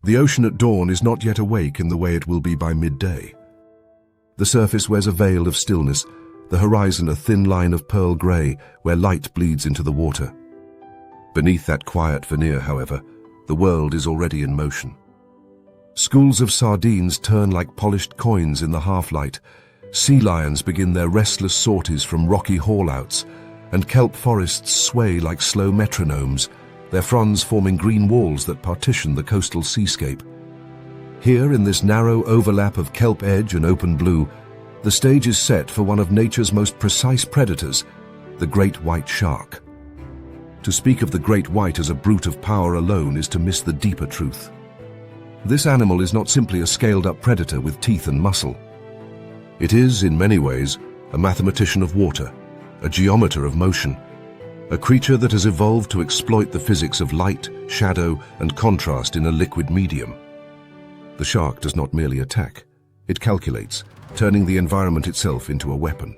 The ocean at dawn is not yet awake in the way it will be by midday. The surface wears a veil of stillness, the horizon a thin line of pearl grey where light bleeds into the water. Beneath that quiet veneer, however, the world is already in motion. Schools of sardines turn like polished coins in the half-light, sea lions begin their restless sorties from rocky haulouts, and kelp forests sway like slow metronomes, their fronds forming green walls that partition the coastal seascape. Here, in this narrow overlap of kelp edge and open blue, the stage is set for one of nature's most precise predators, the great white shark. To speak of the great white as a brute of power alone is to miss the deeper truth. This animal is not simply a scaled-up predator with teeth and muscle. It is, in many ways, a mathematician of water, a geometer of motion, a creature that has evolved to exploit the physics of light, shadow, and contrast in a liquid medium. The shark does not merely attack, it calculates, turning the environment itself into a weapon.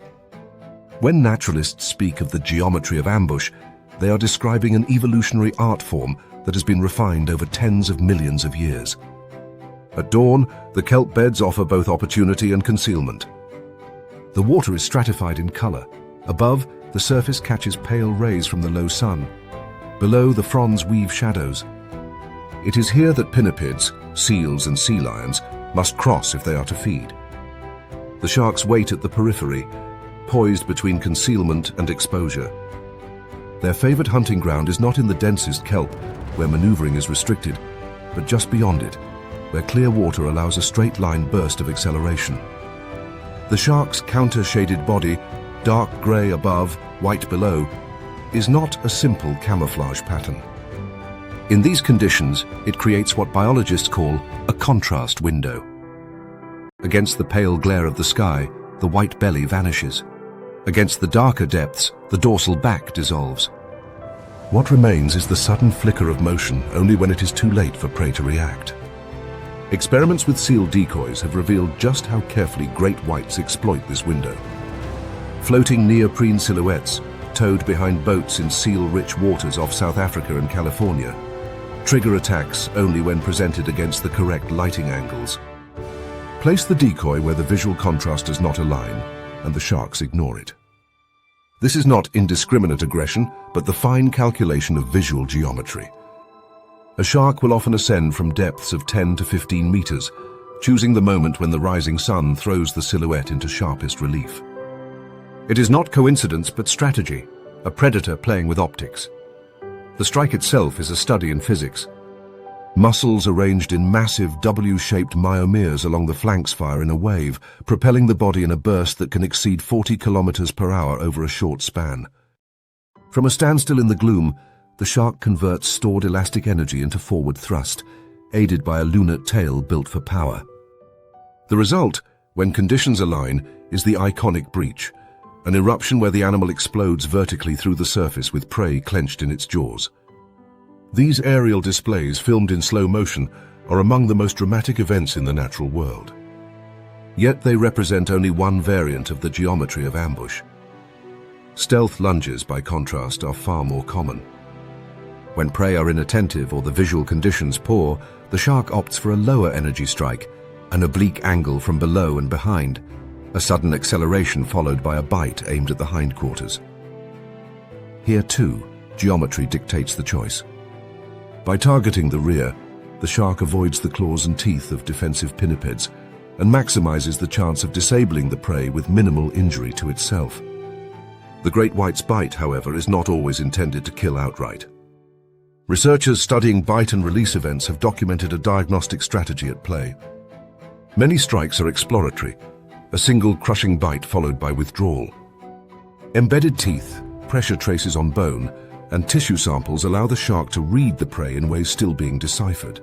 When naturalists speak of the geometry of ambush, they are describing an evolutionary art form that has been refined over tens of millions of years. At dawn, the kelp beds offer both opportunity and concealment. The water is stratified in color. Above, the surface catches pale rays from the low sun. Below, the fronds weave shadows. It is here that pinnipeds, seals and sea lions must cross if they are to feed. The sharks wait at the periphery, poised between concealment and exposure. Their favorite hunting ground is not in the densest kelp, where maneuvering is restricted, but just beyond it, where clear water allows a straight-line burst of acceleration. The shark's counter-shaded body, dark grey above, white below, is not a simple camouflage pattern. In these conditions, it creates what biologists call a contrast window. Against the pale glare of the sky, the white belly vanishes. Against the darker depths, the dorsal back dissolves. What remains is the sudden flicker of motion only when it is too late for prey to react. Experiments with seal decoys have revealed just how carefully great whites exploit this window. Floating neoprene silhouettes, towed behind boats in seal-rich waters off South Africa and California, trigger attacks only when presented against the correct lighting angles. Place the decoy where the visual contrast does not align, and the sharks ignore it. This is not indiscriminate aggression, but the fine calculation of visual geometry. A shark will often ascend from depths of 10 to 15 meters, choosing the moment when the rising sun throws the silhouette into sharpest relief. It is not coincidence but strategy, a predator playing with optics. The strike itself is a study in physics. Muscles arranged in massive W-shaped myomeres along the flanks fire in a wave, propelling the body in a burst that can exceed 40 kilometers per hour over a short span. From a standstill in the gloom, the shark converts stored elastic energy into forward thrust, aided by a lunate tail built for power. The result, when conditions align, is the iconic breach, an eruption where the animal explodes vertically through the surface with prey clenched in its jaws. These aerial displays, filmed in slow motion, are among the most dramatic events in the natural world. Yet they represent only one variant of the geometry of ambush. Stealth lunges, by contrast, are far more common. When prey are inattentive or the visual conditions poor, the shark opts for a lower energy strike, an oblique angle from below and behind, a sudden acceleration followed by a bite aimed at the hindquarters. Here too, geometry dictates the choice. By targeting the rear, the shark avoids the claws and teeth of defensive pinnipeds and maximizes the chance of disabling the prey with minimal injury to itself. The great white's bite, however, is not always intended to kill outright. Researchers studying bite and release events have documented a diagnostic strategy at play. Many strikes are exploratory, a single crushing bite followed by withdrawal. Embedded teeth, pressure traces on bone, and tissue samples allow the shark to read the prey in ways still being deciphered.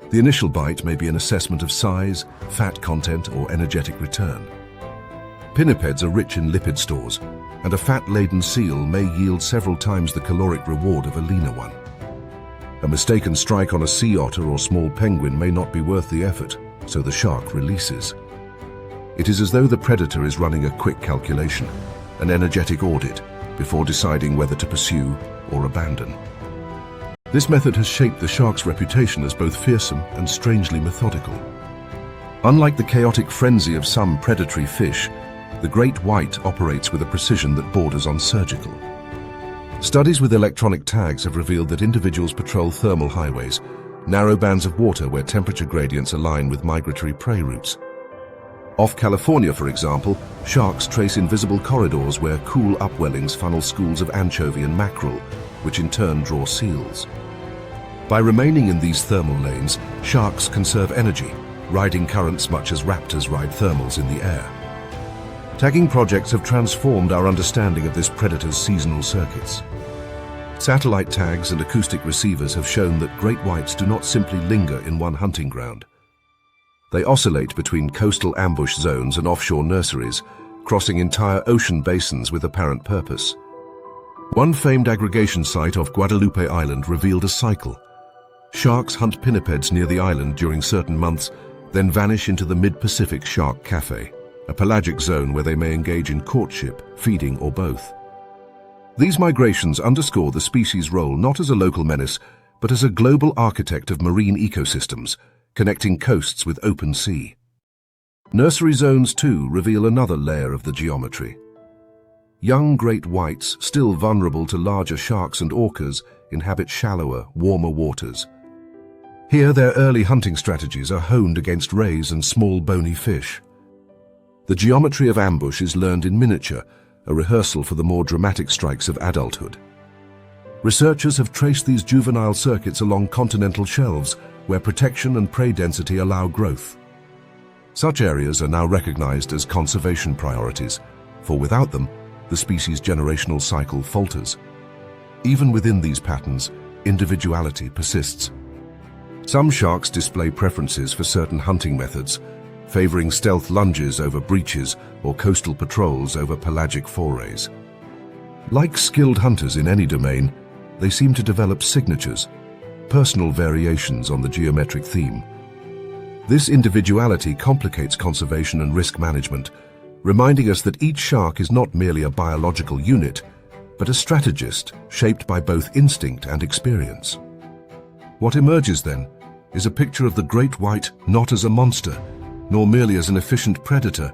The initial bite may be an assessment of size, fat content, or energetic return. Pinnipeds are rich in lipid stores, and a fat-laden seal may yield several times the caloric reward of a leaner one. A mistaken strike on a sea otter or small penguin may not be worth the effort, so the shark releases. It is as though the predator is running a quick calculation, an energetic audit, before deciding whether to pursue or abandon. This method has shaped the shark's reputation as both fearsome and strangely methodical. Unlike the chaotic frenzy of some predatory fish, the great white operates with a precision that borders on surgical. Studies with electronic tags have revealed that individuals patrol thermal highways, narrow bands of water where temperature gradients align with migratory prey routes. Off California, for example, sharks trace invisible corridors where cool upwellings funnel schools of anchovy and mackerel, which in turn draw seals. By remaining in these thermal lanes, sharks conserve energy, riding currents much as raptors ride thermals in the air. Tagging projects have transformed our understanding of this predator's seasonal circuits. Satellite tags and acoustic receivers have shown that great whites do not simply linger in one hunting ground. They oscillate between coastal ambush zones and offshore nurseries, crossing entire ocean basins with apparent purpose. One famed aggregation site off Guadalupe Island revealed a cycle. Sharks hunt pinnipeds near the island during certain months, then vanish into the mid-Pacific Shark Cafe, a pelagic zone where they may engage in courtship, feeding, or both. These migrations underscore the species' role not as a local menace, but as a global architect of marine ecosystems, connecting coasts with open sea. Nursery zones, too, reveal another layer of the geometry. Young great whites, still vulnerable to larger sharks and orcas, inhabit shallower, warmer waters. Here, their early hunting strategies are honed against rays and small bony fish. The geometry of ambush is learned in miniature, a rehearsal for the more dramatic strikes of adulthood. Researchers have traced these juvenile circuits along continental shelves, where protection and prey density allow growth. Such areas are now recognized as conservation priorities, for without them, the species' generational cycle falters. Even within these patterns, individuality persists. Some sharks display preferences for certain hunting methods, favoring stealth lunges over breaches or coastal patrols over pelagic forays. Like skilled hunters in any domain, they seem to develop signatures, personal variations on the geometric theme. This individuality complicates conservation and risk management, reminding us that each shark is not merely a biological unit, but a strategist shaped by both instinct and experience. What emerges then is a picture of the great white not as a monster, nor merely as an efficient predator,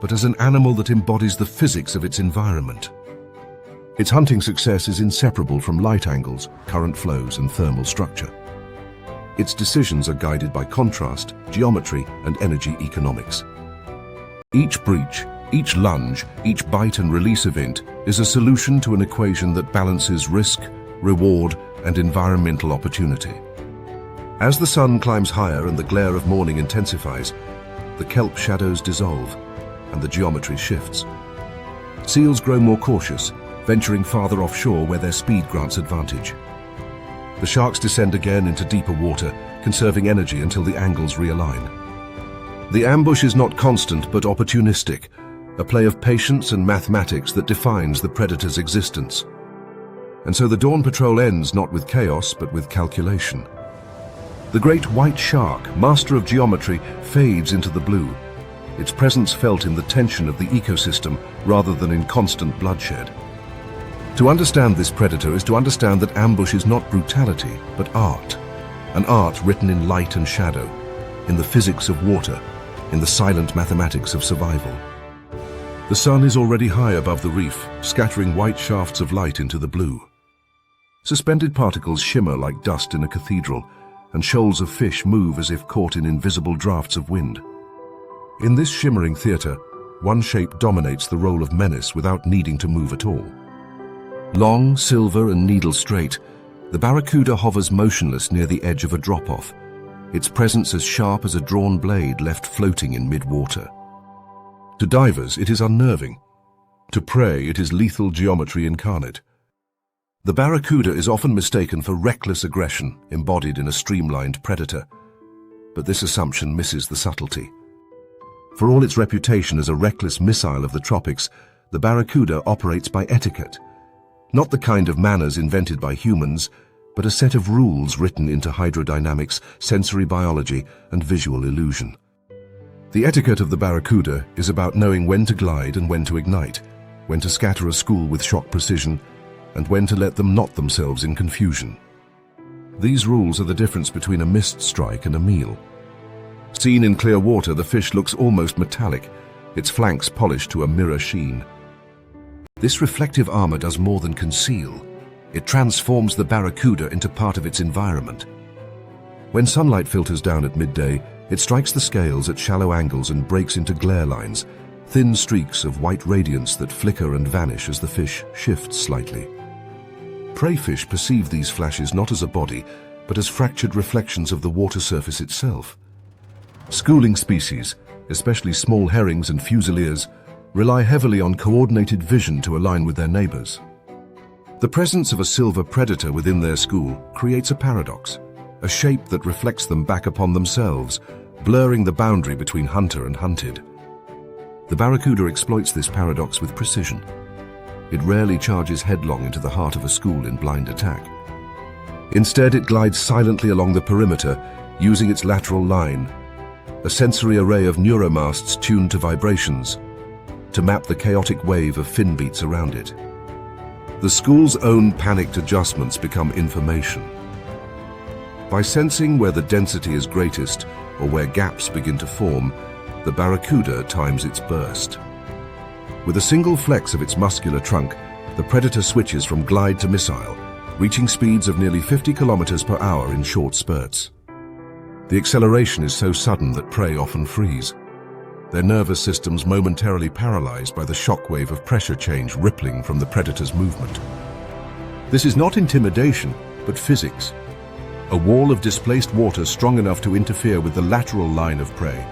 but as an animal that embodies the physics of its environment. Its hunting success is inseparable from light angles, current flows, and thermal structure. Its decisions are guided by contrast, geometry, and energy economics. Each breach, each lunge, each bite and release event is a solution to an equation that balances risk, reward, and environmental opportunity. As the sun climbs higher and the glare of morning intensifies, the kelp shadows dissolve and the geometry shifts. Seals grow more cautious, venturing farther offshore where their speed grants advantage. The sharks descend again into deeper water, conserving energy until the angles realign. The ambush is not constant but opportunistic, a play of patience and mathematics that defines the predator's existence. And so the dawn patrol ends not with chaos but with calculation. The great white shark, master of geometry, fades into the blue, its presence felt in the tension of the ecosystem rather than in constant bloodshed. To understand this predator is to understand that ambush is not brutality, but art. An art written in light and shadow, in the physics of water, in the silent mathematics of survival. The sun is already high above the reef, scattering white shafts of light into the blue. Suspended particles shimmer like dust in a cathedral, and shoals of fish move as if caught in invisible drafts of wind. In this shimmering theater, one shape dominates the role of menace without needing to move at all. Long, silver, and needle-straight, the barracuda hovers motionless near the edge of a drop-off, its presence as sharp as a drawn blade left floating in mid-water. To divers, it is unnerving. To prey, it is lethal geometry incarnate. The barracuda is often mistaken for reckless aggression embodied in a streamlined predator, but this assumption misses the subtlety. For all its reputation as a reckless missile of the tropics, the barracuda operates by etiquette, not the kind of manners invented by humans, but a set of rules written into hydrodynamics, sensory biology, and visual illusion. The etiquette of the barracuda is about knowing when to glide and when to ignite, when to scatter a school with shock precision, and when to let them knot themselves in confusion. These rules are the difference between a missed strike and a meal. Seen in clear water, the fish looks almost metallic, its flanks polished to a mirror sheen. This reflective armor does more than conceal. It transforms the barracuda into part of its environment. When sunlight filters down at midday, it strikes the scales at shallow angles and breaks into glare lines, thin streaks of white radiance that flicker and vanish as the fish shifts slightly. Prey fish perceive these flashes not as a body, but as fractured reflections of the water surface itself. Schooling species, especially small herrings and fusiliers, rely heavily on coordinated vision to align with their neighbors. The presence of a silver predator within their school creates a paradox, a shape that reflects them back upon themselves, blurring the boundary between hunter and hunted. The barracuda exploits this paradox with precision. It rarely charges headlong into the heart of a school in blind attack. Instead, it glides silently along the perimeter, using its lateral line, a sensory array of neuromasts tuned to vibrations, to map the chaotic wave of fin beats around it. The school's own panicked adjustments become information. By sensing where the density is greatest or where gaps begin to form, the barracuda times its burst. With a single flex of its muscular trunk, the predator switches from glide to missile, reaching speeds of nearly 50 kilometers per hour in short spurts. The acceleration is so sudden that prey often freeze, their nervous systems momentarily paralyzed by the shockwave of pressure change rippling from the predator's movement. This is not intimidation, but physics. A wall of displaced water strong enough to interfere with the lateral line of prey,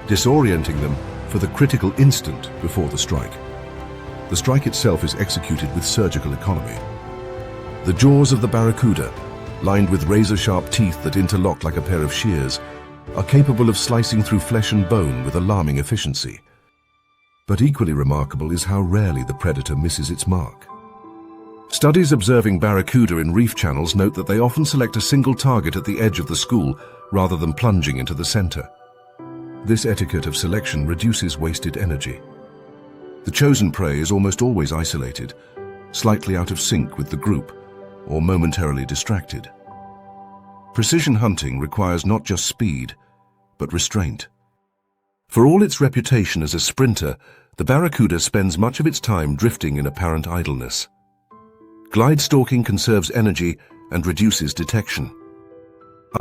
disorienting them for the critical instant before the strike. The strike itself is executed with surgical economy. The jaws of the barracuda, lined with razor-sharp teeth that interlock like a pair of shears, are capable of slicing through flesh and bone with alarming efficiency. But equally remarkable is how rarely the predator misses its mark. Studies observing barracuda in reef channels note that they often select a single target at the edge of the school rather than plunging into the center. This etiquette of selection reduces wasted energy. The chosen prey is almost always isolated, slightly out of sync with the group, or momentarily distracted. Precision hunting requires not just speed, but restraint. For all its reputation as a sprinter, the barracuda spends much of its time drifting in apparent idleness. Glide stalking conserves energy and reduces detection.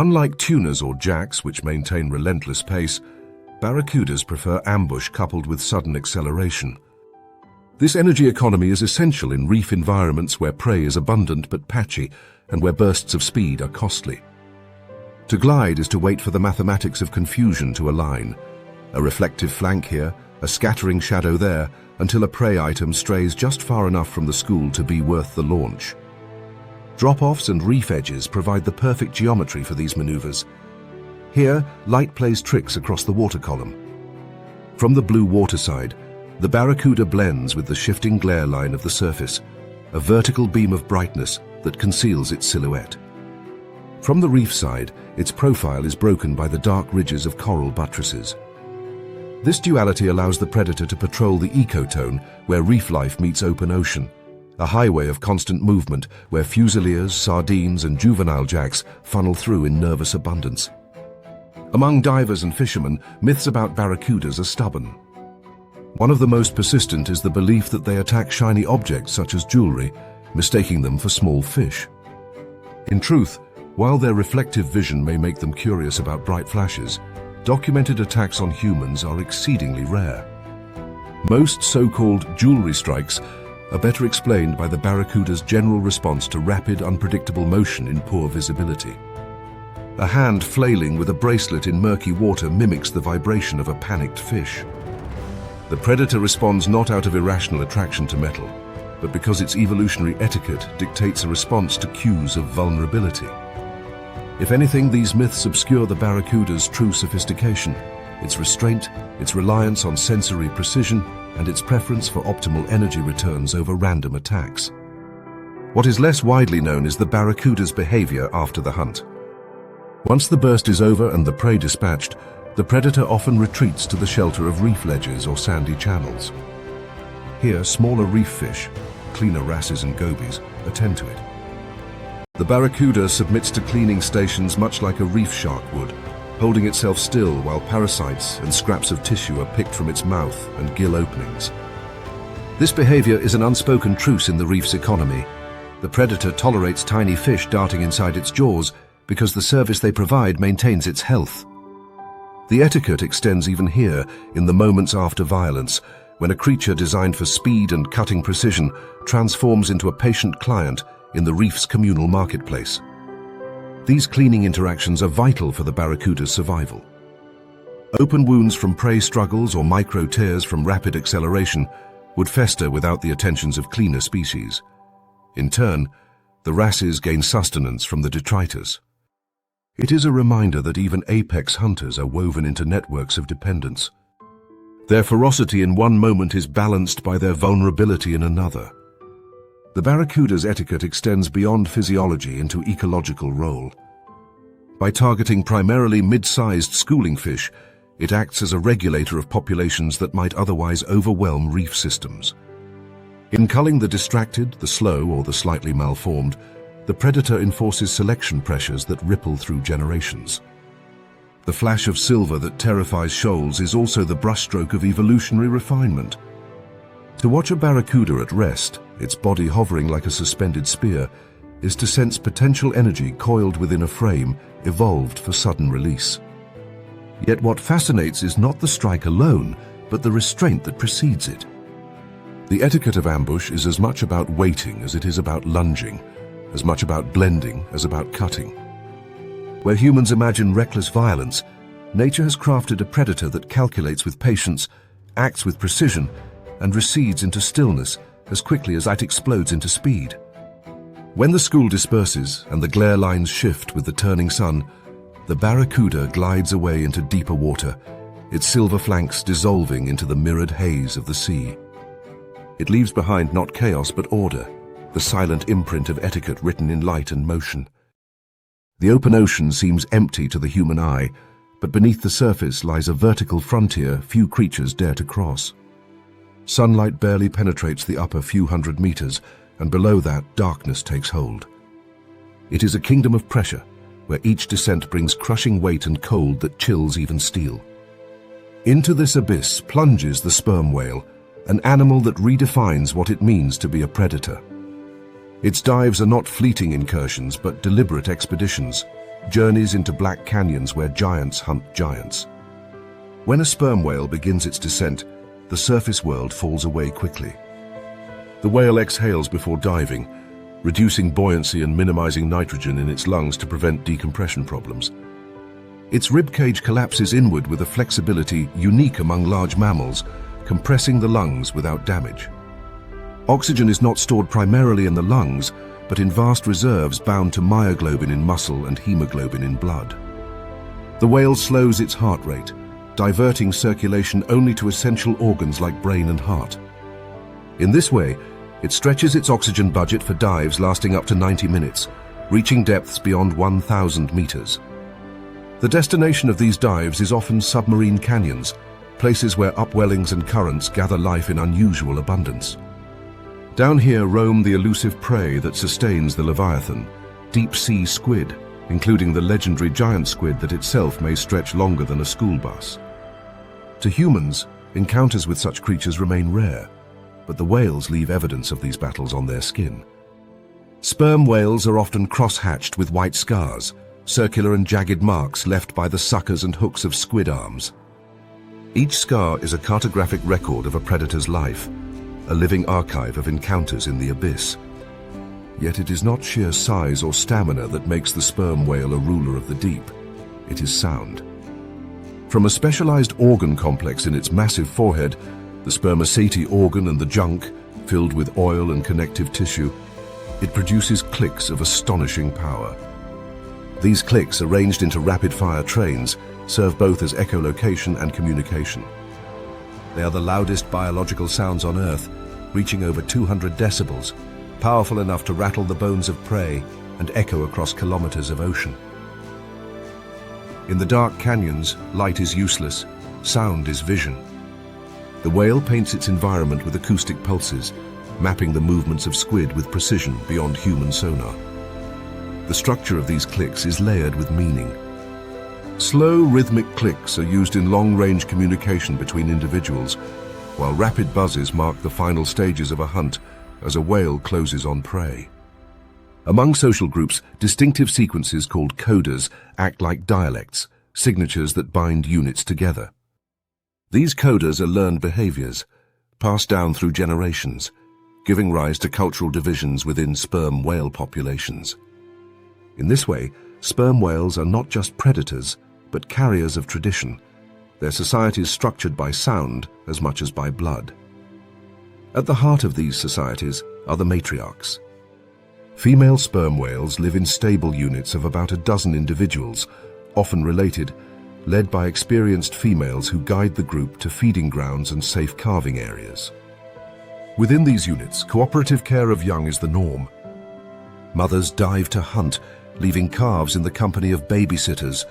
Unlike tunas or jacks, which maintain relentless pace, barracudas prefer ambush coupled with sudden acceleration. This energy economy is essential in reef environments where prey is abundant but patchy and where bursts of speed are costly. To glide is to wait for the mathematics of confusion to align. A reflective flank here, a scattering shadow there, until a prey item strays just far enough from the school to be worth the launch. Drop-offs and reef edges provide the perfect geometry for these maneuvers. Here, light plays tricks across the water column. From the blue waterside, the barracuda blends with the shifting glare line of the surface, a vertical beam of brightness that conceals its silhouette. From the reef side, its profile is broken by the dark ridges of coral buttresses. This duality allows the predator to patrol the ecotone where reef life meets open ocean, a highway of constant movement where fusiliers, sardines, and juvenile jacks funnel through in nervous abundance. Among divers and fishermen, myths about barracudas are stubborn. One of the most persistent is the belief that they attack shiny objects such as jewelry, mistaking them for small fish. In truth, while their reflective vision may make them curious about bright flashes, documented attacks on humans are exceedingly rare. Most so-called jewelry strikes are better explained by the barracuda's general response to rapid, unpredictable motion in poor visibility. A hand flailing with a bracelet in murky water mimics the vibration of a panicked fish. The predator responds not out of irrational attraction to metal, but because its evolutionary etiquette dictates a response to cues of vulnerability. If anything, these myths obscure the barracuda's true sophistication, its restraint, its reliance on sensory precision, and its preference for optimal energy returns over random attacks. What is less widely known is the barracuda's behavior after the hunt. Once the burst is over and the prey dispatched, the predator often retreats to the shelter of reef ledges or sandy channels. Here, smaller reef fish, cleaner wrasses and gobies, attend to it. The barracuda submits to cleaning stations much like a reef shark would, holding itself still while parasites and scraps of tissue are picked from its mouth and gill openings. This behavior is an unspoken truce in the reef's economy. The predator tolerates tiny fish darting inside its jaws because the service they provide maintains its health. The etiquette extends even here, in the moments after violence, when a creature designed for speed and cutting precision transforms into a patient client in the reef's communal marketplace. These cleaning interactions are vital for the barracuda's survival. Open wounds from prey struggles or micro tears from rapid acceleration would fester without the attentions of cleaner species. In turn, the wrasses gain sustenance from the detritus. It is a reminder that even apex hunters are woven into networks of dependence. Their ferocity in one moment is balanced by their vulnerability in another. The barracuda's etiquette extends beyond physiology into ecological role. By targeting primarily mid-sized schooling fish, it acts as a regulator of populations that might otherwise overwhelm reef systems. In culling the distracted, the slow, or the slightly malformed, the predator enforces selection pressures that ripple through generations. The flash of silver that terrifies shoals is also the brushstroke of evolutionary refinement. To watch a barracuda at rest, its body hovering like a suspended spear, is to sense potential energy coiled within a frame evolved for sudden release. Yet what fascinates is not the strike alone, but the restraint that precedes it. The etiquette of ambush is as much about waiting as it is about lunging, as much about blending as about cutting. Where humans imagine reckless violence, nature has crafted a predator that calculates with patience, acts with precision, and recedes into stillness as quickly as it explodes into speed. When the school disperses and the glare lines shift with the turning sun, the barracuda glides away into deeper water, its silver flanks dissolving into the mirrored haze of the sea. It leaves behind not chaos but order, the silent imprint of etiquette written in light and motion. The open ocean seems empty to the human eye, but beneath the surface lies a vertical frontier few creatures dare to cross. Sunlight barely penetrates the upper few hundred meters, and below that, darkness takes hold. It is a kingdom of pressure, where each descent brings crushing weight and cold that chills even steel. Into this abyss plunges the sperm whale, an animal that redefines what it means to be a predator. Its dives are not fleeting incursions, but deliberate expeditions, journeys into black canyons where giants hunt giants. When a sperm whale begins its descent, the surface world falls away quickly. The whale exhales before diving, reducing buoyancy and minimizing nitrogen in its lungs to prevent decompression problems. Its ribcage collapses inward with a flexibility unique among large mammals, compressing the lungs without damage. Oxygen is not stored primarily in the lungs, but in vast reserves bound to myoglobin in muscle and hemoglobin in blood. The whale slows its heart rate, diverting circulation only to essential organs like brain and heart. In this way, it stretches its oxygen budget for dives lasting up to 90 minutes, reaching depths beyond 1,000 meters. The destination of these dives is often submarine canyons, places where upwellings and currents gather life in unusual abundance. Down here roam the elusive prey that sustains the leviathan, deep-sea squid, including the legendary giant squid that itself may stretch longer than a school bus. To humans, encounters with such creatures remain rare, but the whales leave evidence of these battles on their skin. Sperm whales are often cross-hatched with white scars, circular and jagged marks left by the suckers and hooks of squid arms. Each scar is a cartographic record of a predator's life, a living archive of encounters in the abyss. Yet it is not sheer size or stamina that makes the sperm whale a ruler of the deep. It is sound. From a specialized organ complex in its massive forehead, the spermaceti organ and the junk, filled with oil and connective tissue, it produces clicks of astonishing power. These clicks, arranged into rapid-fire trains, serve both as echolocation and communication. They are the loudest biological sounds on Earth, reaching over 200 decibels, powerful enough to rattle the bones of prey and echo across kilometers of ocean. In the dark canyons, light is useless, sound is vision. The whale paints its environment with acoustic pulses, mapping the movements of squid with precision beyond human sonar. The structure of these clicks is layered with meaning. Slow, rhythmic clicks are used in long-range communication between individuals, while rapid buzzes mark the final stages of a hunt as a whale closes on prey. Among social groups, distinctive sequences called codas act like dialects, signatures that bind units together. These codas are learned behaviors, passed down through generations, giving rise to cultural divisions within sperm whale populations. In this way, sperm whales are not just predators, but carriers of tradition, their societies structured by sound as much as by blood. At the heart of these societies are the matriarchs. Female sperm whales live in stable units of about a dozen individuals, often related, led by experienced females who guide the group to feeding grounds and safe calving areas. Within these units, cooperative care of young is the norm. Mothers dive to hunt, leaving calves in the company of babysitters,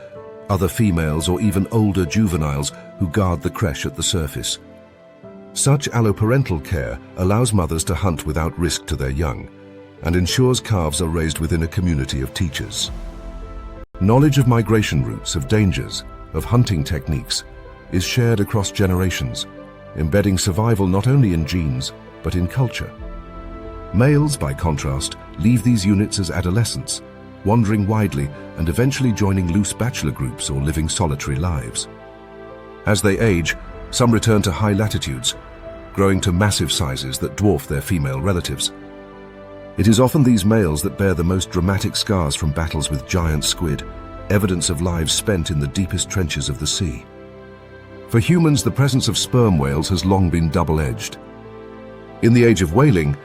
other females or even older juveniles who guard the creche at the surface. Such alloparental care allows mothers to hunt without risk to their young and ensures calves are raised within a community of teachers. Knowledge of migration routes, of dangers, of hunting techniques is shared across generations, embedding survival not only in genes but in culture. Males, by contrast, leave these units as adolescents, wandering widely and eventually joining loose bachelor groups or living solitary lives. As they age, some return to high latitudes, growing to massive sizes that dwarf their female relatives. It is often these males that bear the most dramatic scars from battles with giant squid, evidence of lives spent in the deepest trenches of the sea. For humans, the presence of sperm whales has long been double-edged. In the age of whaling,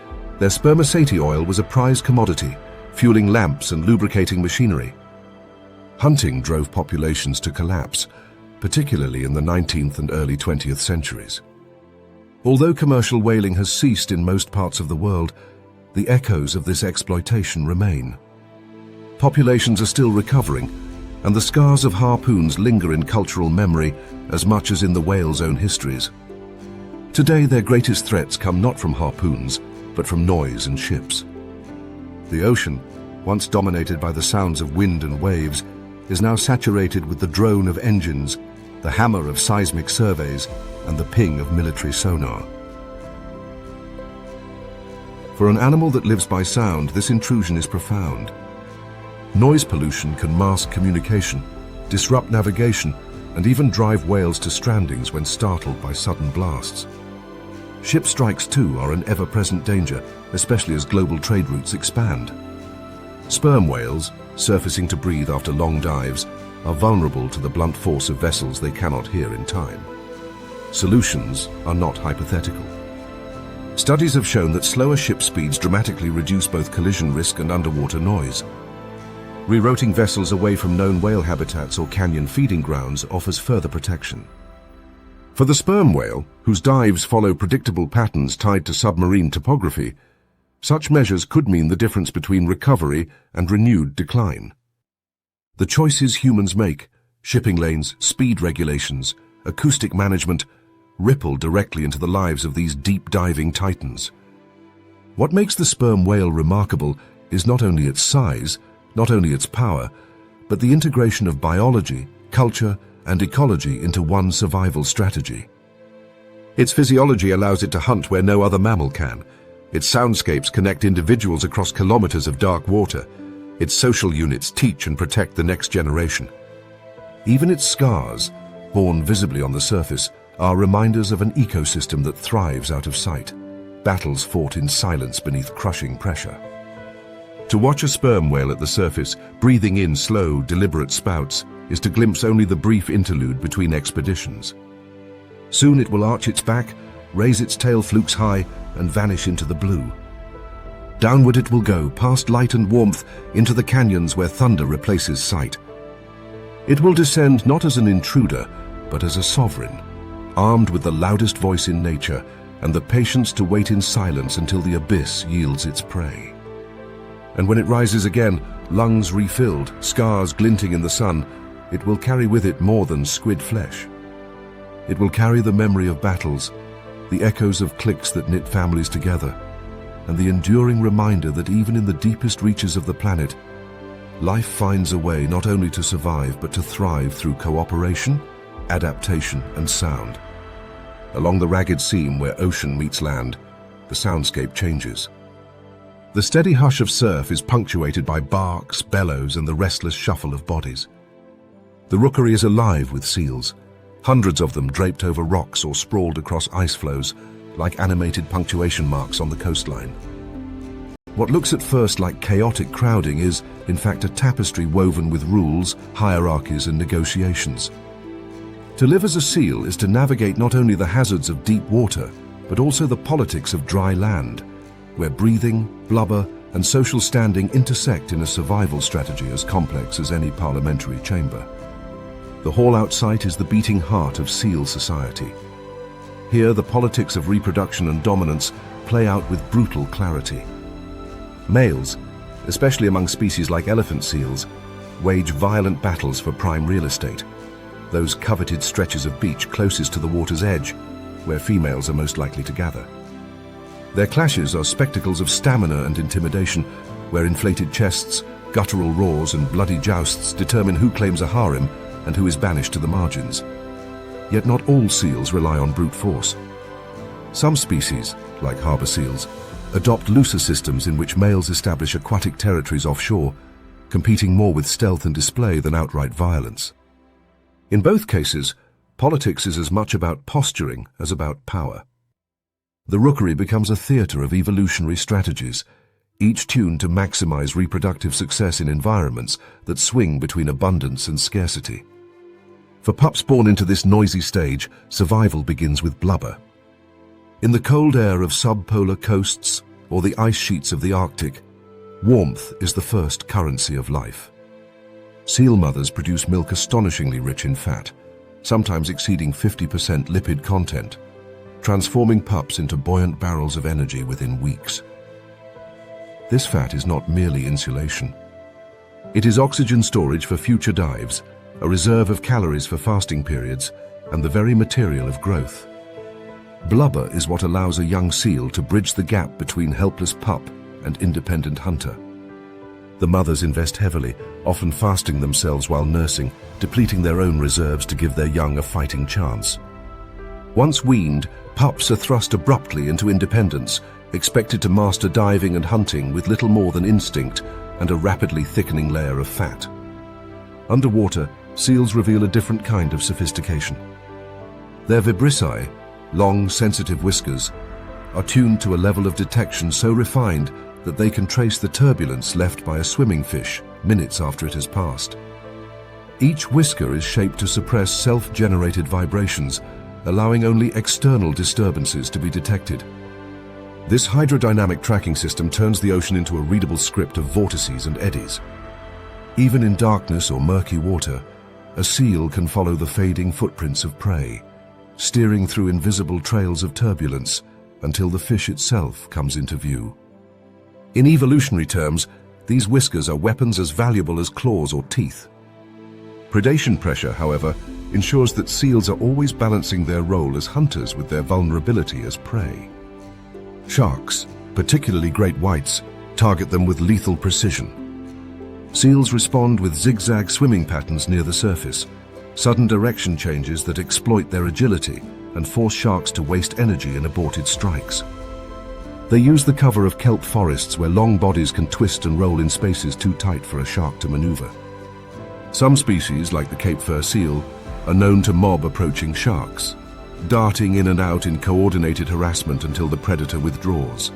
their spermaceti oil was a prized commodity, fueling lamps and lubricating machinery. Hunting drove populations to collapse, particularly in the 19th and early 20th centuries. Although commercial whaling has ceased in most parts of the world, the echoes of this exploitation remain. Populations are still recovering, and the scars of harpoons linger in cultural memory as much as in the whales' own histories. Today, their greatest threats come not from harpoons, but from noise and ships. The ocean, once dominated by the sounds of wind and waves, is now saturated with the drone of engines, the hammer of seismic surveys, and the ping of military sonar. For an animal that lives by sound, this intrusion is profound. Noise pollution can mask communication, disrupt navigation, and even drive whales to strandings when startled by sudden blasts. Ship strikes, too, are an ever-present danger, especially as global trade routes expand. Sperm whales, surfacing to breathe after long dives, are vulnerable to the blunt force of vessels they cannot hear in time. Solutions are not hypothetical. Studies have shown that slower ship speeds dramatically reduce both collision risk and underwater noise. Rerouting vessels away from known whale habitats or canyon feeding grounds offers further protection. For the sperm whale, whose dives follow predictable patterns tied to submarine topography, such measures could mean the difference between recovery and renewed decline. The choices humans make, shipping lanes, speed regulations, acoustic management, ripple directly into the lives of these deep-diving titans. What makes the sperm whale remarkable is not only its size, not only its power, but the integration of biology, culture, and ecology into one survival strategy. Its physiology allows it to hunt where no other mammal can. Its soundscapes connect individuals across kilometers of dark water. Its social units teach and protect the next generation. Even its scars, born visibly on the surface, are reminders of an ecosystem that thrives out of sight, battles fought in silence beneath crushing pressure. To watch a sperm whale at the surface, breathing in slow, deliberate spouts, is to glimpse only the brief interlude between expeditions. Soon it will arch its back, raise its tail flukes high, and vanish into the blue. Downward it will go, past light and warmth, into the canyons where thunder replaces sight. It will descend not as an intruder, but as a sovereign, armed with the loudest voice in nature and the patience to wait in silence until the abyss yields its prey. And when it rises again, lungs refilled, scars glinting in the sun, it will carry with it more than squid flesh. It will carry the memory of battles, the echoes of clicks that knit families together, and the enduring reminder that even in the deepest reaches of the planet, life finds a way not only to survive but to thrive through cooperation, adaptation, and sound. Along the ragged seam where ocean meets land, the soundscape changes. The steady hush of surf is punctuated by barks, bellows, and the restless shuffle of bodies. The rookery is alive with seals, hundreds of them draped over rocks or sprawled across ice floes like animated punctuation marks on the coastline. What looks at first like chaotic crowding is, in fact, a tapestry woven with rules, hierarchies, and negotiations. To live as a seal is to navigate not only the hazards of deep water, but also the politics of dry land, where breathing, blubber, and social standing intersect in a survival strategy as complex as any parliamentary chamber. The haul-out site is the beating heart of seal society. Here, the politics of reproduction and dominance play out with brutal clarity. Males, especially among species like elephant seals, wage violent battles for prime real estate, those coveted stretches of beach closest to the water's edge, where females are most likely to gather. Their clashes are spectacles of stamina and intimidation, where inflated chests, guttural roars, and bloody jousts determine who claims a harem and who is banished to the margins. Yet not all seals rely on brute force. Some species, like harbour seals, adopt looser systems in which males establish aquatic territories offshore, competing more with stealth and display than outright violence. In both cases, politics is as much about posturing as about power. The rookery becomes a theatre of evolutionary strategies, each tuned to maximize reproductive success in environments that swing between abundance and scarcity. For pups born into this noisy stage, survival begins with blubber. In the cold air of subpolar coasts or the ice sheets of the Arctic, warmth is the first currency of life. Seal mothers produce milk astonishingly rich in fat, sometimes exceeding 50% lipid content, transforming pups into buoyant barrels of energy within weeks. This fat is not merely insulation. It is oxygen storage for future dives, a reserve of calories for fasting periods, and the very material of growth. Blubber is what allows a young seal to bridge the gap between helpless pup and independent hunter. The mothers invest heavily, often fasting themselves while nursing, depleting their own reserves to give their young a fighting chance. Once weaned, pups are thrust abruptly into independence, expected to master diving and hunting with little more than instinct and a rapidly thickening layer of fat. Underwater, seals reveal a different kind of sophistication. Their vibrissae, long, sensitive whiskers, are tuned to a level of detection so refined that they can trace the turbulence left by a swimming fish minutes after it has passed. Each whisker is shaped to suppress self-generated vibrations, allowing only external disturbances to be detected. This hydrodynamic tracking system turns the ocean into a readable script of vortices and eddies. Even in darkness or murky water, a seal can follow the fading footprints of prey, steering through invisible trails of turbulence until the fish itself comes into view. In evolutionary terms, these whiskers are weapons as valuable as claws or teeth. Predation pressure, however, ensures that seals are always balancing their role as hunters with their vulnerability as prey. Sharks, particularly great whites, target them with lethal precision. Seals respond with zigzag swimming patterns near the surface, sudden direction changes that exploit their agility and force sharks to waste energy in aborted strikes. They use the cover of kelp forests where long bodies can twist and roll in spaces too tight for a shark to maneuver. Some species, like the Cape Fur seal, are known to mob approaching sharks, darting in and out in coordinated harassment until the predator withdraws.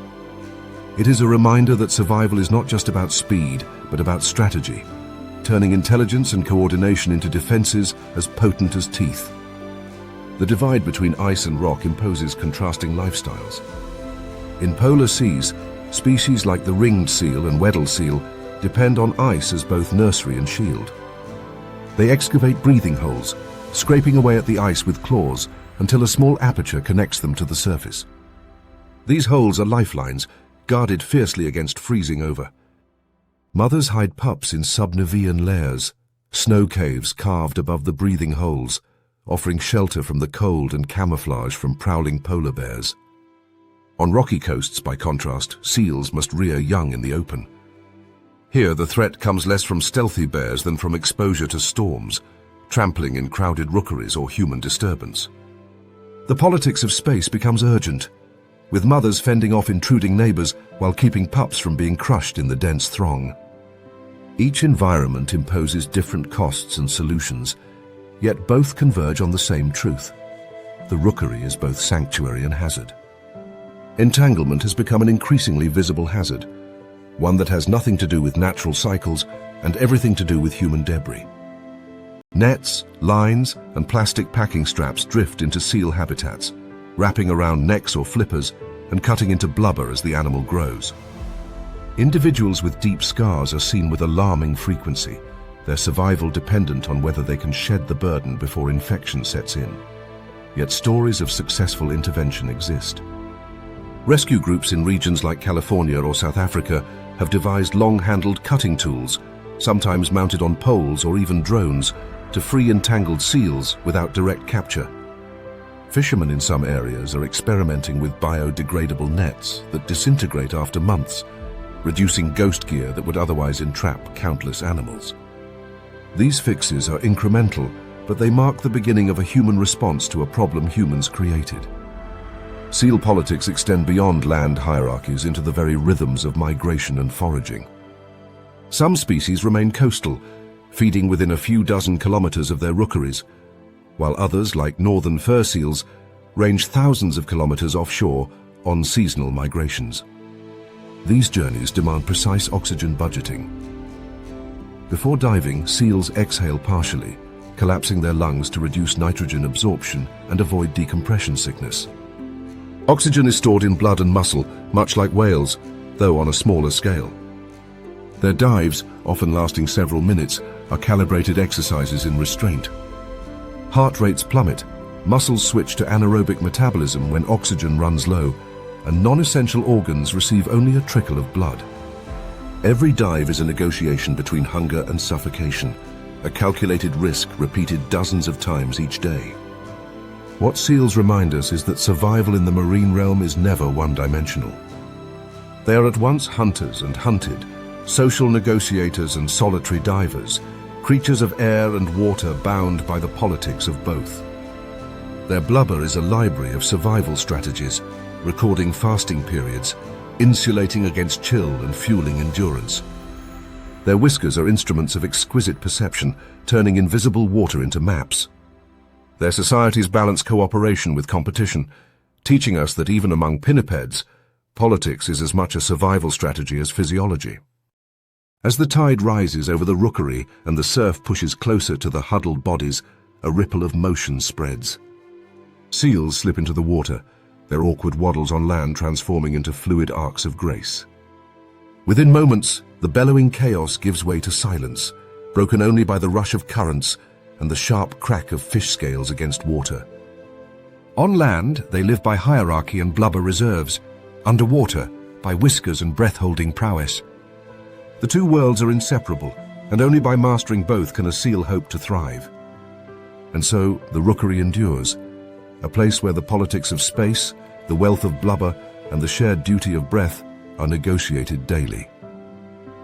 It is a reminder that survival is not just about speed, but about strategy, turning intelligence and coordination into defenses as potent as teeth. The divide between ice and rock imposes contrasting lifestyles. In polar seas, species like the ringed seal and Weddell seal depend on ice as both nursery and shield. They excavate breathing holes, scraping away at the ice with claws until a small aperture connects them to the surface. These holes are lifelines, guarded fiercely against freezing over. Mothers hide pups in subnevean layers, snow caves carved above the breathing holes, offering shelter from the cold and camouflage from prowling polar bears. On rocky coasts, by contrast, seals must rear young in the open. Here, the threat comes less from stealthy bears than from exposure to storms, trampling in crowded rookeries or human disturbance. The politics of space becomes urgent, with mothers fending off intruding neighbors while keeping pups from being crushed in the dense throng. Each environment imposes different costs and solutions, yet both converge on the same truth. The rookery is both sanctuary and hazard. Entanglement has become an increasingly visible hazard, one that has nothing to do with natural cycles and everything to do with human debris. Nets, lines, and plastic packing straps drift into seal habitats, wrapping around necks or flippers and cutting into blubber as the animal grows. Individuals with deep scars are seen with alarming frequency, their survival dependent on whether they can shed the burden before infection sets in. Yet stories of successful intervention exist. Rescue groups in regions like California or South Africa have devised long-handled cutting tools, sometimes mounted on poles or even drones, to free entangled seals without direct capture. Fishermen in some areas are experimenting with biodegradable nets that disintegrate after months, reducing ghost gear that would otherwise entrap countless animals. These fixes are incremental, but they mark the beginning of a human response to a problem humans created. Seal politics extend beyond land hierarchies into the very rhythms of migration and foraging. Some species remain coastal, feeding within a few dozen kilometers of their rookeries, while others, like northern fur seals, range thousands of kilometers offshore on seasonal migrations. These journeys demand precise oxygen budgeting. Before diving, seals exhale partially, collapsing their lungs to reduce nitrogen absorption and avoid decompression sickness. Oxygen is stored in blood and muscle, much like whales, though on a smaller scale. Their dives, often lasting several minutes, are calibrated exercises in restraint. Heart rates plummet, muscles switch to anaerobic metabolism when oxygen runs low, and non-essential organs receive only a trickle of blood. Every dive is a negotiation between hunger and suffocation, a calculated risk repeated dozens of times each day. What seals remind us is that survival in the marine realm is never one-dimensional. They are at once hunters and hunted, social negotiators and solitary divers, creatures of air and water bound by the politics of both. Their blubber is a library of survival strategies, recording fasting periods, insulating against chill and fueling endurance. Their whiskers are instruments of exquisite perception, turning invisible water into maps. Their societies balance cooperation with competition, teaching us that even among pinnipeds, politics is as much a survival strategy as physiology. As the tide rises over the rookery and the surf pushes closer to the huddled bodies, a ripple of motion spreads. Seals slip into the water, their awkward waddles on land transforming into fluid arcs of grace. Within moments, the bellowing chaos gives way to silence, broken only by the rush of currents and the sharp crack of fish scales against water. On land, they live by hierarchy and blubber reserves. Underwater, by whiskers and breath-holding prowess. The two worlds are inseparable, and only by mastering both can a seal hope to thrive. And so, the rookery endures, a place where the politics of space, the wealth of blubber, and the shared duty of breath are negotiated daily.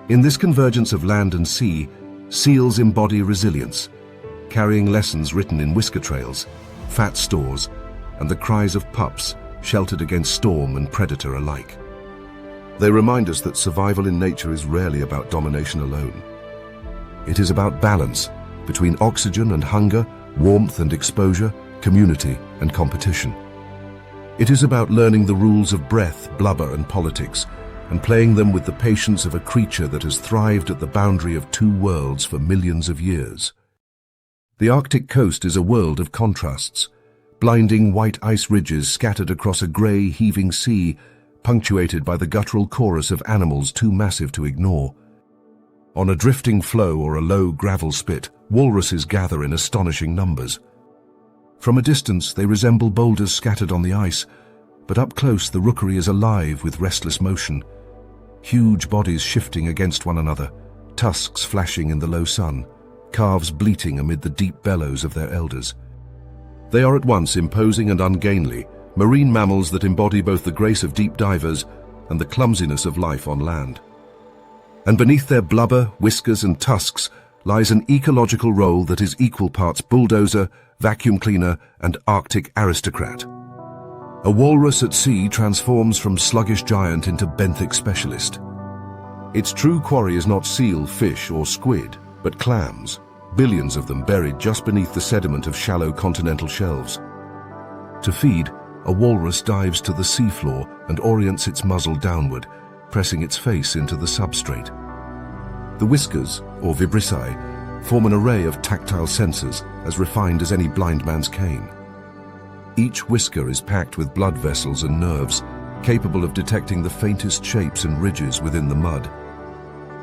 In this convergence of land and sea, seals embody resilience, carrying lessons written in whisker trails, fat stores, and the cries of pups sheltered against storm and predator alike. They remind us that survival in nature is rarely about domination alone. It is about balance between oxygen and hunger, warmth and exposure, community and competition. It is about learning the rules of breath, blubber and politics, and playing them with the patience of a creature that has thrived at the boundary of two worlds for millions of years. The Arctic coast is a world of contrasts, blinding white ice ridges scattered across a grey, heaving sea, punctuated by the guttural chorus of animals too massive to ignore. On a drifting floe or a low gravel spit, walruses gather in astonishing numbers. From a distance, they resemble boulders scattered on the ice, but up close the rookery is alive with restless motion. Huge bodies shifting against one another, tusks flashing in the low sun, calves bleating amid the deep bellows of their elders. They are at once imposing and ungainly, marine mammals that embody both the grace of deep divers and the clumsiness of life on land. And beneath their blubber, whiskers and tusks lies an ecological role that is equal parts bulldozer, vacuum cleaner and Arctic aristocrat. A walrus at sea transforms from sluggish giant into benthic specialist. Its true quarry is not seal, fish or squid, but clams, billions of them buried just beneath the sediment of shallow continental shelves. To feed, a walrus dives to the seafloor and orients its muzzle downward, pressing its face into the substrate. The whiskers, or vibrissae, form an array of tactile sensors as refined as any blind man's cane. Each whisker is packed with blood vessels and nerves, capable of detecting the faintest shapes and ridges within the mud.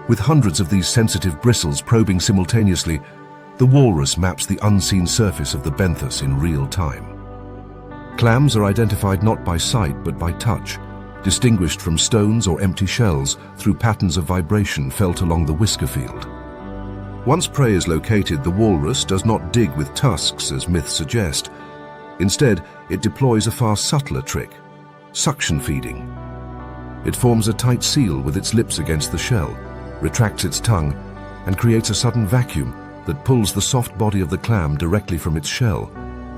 With hundreds of these sensitive bristles probing simultaneously, the walrus maps the unseen surface of the benthos in real time. Clams are identified not by sight but by touch, distinguished from stones or empty shells through patterns of vibration felt along the whisker field. Once prey is located, the walrus does not dig with tusks as myths suggest. Instead, it deploys a far subtler trick: suction feeding. It forms a tight seal with its lips against the shell, retracts its tongue, and creates a sudden vacuum that pulls the soft body of the clam directly from its shell,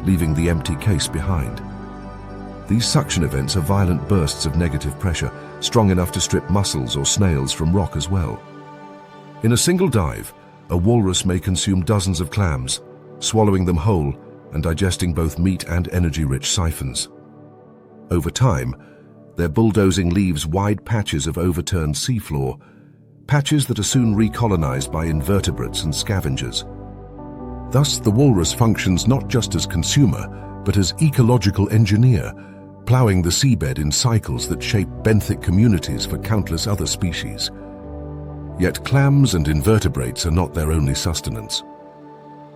leaving the empty case behind. These suction events are violent bursts of negative pressure, strong enough to strip mussels or snails from rock as well. In a single dive, a walrus may consume dozens of clams, swallowing them whole and digesting both meat and energy-rich siphons. Over time, their bulldozing leaves wide patches of overturned seafloor, patches that are soon recolonized by invertebrates and scavengers. Thus, the walrus functions not just as consumer, but as ecological engineer, ploughing the seabed in cycles that shape benthic communities for countless other species. Yet clams and invertebrates are not their only sustenance.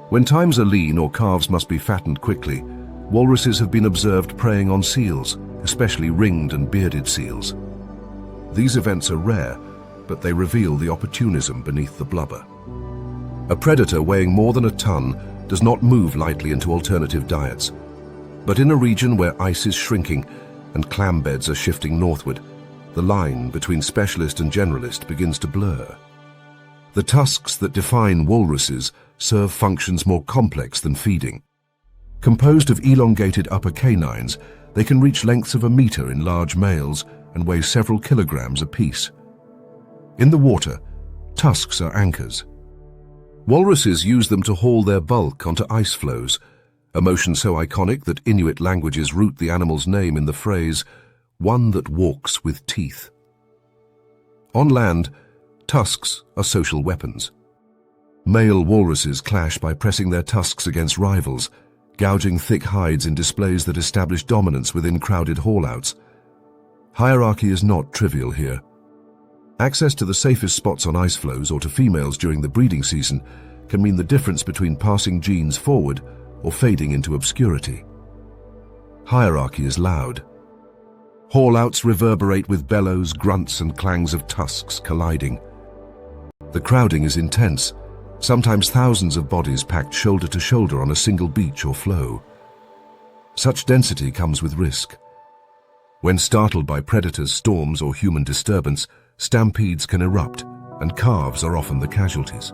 When times are lean or calves must be fattened quickly, walruses have been observed preying on seals, especially ringed and bearded seals. These events are rare, but they reveal the opportunism beneath the blubber. A predator weighing more than a ton does not move lightly into alternative diets. But in a region where ice is shrinking and clam beds are shifting northward, the line between specialist and generalist begins to blur. The tusks that define walruses serve functions more complex than feeding. Composed of elongated upper canines, they can reach lengths of a meter in large males and weigh several kilograms apiece. In the water, tusks are anchors. Walruses use them to haul their bulk onto ice floes, a motion so iconic that Inuit languages root the animal's name in the phrase, "one that walks with teeth." On land, tusks are social weapons. Male walruses clash by pressing their tusks against rivals, gouging thick hides in displays that establish dominance within crowded haulouts. Hierarchy is not trivial here. Access to the safest spots on ice floes or to females during the breeding season can mean the difference between passing genes forward or fading into obscurity. Hierarchy is loud. Haulouts reverberate with bellows, grunts and clangs of tusks colliding. The crowding is intense, sometimes thousands of bodies packed shoulder to shoulder on a single beach or floe. Such density comes with risk. When startled by predators, storms or human disturbance, stampedes can erupt, and calves are often the casualties.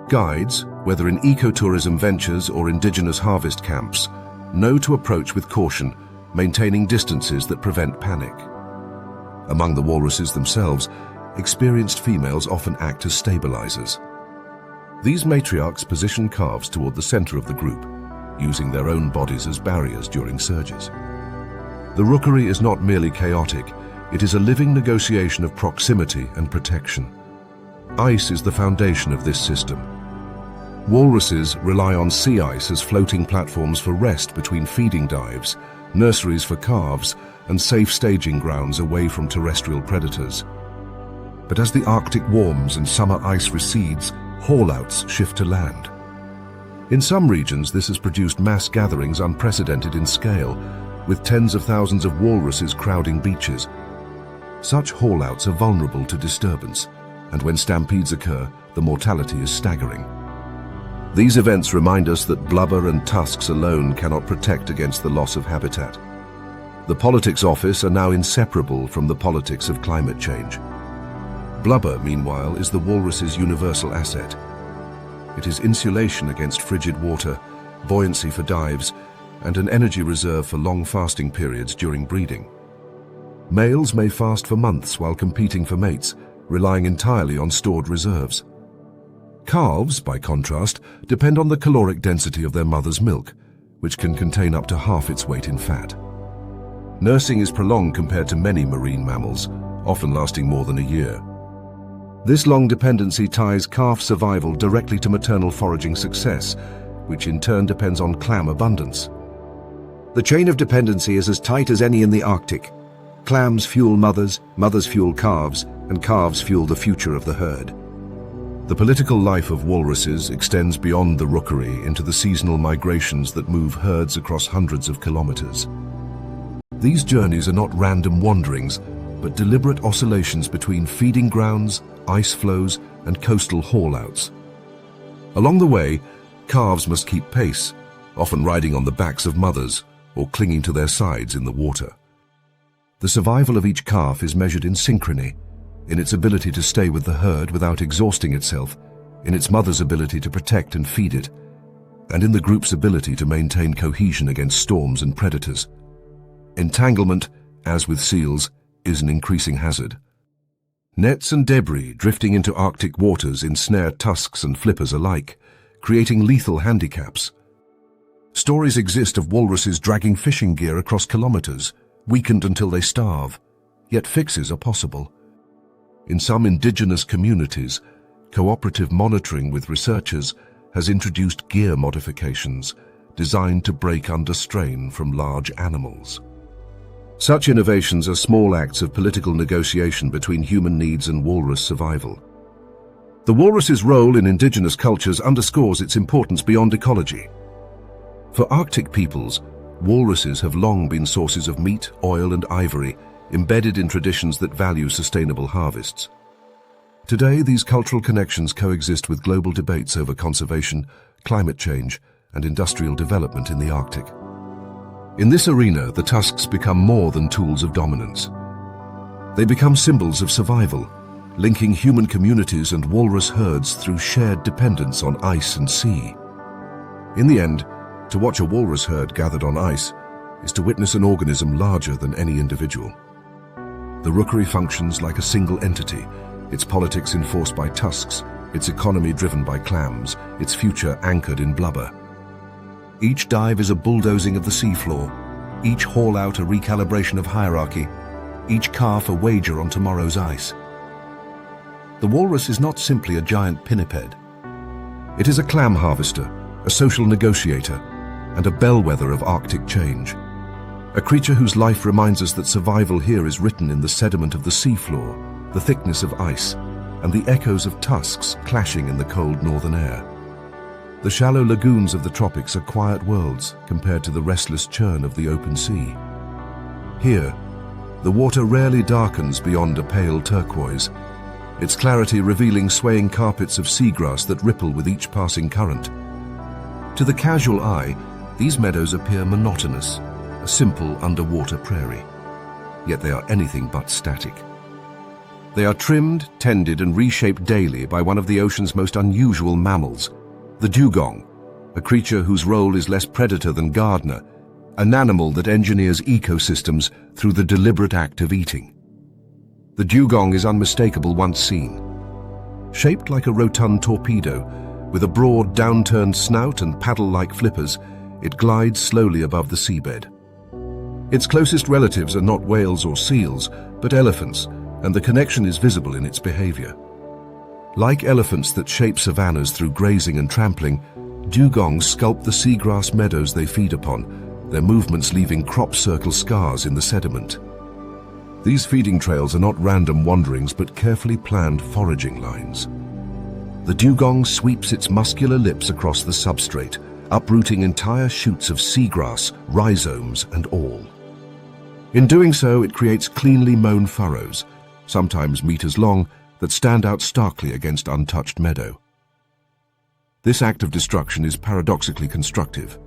Guides, whether in ecotourism ventures or indigenous harvest camps, know to approach with caution, maintaining distances that prevent panic. Among the walruses themselves, experienced females often act as stabilizers. These matriarchs position calves toward the center of the group, using their own bodies as barriers during surges. The rookery is not merely chaotic, it is a living negotiation of proximity and protection. Ice is the foundation of this system. Walruses rely on sea ice as floating platforms for rest between feeding dives, nurseries for calves, and safe staging grounds away from terrestrial predators. But as the Arctic warms and summer ice recedes, haulouts shift to land. In some regions, this has produced mass gatherings unprecedented in scale, with tens of thousands of walruses crowding beaches. Such haulouts are vulnerable to disturbance, and when stampedes occur, the mortality is staggering. These events remind us that blubber and tusks alone cannot protect against the loss of habitat. The politics office are now inseparable from the politics of climate change. Blubber, meanwhile, is the walrus's universal asset. It is insulation against frigid water, buoyancy for dives, and an energy reserve for long fasting periods during breeding. Males may fast for months while competing for mates, relying entirely on stored reserves. Calves, by contrast, depend on the caloric density of their mother's milk, which can contain up to half its weight in fat. Nursing is prolonged compared to many marine mammals, often lasting more than a year. This long dependency ties calf survival directly to maternal foraging success, which in turn depends on clam abundance. The chain of dependency is as tight as any in the Arctic. Clams fuel mothers, mothers fuel calves, and calves fuel the future of the herd. The political life of walruses extends beyond the rookery into the seasonal migrations that move herds across hundreds of kilometers. These journeys are not random wanderings, but deliberate oscillations between feeding grounds, ice flows, and coastal haulouts. Along the way, calves must keep pace, often riding on the backs of mothers or clinging to their sides in the water. The survival of each calf is measured in synchrony, in its ability to stay with the herd without exhausting itself, in its mother's ability to protect and feed it, and in the group's ability to maintain cohesion against storms and predators. Entanglement, as with seals, is an increasing hazard. Nets and debris drifting into Arctic waters ensnare tusks and flippers alike, creating lethal handicaps. Stories exist of walruses dragging fishing gear across kilometers, weakened until they starve, yet fixes are possible. In some indigenous communities, cooperative monitoring with researchers has introduced gear modifications designed to break under strain from large animals. Such innovations are small acts of political negotiation between human needs and walrus survival. The walrus's role in indigenous cultures underscores its importance beyond ecology. For Arctic peoples, walruses have long been sources of meat, oil, and ivory, embedded in traditions that value sustainable harvests. Today, these cultural connections coexist with global debates over conservation, climate change, and industrial development in the Arctic. In this arena, the tusks become more than tools of dominance. They become symbols of survival, linking human communities and walrus herds through shared dependence on ice and sea. In the end, to watch a walrus herd gathered on ice is to witness an organism larger than any individual. The rookery functions like a single entity, its politics enforced by tusks, its economy driven by clams, its future anchored in blubber. Each dive is a bulldozing of the seafloor, each haul-out a recalibration of hierarchy, each calf a wager on tomorrow's ice. The walrus is not simply a giant pinniped. It is a clam harvester, a social negotiator, and a bellwether of Arctic change. A creature whose life reminds us that survival here is written in the sediment of the seafloor, the thickness of ice, and the echoes of tusks clashing in the cold northern air. The shallow lagoons of the tropics are quiet worlds compared to the restless churn of the open sea. Here, the water rarely darkens beyond a pale turquoise, its clarity revealing swaying carpets of seagrass that ripple with each passing current. To the casual eye, these meadows appear monotonous, a simple underwater prairie. Yet they are anything but static. They are trimmed, tended, and reshaped daily by one of the ocean's most unusual mammals, the dugong, a creature whose role is less predator than gardener, an animal that engineers ecosystems through the deliberate act of eating. The dugong is unmistakable once seen. Shaped like a rotund torpedo, with a broad downturned snout and paddle-like flippers, it glides slowly above the seabed. Its closest relatives are not whales or seals, but elephants, and the connection is visible in its behavior. Like elephants that shape savannas through grazing and trampling, dugongs sculpt the seagrass meadows they feed upon, their movements leaving crop circle scars in the sediment. These feeding trails are not random wanderings but carefully planned foraging lines. The dugong sweeps its muscular lips across the substrate, uprooting entire shoots of seagrass, rhizomes, and all. In doing so, it creates cleanly mown furrows, sometimes meters long, that stand out starkly against untouched meadow. This act of destruction is paradoxically constructive.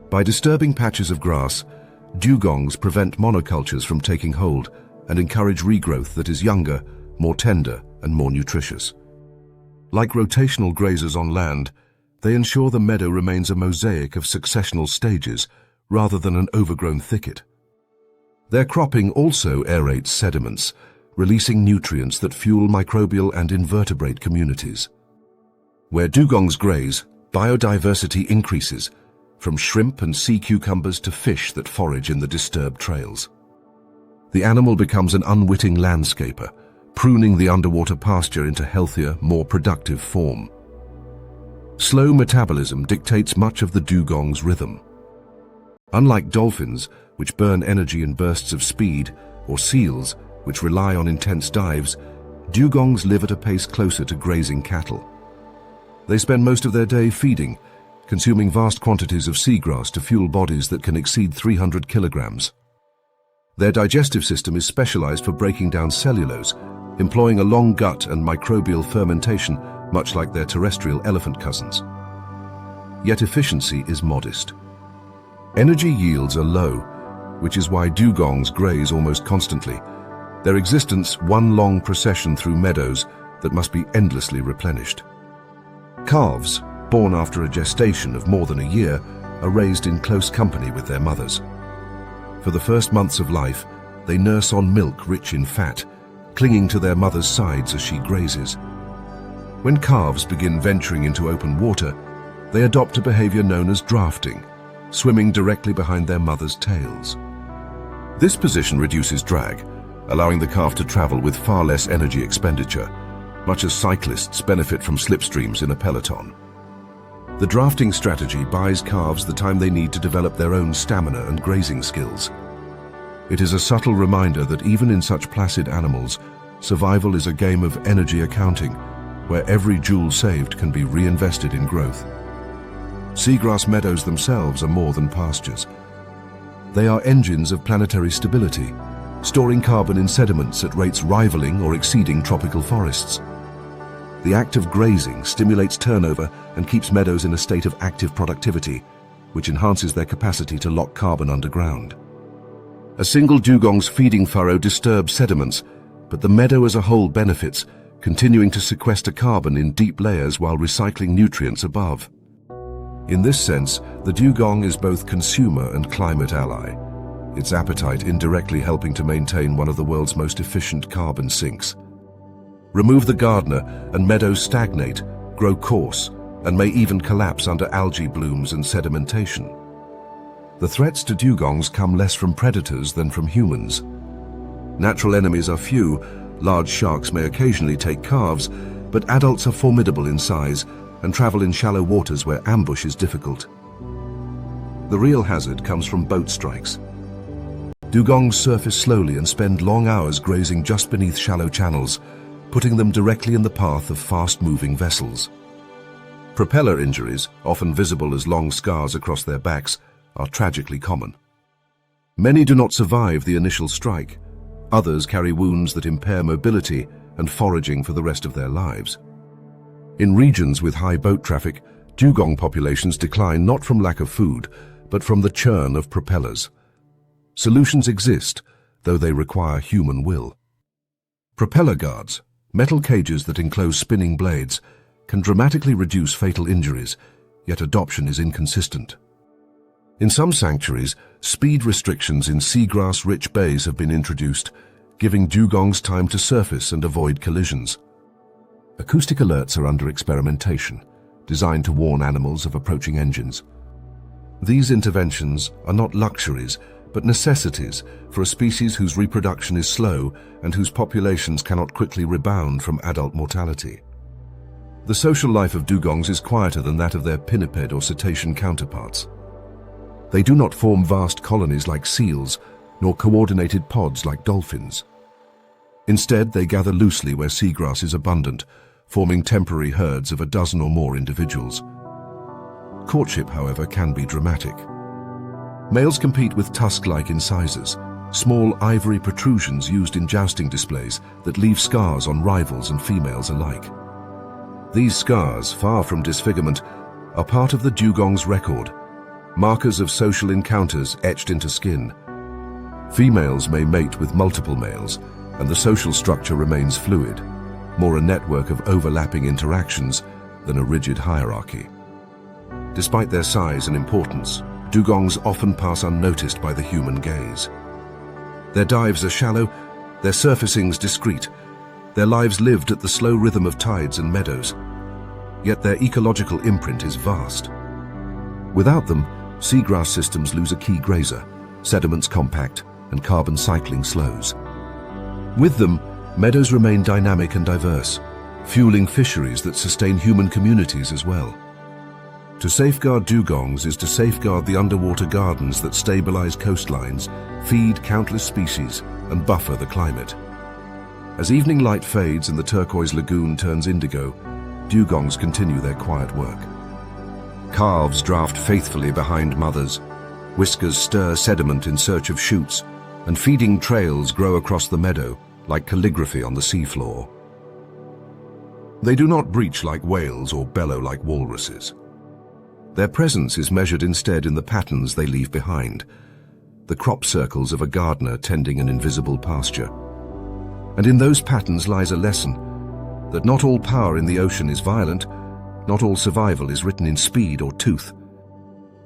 By disturbing patches of grass, dugongs prevent monocultures from taking hold and encourage regrowth that is younger, more tender and more nutritious. Like rotational grazers on land, they ensure the meadow remains a mosaic of successional stages rather than an overgrown thicket. Their cropping also aerates sediments, releasing nutrients that fuel microbial and invertebrate communities. Where dugongs graze, biodiversity increases, from shrimp and sea cucumbers to fish that forage in the disturbed trails. The animal becomes an unwitting landscaper, pruning the underwater pasture into healthier, more productive form. Slow metabolism dictates much of the dugong's rhythm. Unlike dolphins, which burn energy in bursts of speed, or seals, which rely on intense dives, dugongs live at a pace closer to grazing cattle. They spend most of their day feeding, consuming vast quantities of seagrass to fuel bodies that can exceed 300 kilograms. Their digestive system is specialized for breaking down cellulose, employing a long gut and microbial fermentation, much like their terrestrial elephant cousins. Yet efficiency is modest. Energy yields are low, which is why dugongs graze almost constantly, their existence one long procession through meadows that must be endlessly replenished. Calves, born after a gestation of more than a year, are raised in close company with their mothers. For the first months of life, they nurse on milk rich in fat, clinging to their mother's sides as she grazes. When calves begin venturing into open water, they adopt a behavior known as drafting, swimming directly behind their mother's tails. This position reduces drag, allowing the calf to travel with far less energy expenditure, much as cyclists benefit from slipstreams in a peloton. The drafting strategy buys calves the time they need to develop their own stamina and grazing skills. It is a subtle reminder that even in such placid animals, survival is a game of energy accounting, where every joule saved can be reinvested in growth. Seagrass meadows themselves are more than pastures. They are engines of planetary stability, storing carbon in sediments at rates rivaling or exceeding tropical forests. The act of grazing stimulates turnover and keeps meadows in a state of active productivity, which enhances their capacity to lock carbon underground. A single dugong's feeding furrow disturbs sediments, but the meadow as a whole benefits, continuing to sequester carbon in deep layers while recycling nutrients above. In this sense, the dugong is both consumer and climate ally, its appetite indirectly helping to maintain one of the world's most efficient carbon sinks. Remove the gardener and meadows stagnate, grow coarse, and may even collapse under algae blooms and sedimentation. The threats to dugongs come less from predators than from humans. Natural enemies are few. Large sharks may occasionally take calves, but adults are formidable in size and travel in shallow waters where ambush is difficult. The real hazard comes from boat strikes. Dugongs surface slowly and spend long hours grazing just beneath shallow channels, putting them directly in the path of fast-moving vessels. Propeller injuries, often visible as long scars across their backs, are tragically common. Many do not survive the initial strike. Others carry wounds that impair mobility and foraging for the rest of their lives. In regions with high boat traffic, dugong populations decline not from lack of food, but from the churn of propellers. Solutions exist, though they require human will. Propeller guards, metal cages that enclose spinning blades, can dramatically reduce fatal injuries, yet adoption is inconsistent. In some sanctuaries, speed restrictions in seagrass-rich bays have been introduced, giving dugongs time to surface and avoid collisions. Acoustic alerts are under experimentation, designed to warn animals of approaching engines. These interventions are not luxuries, but necessities for a species whose reproduction is slow and whose populations cannot quickly rebound from adult mortality. The social life of dugongs is quieter than that of their pinniped or cetacean counterparts. They do not form vast colonies like seals, nor coordinated pods like dolphins. Instead, they gather loosely where seagrass is abundant, forming temporary herds of a dozen or more individuals. Courtship, however, can be dramatic. Males compete with tusk-like incisors, small ivory protrusions used in jousting displays that leave scars on rivals and females alike. These scars, far from disfigurement, are part of the dugong's record, markers of social encounters etched into skin. Females may mate with multiple males, and the social structure remains fluid, more a network of overlapping interactions than a rigid hierarchy. Despite their size and importance, dugongs often pass unnoticed by the human gaze. Their dives are shallow, their surfacings discreet, their lives lived at the slow rhythm of tides and meadows. Yet their ecological imprint is vast. Without them, seagrass systems lose a key grazer, sediments compact, and carbon cycling slows. With them, meadows remain dynamic and diverse, fueling fisheries that sustain human communities as well. To safeguard dugongs is to safeguard the underwater gardens that stabilize coastlines, feed countless species, and buffer the climate. As evening light fades and the turquoise lagoon turns indigo, dugongs continue their quiet work. Calves draft faithfully behind mothers, whiskers stir sediment in search of shoots, and feeding trails grow across the meadow like calligraphy on the seafloor. They do not breach like whales or bellow like walruses. Their presence is measured instead in the patterns they leave behind, the crop circles of a gardener tending an invisible pasture. And in those patterns lies a lesson that not all power in the ocean is violent, not all survival is written in speed or tooth.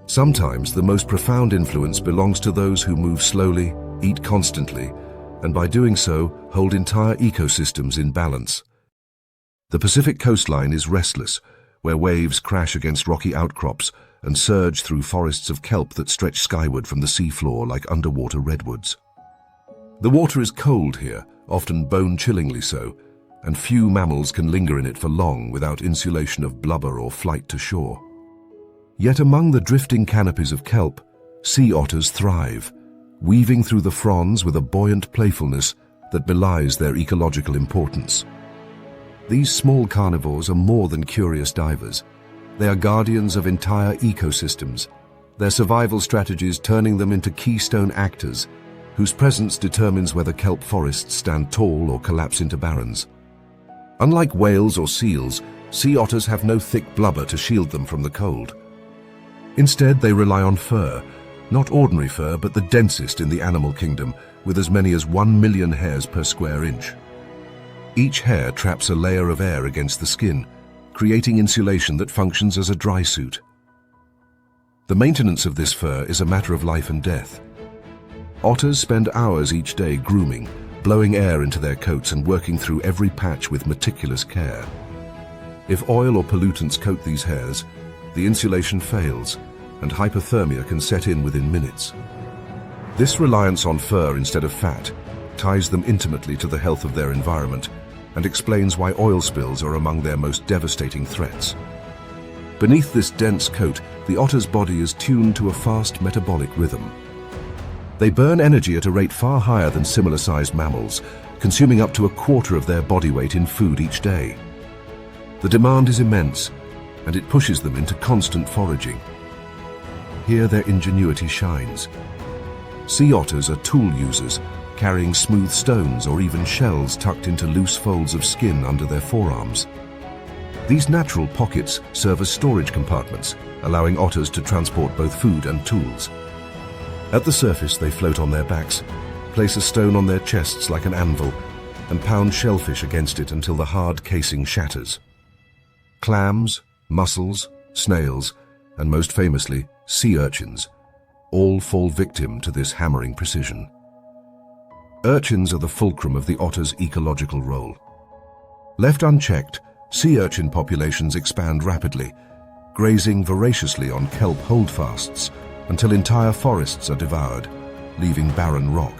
Sometimes the most profound influence belongs to those who move slowly, eat constantly, and by doing so, hold entire ecosystems in balance. The Pacific coastline is restless, where waves crash against rocky outcrops and surge through forests of kelp that stretch skyward from the seafloor like underwater redwoods. The water is cold here, often bone-chillingly so, and few mammals can linger in it for long without insulation of blubber or flight to shore. Yet among the drifting canopies of kelp, sea otters thrive, weaving through the fronds with a buoyant playfulness that belies their ecological importance. These small carnivores are more than curious divers. They are guardians of entire ecosystems, their survival strategies turning them into keystone actors, whose presence determines whether kelp forests stand tall or collapse into barrens. Unlike whales or seals, sea otters have no thick blubber to shield them from the cold. Instead, they rely on fur, not ordinary fur, but the densest in the animal kingdom, with as many as 1 million hairs per square inch. Each hair traps a layer of air against the skin, creating insulation that functions as a dry suit. The maintenance of this fur is a matter of life and death. Otters spend hours each day grooming, blowing air into their coats and working through every patch with meticulous care. If oil or pollutants coat these hairs, the insulation fails, and hypothermia can set in within minutes. This reliance on fur instead of fat ties them intimately to the health of their environment and explains why oil spills are among their most devastating threats. Beneath this dense coat, the otter's body is tuned to a fast metabolic rhythm. They burn energy at a rate far higher than similar-sized mammals, consuming up to a quarter of their body weight in food each day. The demand is immense, and it pushes them into constant foraging. Here their ingenuity shines. Sea otters are tool users, carrying smooth stones or even shells tucked into loose folds of skin under their forearms. These natural pockets serve as storage compartments, allowing otters to transport both food and tools. At the surface, they float on their backs, place a stone on their chests like an anvil, and pound shellfish against it until the hard casing shatters. Clams, mussels, snails, and most famously, sea urchins, all fall victim to this hammering precision. Urchins are the fulcrum of the otter's ecological role. Left unchecked, sea urchin populations expand rapidly, grazing voraciously on kelp holdfasts until entire forests are devoured, leaving barren rock.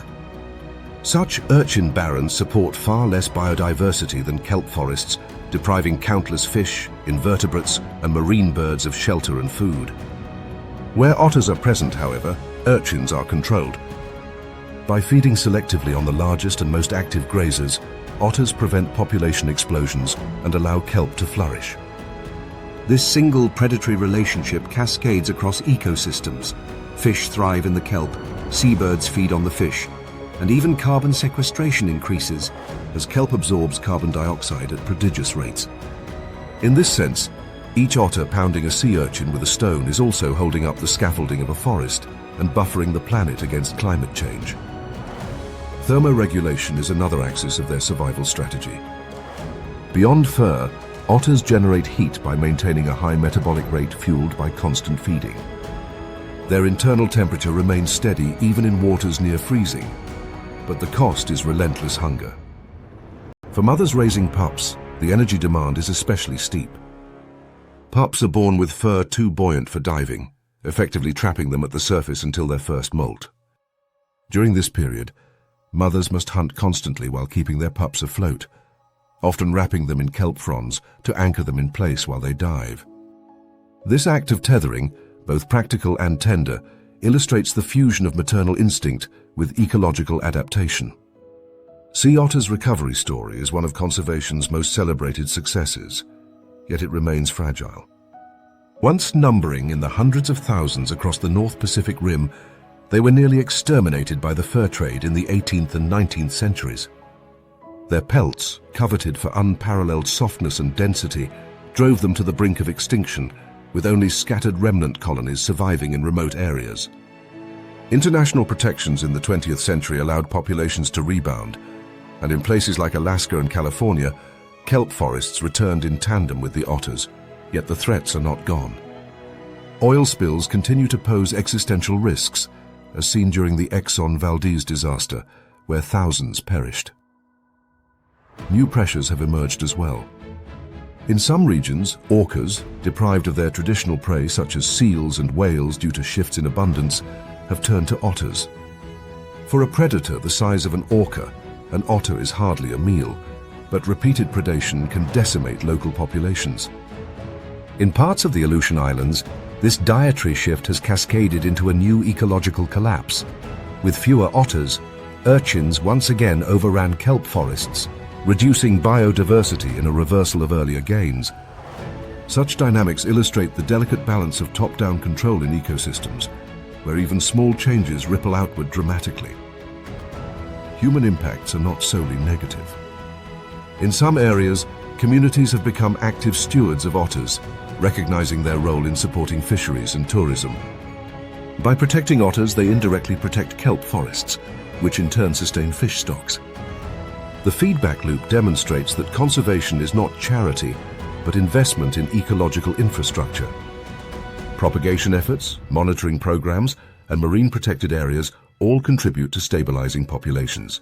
Such urchin barrens support far less biodiversity than kelp forests, depriving countless fish, invertebrates, and marine birds of shelter and food. Where otters are present, however, urchins are controlled. By feeding selectively on the largest and most active grazers, otters prevent population explosions and allow kelp to flourish. This single predatory relationship cascades across ecosystems. Fish thrive in the kelp, seabirds feed on the fish, and even carbon sequestration increases as kelp absorbs carbon dioxide at prodigious rates. In this sense, each otter pounding a sea urchin with a stone is also holding up the scaffolding of a forest and buffering the planet against climate change. Thermoregulation is another axis of their survival strategy. Beyond fur, otters generate heat by maintaining a high metabolic rate fueled by constant feeding. Their internal temperature remains steady even in waters near freezing, but the cost is relentless hunger. For mothers raising pups, the energy demand is especially steep. Pups are born with fur too buoyant for diving, effectively trapping them at the surface until their first molt. During this period, mothers must hunt constantly while keeping their pups afloat, often wrapping them in kelp fronds to anchor them in place while they dive. This act of tethering, both practical and tender, illustrates the fusion of maternal instinct with ecological adaptation. Sea otter's recovery story is one of conservation's most celebrated successes, yet it remains fragile. Once numbering in the hundreds of thousands across the North Pacific Rim, they were nearly exterminated by the fur trade in the 18th and 19th centuries. Their pelts, coveted for unparalleled softness and density, drove them to the brink of extinction, with only scattered remnant colonies surviving in remote areas. International protections in the 20th century allowed populations to rebound, and in places like Alaska and California, kelp forests returned in tandem with the otters, yet the threats are not gone. Oil spills continue to pose existential risks, as seen during the Exxon Valdez disaster, where thousands perished. New pressures have emerged as well. In some regions, orcas, deprived of their traditional prey such as seals and whales due to shifts in abundance, have turned to otters. For a predator the size of an orca, an otter is hardly a meal, but repeated predation can decimate local populations. In parts of the Aleutian Islands, this dietary shift has cascaded into a new ecological collapse. With fewer otters, urchins once again overran kelp forests, reducing biodiversity in a reversal of earlier gains. Such dynamics illustrate the delicate balance of top-down control in ecosystems, where even small changes ripple outward dramatically. Human impacts are not solely negative. In some areas, communities have become active stewards of otters, recognizing their role in supporting fisheries and tourism. By protecting otters, they indirectly protect kelp forests, which in turn sustain fish stocks. The feedback loop demonstrates that conservation is not charity, but investment in ecological infrastructure. Propagation efforts, monitoring programs, and marine protected areas all contribute to stabilizing populations.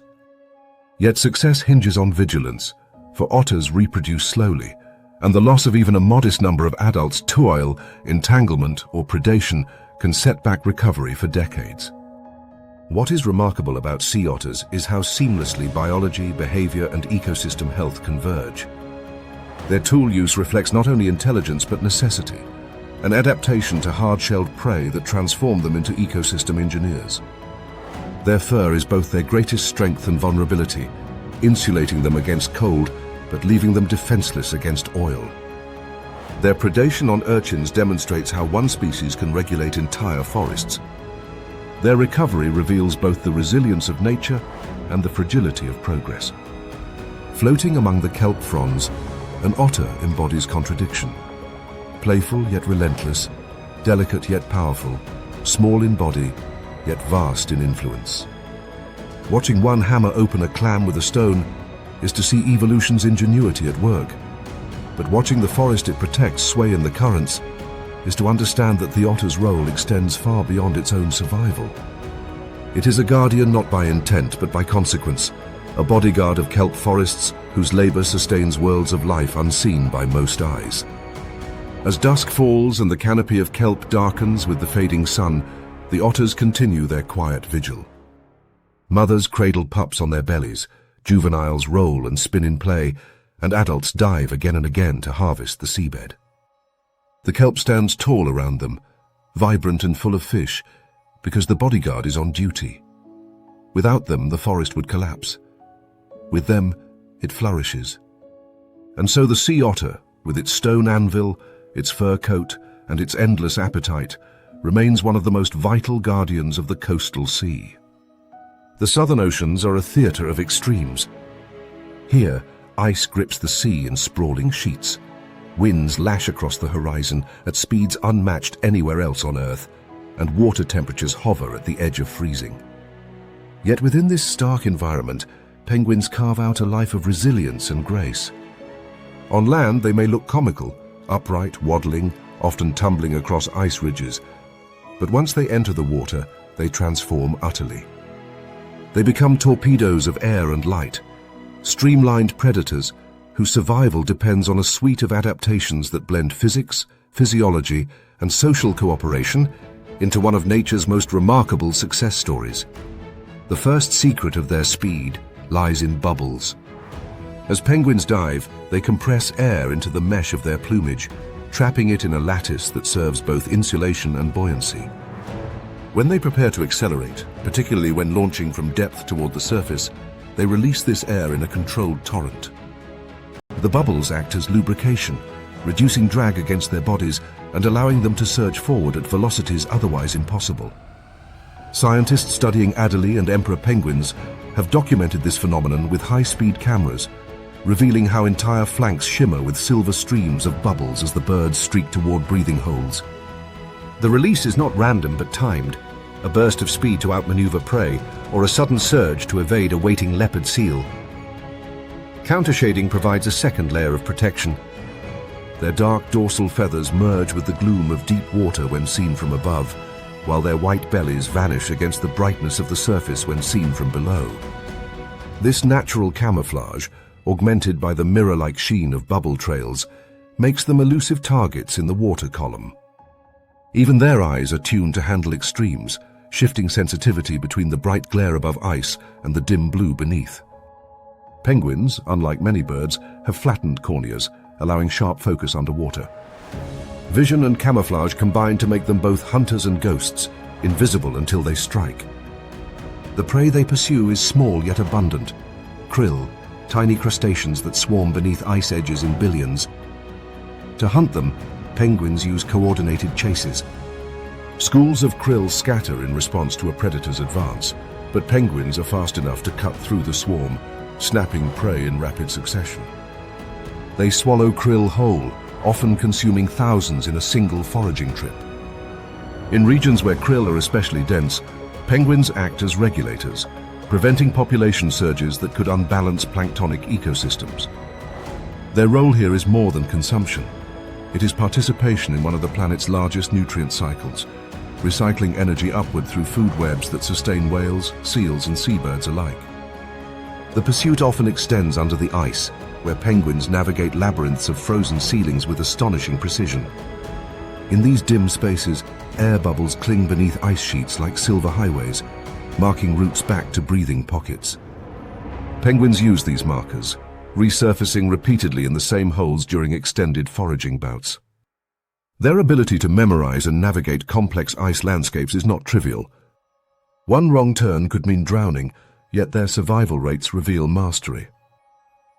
Yet success hinges on vigilance, for otters reproduce slowly, and the loss of even a modest number of adults to oil, entanglement, or predation can set back recovery for decades. What is remarkable about sea otters is how seamlessly biology, behavior, and ecosystem health converge. Their tool use reflects not only intelligence but necessity, an adaptation to hard-shelled prey that transformed them into ecosystem engineers. Their fur is both their greatest strength and vulnerability, insulating them against cold but leaving them defenseless against oil. Their predation on urchins demonstrates how one species can regulate entire forests. Their recovery reveals both the resilience of nature and the fragility of progress. Floating among the kelp fronds, an otter embodies contradiction. Playful yet relentless, delicate yet powerful, small in body, yet vast in influence. Watching one hammer open a clam with a stone is to see evolution's ingenuity at work. But watching the forest it protects sway in the currents is to understand that the otter's role extends far beyond its own survival. It is a guardian not by intent but by consequence, a bodyguard of kelp forests whose labor sustains worlds of life unseen by most eyes. As dusk falls and the canopy of kelp darkens with the fading sun, the otters continue their quiet vigil. Mothers cradle pups on their bellies, juveniles roll and spin in play, and adults dive again and again to harvest the seabed. The kelp stands tall around them, vibrant and full of fish, because the bodyguard is on duty. Without them, the forest would collapse. With them, it flourishes. And so the sea otter, with its stone anvil, its fur coat, and its endless appetite, remains one of the most vital guardians of the coastal sea. The southern oceans are a theater of extremes. Here, ice grips the sea in sprawling sheets. Winds lash across the horizon at speeds unmatched anywhere else on Earth, and water temperatures hover at the edge of freezing. Yet within this stark environment, penguins carve out a life of resilience and grace. On land, they may look comical, upright, waddling, often tumbling across ice ridges. But once they enter the water, they transform utterly. They become torpedoes of air and light, streamlined predators whose survival depends on a suite of adaptations that blend physics, physiology, and social cooperation into one of nature's most remarkable success stories. The first secret of their speed lies in bubbles. As penguins dive, they compress air into the mesh of their plumage, trapping it in a lattice that serves both insulation and buoyancy. When they prepare to accelerate, particularly when launching from depth toward the surface, they release this air in a controlled torrent. The bubbles act as lubrication, reducing drag against their bodies and allowing them to surge forward at velocities otherwise impossible. Scientists studying Adelie and emperor penguins have documented this phenomenon with high-speed cameras, revealing how entire flanks shimmer with silver streams of bubbles as the birds streak toward breathing holes. The release is not random but timed, a burst of speed to outmaneuver prey, or a sudden surge to evade a waiting leopard seal. Countershading provides a second layer of protection. Their dark dorsal feathers merge with the gloom of deep water when seen from above, while their white bellies vanish against the brightness of the surface when seen from below. This natural camouflage, augmented by the mirror-like sheen of bubble trails, makes them elusive targets in the water column. Even their eyes are tuned to handle extremes, shifting sensitivity between the bright glare above ice and the dim blue beneath. Penguins, unlike many birds, have flattened corneas, allowing sharp focus underwater. Vision and camouflage combine to make them both hunters and ghosts, invisible until they strike. The prey they pursue is small yet abundant: krill, tiny crustaceans that swarm beneath ice edges in billions. To hunt them, penguins use coordinated chases. Schools of krill scatter in response to a predator's advance, but penguins are fast enough to cut through the swarm, snapping prey in rapid succession. They swallow krill whole, often consuming thousands in a single foraging trip. In regions where krill are especially dense, penguins act as regulators, preventing population surges that could unbalance planktonic ecosystems. Their role here is more than consumption. It is participation in one of the planet's largest nutrient cycles, recycling energy upward through food webs that sustain whales, seals, and seabirds alike. The pursuit often extends under the ice, where penguins navigate labyrinths of frozen ceilings with astonishing precision. In these dim spaces, air bubbles cling beneath ice sheets like silver highways, marking routes back to breathing pockets. Penguins use these markers, resurfacing repeatedly in the same holes during extended foraging bouts. Their ability to memorize and navigate complex ice landscapes is not trivial. One wrong turn could mean drowning, yet their survival rates reveal mastery.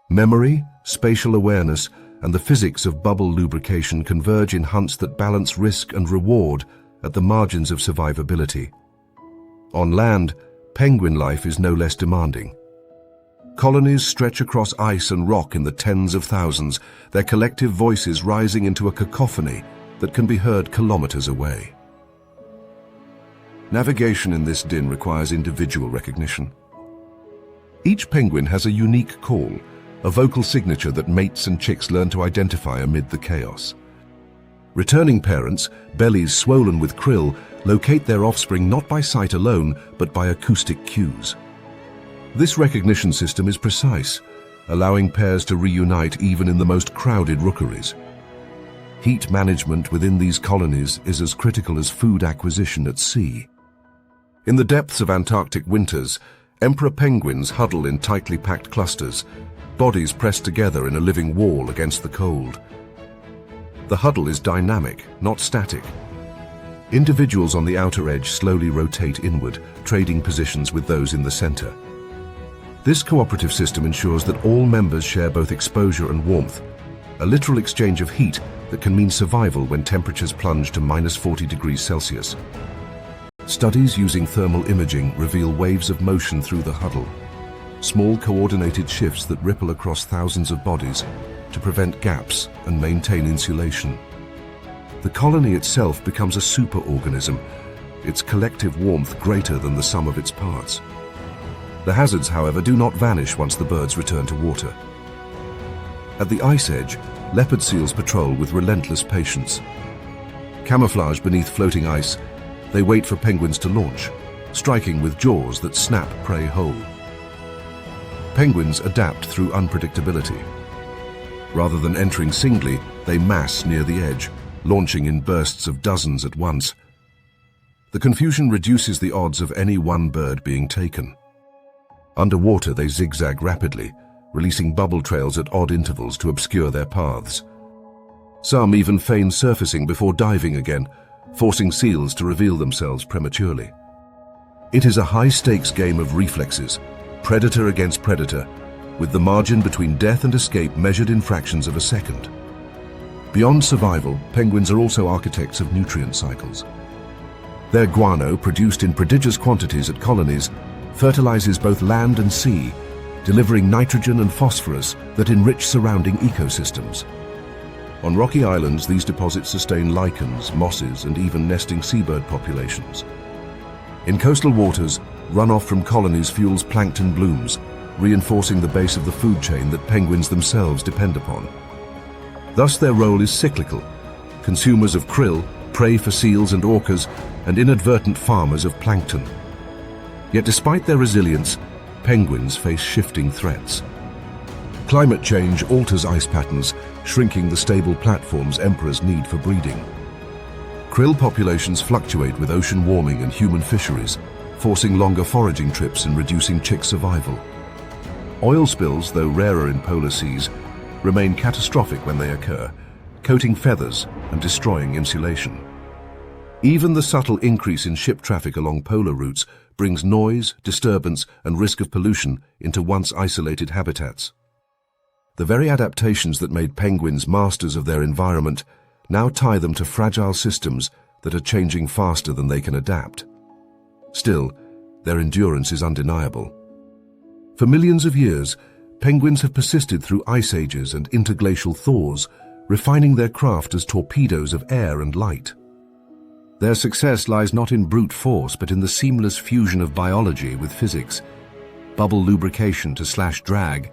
Memory, spatial awareness, and the physics of bubble lubrication converge in hunts that balance risk and reward at the margins of survivability. On land, penguin life is no less demanding. Colonies stretch across ice and rock in the tens of thousands, their collective voices rising into a cacophony that can be heard kilometers away. Navigation in this din requires individual recognition. Each penguin has a unique call, a vocal signature that mates and chicks learn to identify amid the chaos. Returning parents, bellies swollen with krill, locate their offspring not by sight alone, but by acoustic cues. This recognition system is precise, allowing pairs to reunite even in the most crowded rookeries. Heat management within these colonies is as critical as food acquisition at sea. In the depths of Antarctic winters, emperor penguins huddle in tightly packed clusters, bodies pressed together in a living wall against the cold. The huddle is dynamic, not static. Individuals on the outer edge slowly rotate inward, trading positions with those in the center. This cooperative system ensures that all members share both exposure and warmth, a literal exchange of heat that can mean survival when temperatures plunge to -40 degrees Celsius. Studies using thermal imaging reveal waves of motion through the huddle, small coordinated shifts that ripple across thousands of bodies to prevent gaps and maintain insulation. The colony itself becomes a superorganism, its collective warmth greater than the sum of its parts. The hazards, however, do not vanish once the birds return to water. At the ice edge, leopard seals patrol with relentless patience. Camouflaged beneath floating ice, they wait for penguins to launch, striking with jaws that snap prey whole. Penguins adapt through unpredictability. Rather than entering singly, they mass near the edge, launching in bursts of dozens at once. The confusion reduces the odds of any one bird being taken. Underwater, they zigzag rapidly, releasing bubble trails at odd intervals to obscure their paths. Some even feign surfacing before diving again, forcing seals to reveal themselves prematurely. It is a high-stakes game of reflexes, predator against predator, with the margin between death and escape measured in fractions of a second. Beyond survival, penguins are also architects of nutrient cycles. Their guano, produced in prodigious quantities at colonies, fertilizes both land and sea, delivering nitrogen and phosphorus that enrich surrounding ecosystems. On rocky islands, these deposits sustain lichens, mosses, and even nesting seabird populations. In coastal waters, runoff from colonies fuels plankton blooms, reinforcing the base of the food chain that penguins themselves depend upon. Thus, their role is cyclical: consumers of krill, prey for seals and orcas, and inadvertent farmers of plankton. Yet despite their resilience, penguins face shifting threats. Climate change alters ice patterns, shrinking the stable platforms emperors need for breeding. Krill populations fluctuate with ocean warming and human fisheries, forcing longer foraging trips and reducing chick survival. Oil spills, though rarer in polar seas, remain catastrophic when they occur, coating feathers and destroying insulation. Even the subtle increase in ship traffic along polar routes brings noise, disturbance, and risk of pollution into once isolated habitats. The very adaptations that made penguins masters of their environment now tie them to fragile systems that are changing faster than they can adapt. Still, their endurance is undeniable. For millions of years, penguins have persisted through ice ages and interglacial thaws, refining their craft as torpedoes of air and light. Their success lies not in brute force, but in the seamless fusion of biology with physics: bubble lubrication to slash drag,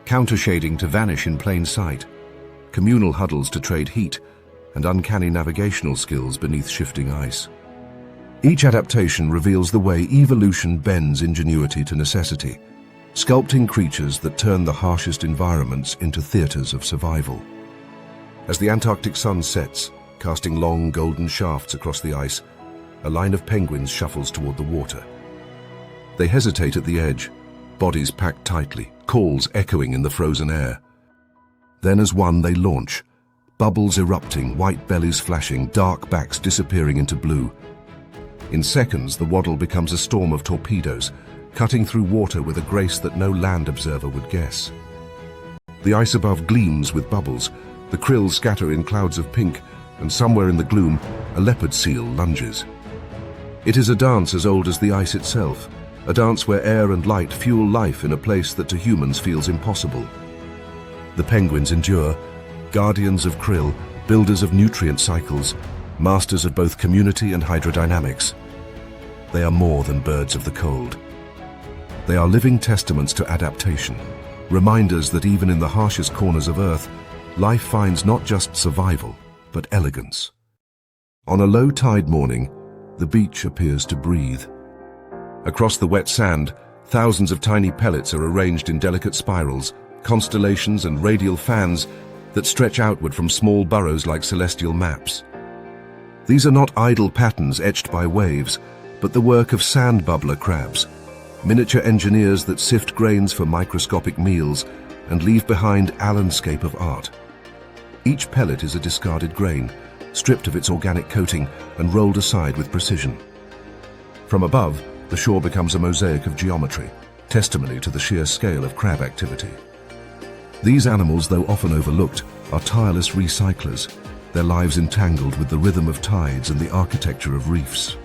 countershading to vanish in plain sight, communal huddles to trade heat, and uncanny navigational skills beneath shifting ice. Each adaptation reveals the way evolution bends ingenuity to necessity, sculpting creatures that turn the harshest environments into theaters of survival. As the Antarctic sun sets, casting long golden shafts across the ice, a line of penguins shuffles toward the water. They hesitate at the edge, bodies packed tightly, calls echoing in the frozen air. Then as one they launch, bubbles erupting, white bellies flashing, dark backs disappearing into blue. In seconds, the waddle becomes a storm of torpedoes, cutting through water with a grace that no land observer would guess. The ice above gleams with bubbles, the krill scatter in clouds of pink, and somewhere in the gloom, a leopard seal lunges. It is a dance as old as the ice itself, a dance where air and light fuel life in a place that to humans feels impossible. The penguins endure, guardians of krill, builders of nutrient cycles, masters of both community and hydrodynamics. They are more than birds of the cold. They are living testaments to adaptation, reminders that even in the harshest corners of Earth, life finds not just survival, but elegance. On a low-tide morning, the beach appears to breathe. Across the wet sand, thousands of tiny pellets are arranged in delicate spirals, constellations and radial fans that stretch outward from small burrows like celestial maps. These are not idle patterns etched by waves, but the work of sand bubbler crabs, miniature engineers that sift grains for microscopic meals and leave behind a landscape of art. Each pellet is a discarded grain, stripped of its organic coating and rolled aside with precision. From above, the shore becomes a mosaic of geometry, testimony to the sheer scale of crab activity. These animals, though often overlooked, are tireless recyclers, their lives entangled with the rhythm of tides and the architecture of reefs.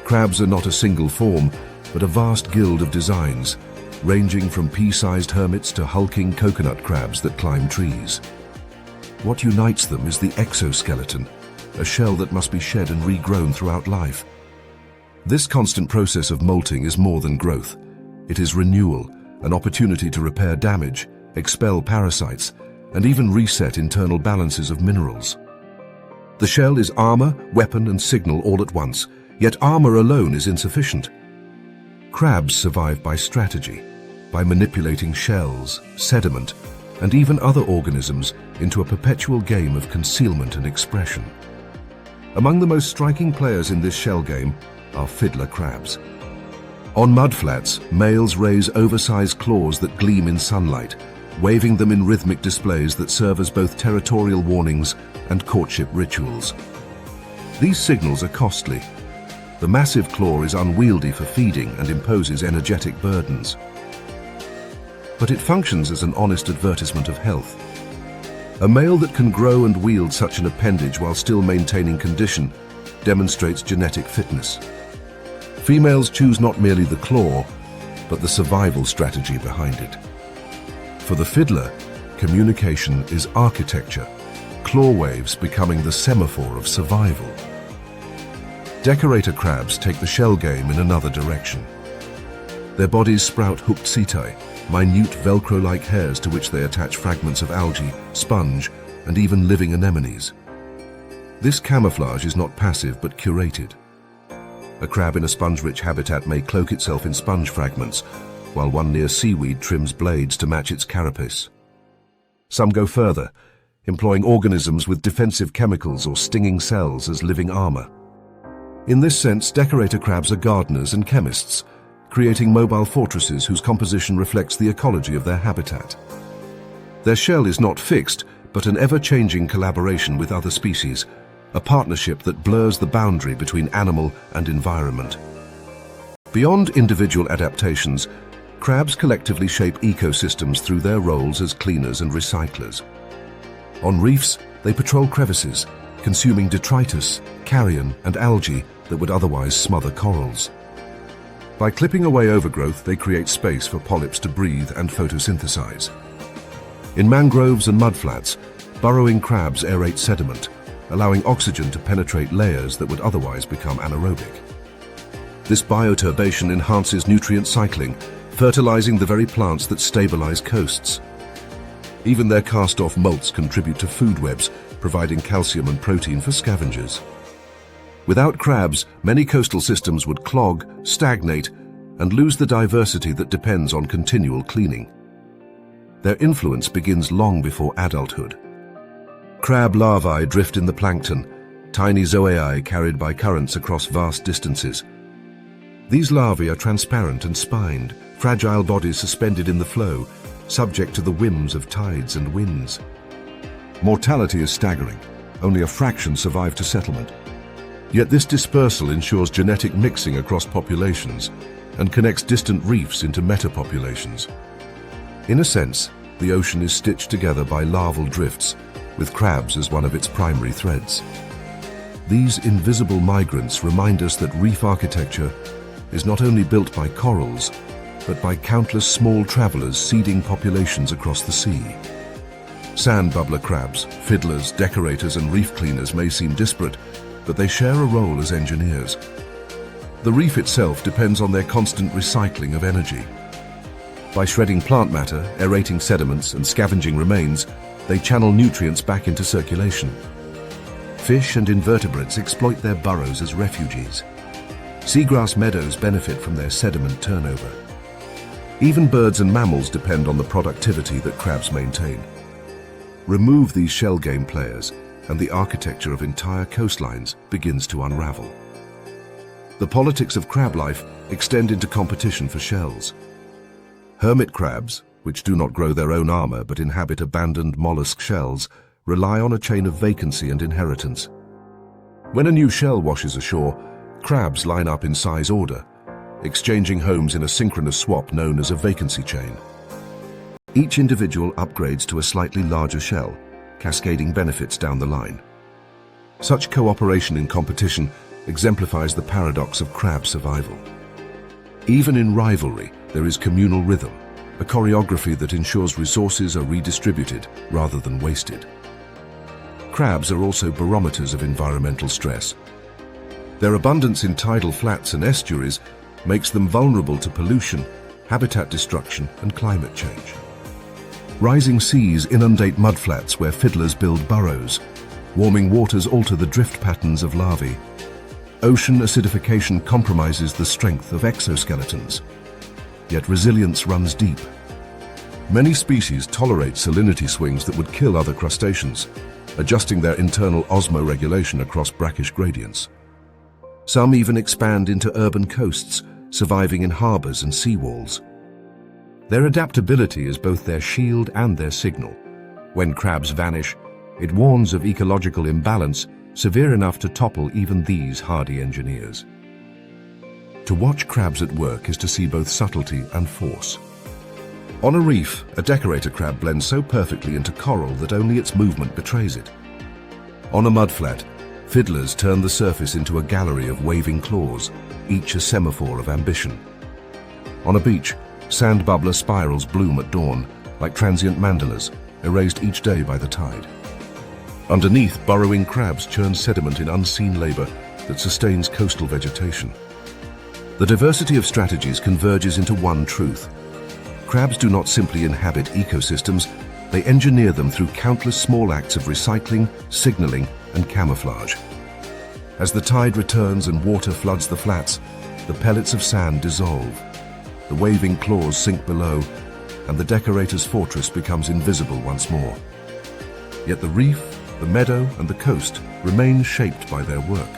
Crabs are not a single form, but a vast guild of designs, ranging from pea-sized hermits to hulking coconut crabs that climb trees. What unites them is the exoskeleton, a shell that must be shed and regrown throughout life. This constant process of molting is more than growth. It is renewal, an opportunity to repair damage, expel parasites, and even reset internal balances of minerals. The shell is armor, weapon, and signal all at once, yet armor alone is insufficient. Crabs survive by strategy, by manipulating shells, sediment, and even other organisms into a perpetual game of concealment and expression. Among the most striking players in this shell game are fiddler crabs. On mudflats, males raise oversized claws that gleam in sunlight, waving them in rhythmic displays that serve as both territorial warnings and courtship rituals. These signals are costly. The massive claw is unwieldy for feeding and imposes energetic burdens. But it functions as an honest advertisement of health. A male that can grow and wield such an appendage while still maintaining condition demonstrates genetic fitness. Females choose not merely the claw, but the survival strategy behind it. For the fiddler, communication is architecture, claw waves becoming the semaphore of survival. Decorator crabs take the shell game in another direction. Their bodies sprout hooked setae, minute Velcro-like hairs to which they attach fragments of algae, sponge, and even living anemones. This camouflage is not passive but curated. A crab in a sponge-rich habitat may cloak itself in sponge fragments, while one near seaweed trims blades to match its carapace. Some go further, employing organisms with defensive chemicals or stinging cells as living armor. In this sense, decorator crabs are gardeners and chemists, creating mobile fortresses whose composition reflects the ecology of their habitat. Their shell is not fixed, but an ever-changing collaboration with other species, a partnership that blurs the boundary between animal and environment. Beyond individual adaptations, crabs collectively shape ecosystems through their roles as cleaners and recyclers. On reefs, they patrol crevices, consuming detritus, carrion, and algae that would otherwise smother corals. By clipping away overgrowth, they create space for polyps to breathe and photosynthesize. In mangroves and mudflats, burrowing crabs aerate sediment, allowing oxygen to penetrate layers that would otherwise become anaerobic. This bioturbation enhances nutrient cycling, fertilizing the very plants that stabilize coasts. Even their cast-off molts contribute to food webs, providing calcium and protein for scavengers. Without crabs, many coastal systems would clog, stagnate, and lose the diversity that depends on continual cleaning. Their influence begins long before adulthood. Crab larvae drift in the plankton, tiny zoai carried by currents across vast distances. These larvae are transparent and spined, fragile bodies suspended in the flow, subject to the whims of tides and winds. Mortality is staggering. Only a fraction survive to settlement. Yet this dispersal ensures genetic mixing across populations and connects distant reefs into metapopulations. In a sense, the ocean is stitched together by larval drifts, with crabs as one of its primary threads. These invisible migrants remind us that reef architecture is not only built by corals, but by countless small travelers seeding populations across the sea. Sand bubbler crabs, fiddlers, decorators, and reef cleaners may seem disparate, but they share a role as engineers. The reef itself depends on their constant recycling of energy. By shredding plant matter, aerating sediments, and scavenging remains, they channel nutrients back into circulation. Fish and invertebrates exploit their burrows as refugees. Seagrass meadows benefit from their sediment turnover. Even birds and mammals depend on the productivity that crabs maintain. Remove these shell game players, and the architecture of entire coastlines begins to unravel. The politics of crab life extend into competition for shells. Hermit crabs, which do not grow their own armor but inhabit abandoned mollusk shells, rely on a chain of vacancy and inheritance. When a new shell washes ashore, crabs line up in size order, exchanging homes in a synchronous swap known as a vacancy chain. Each individual upgrades to a slightly larger shell, cascading benefits down the line. Such cooperation in competition exemplifies the paradox of crab survival. Even in rivalry, there is communal rhythm, a choreography that ensures resources are redistributed rather than wasted. Crabs are also barometers of environmental stress. Their abundance in tidal flats and estuaries makes them vulnerable to pollution, habitat destruction and climate change. Rising seas inundate mudflats where fiddlers build burrows. Warming waters alter the drift patterns of larvae. Ocean acidification compromises the strength of exoskeletons. Yet resilience runs deep. Many species tolerate salinity swings that would kill other crustaceans, adjusting their internal osmoregulation across brackish gradients. Some even expand into urban coasts, surviving in harbors and seawalls. Their adaptability is both their shield and their signal. When crabs vanish, it warns of ecological imbalance severe enough to topple even these hardy engineers. To watch crabs at work is to see both subtlety and force. On a reef, a decorator crab blends so perfectly into coral that only its movement betrays it. On a mudflat, fiddlers turn the surface into a gallery of waving claws, each a semaphore of ambition. On a beach, sand bubbler spirals bloom at dawn, like transient mandalas, erased each day by the tide. Underneath, burrowing crabs churn sediment in unseen labor that sustains coastal vegetation. The diversity of strategies converges into one truth. Crabs do not simply inhabit ecosystems, they engineer them through countless small acts of recycling, signaling, and camouflage. As the tide returns and water floods the flats, the pellets of sand dissolve. The waving claws sink below, and the decorator's fortress becomes invisible once more. Yet the reef, the meadow, and the coast remain shaped by their work.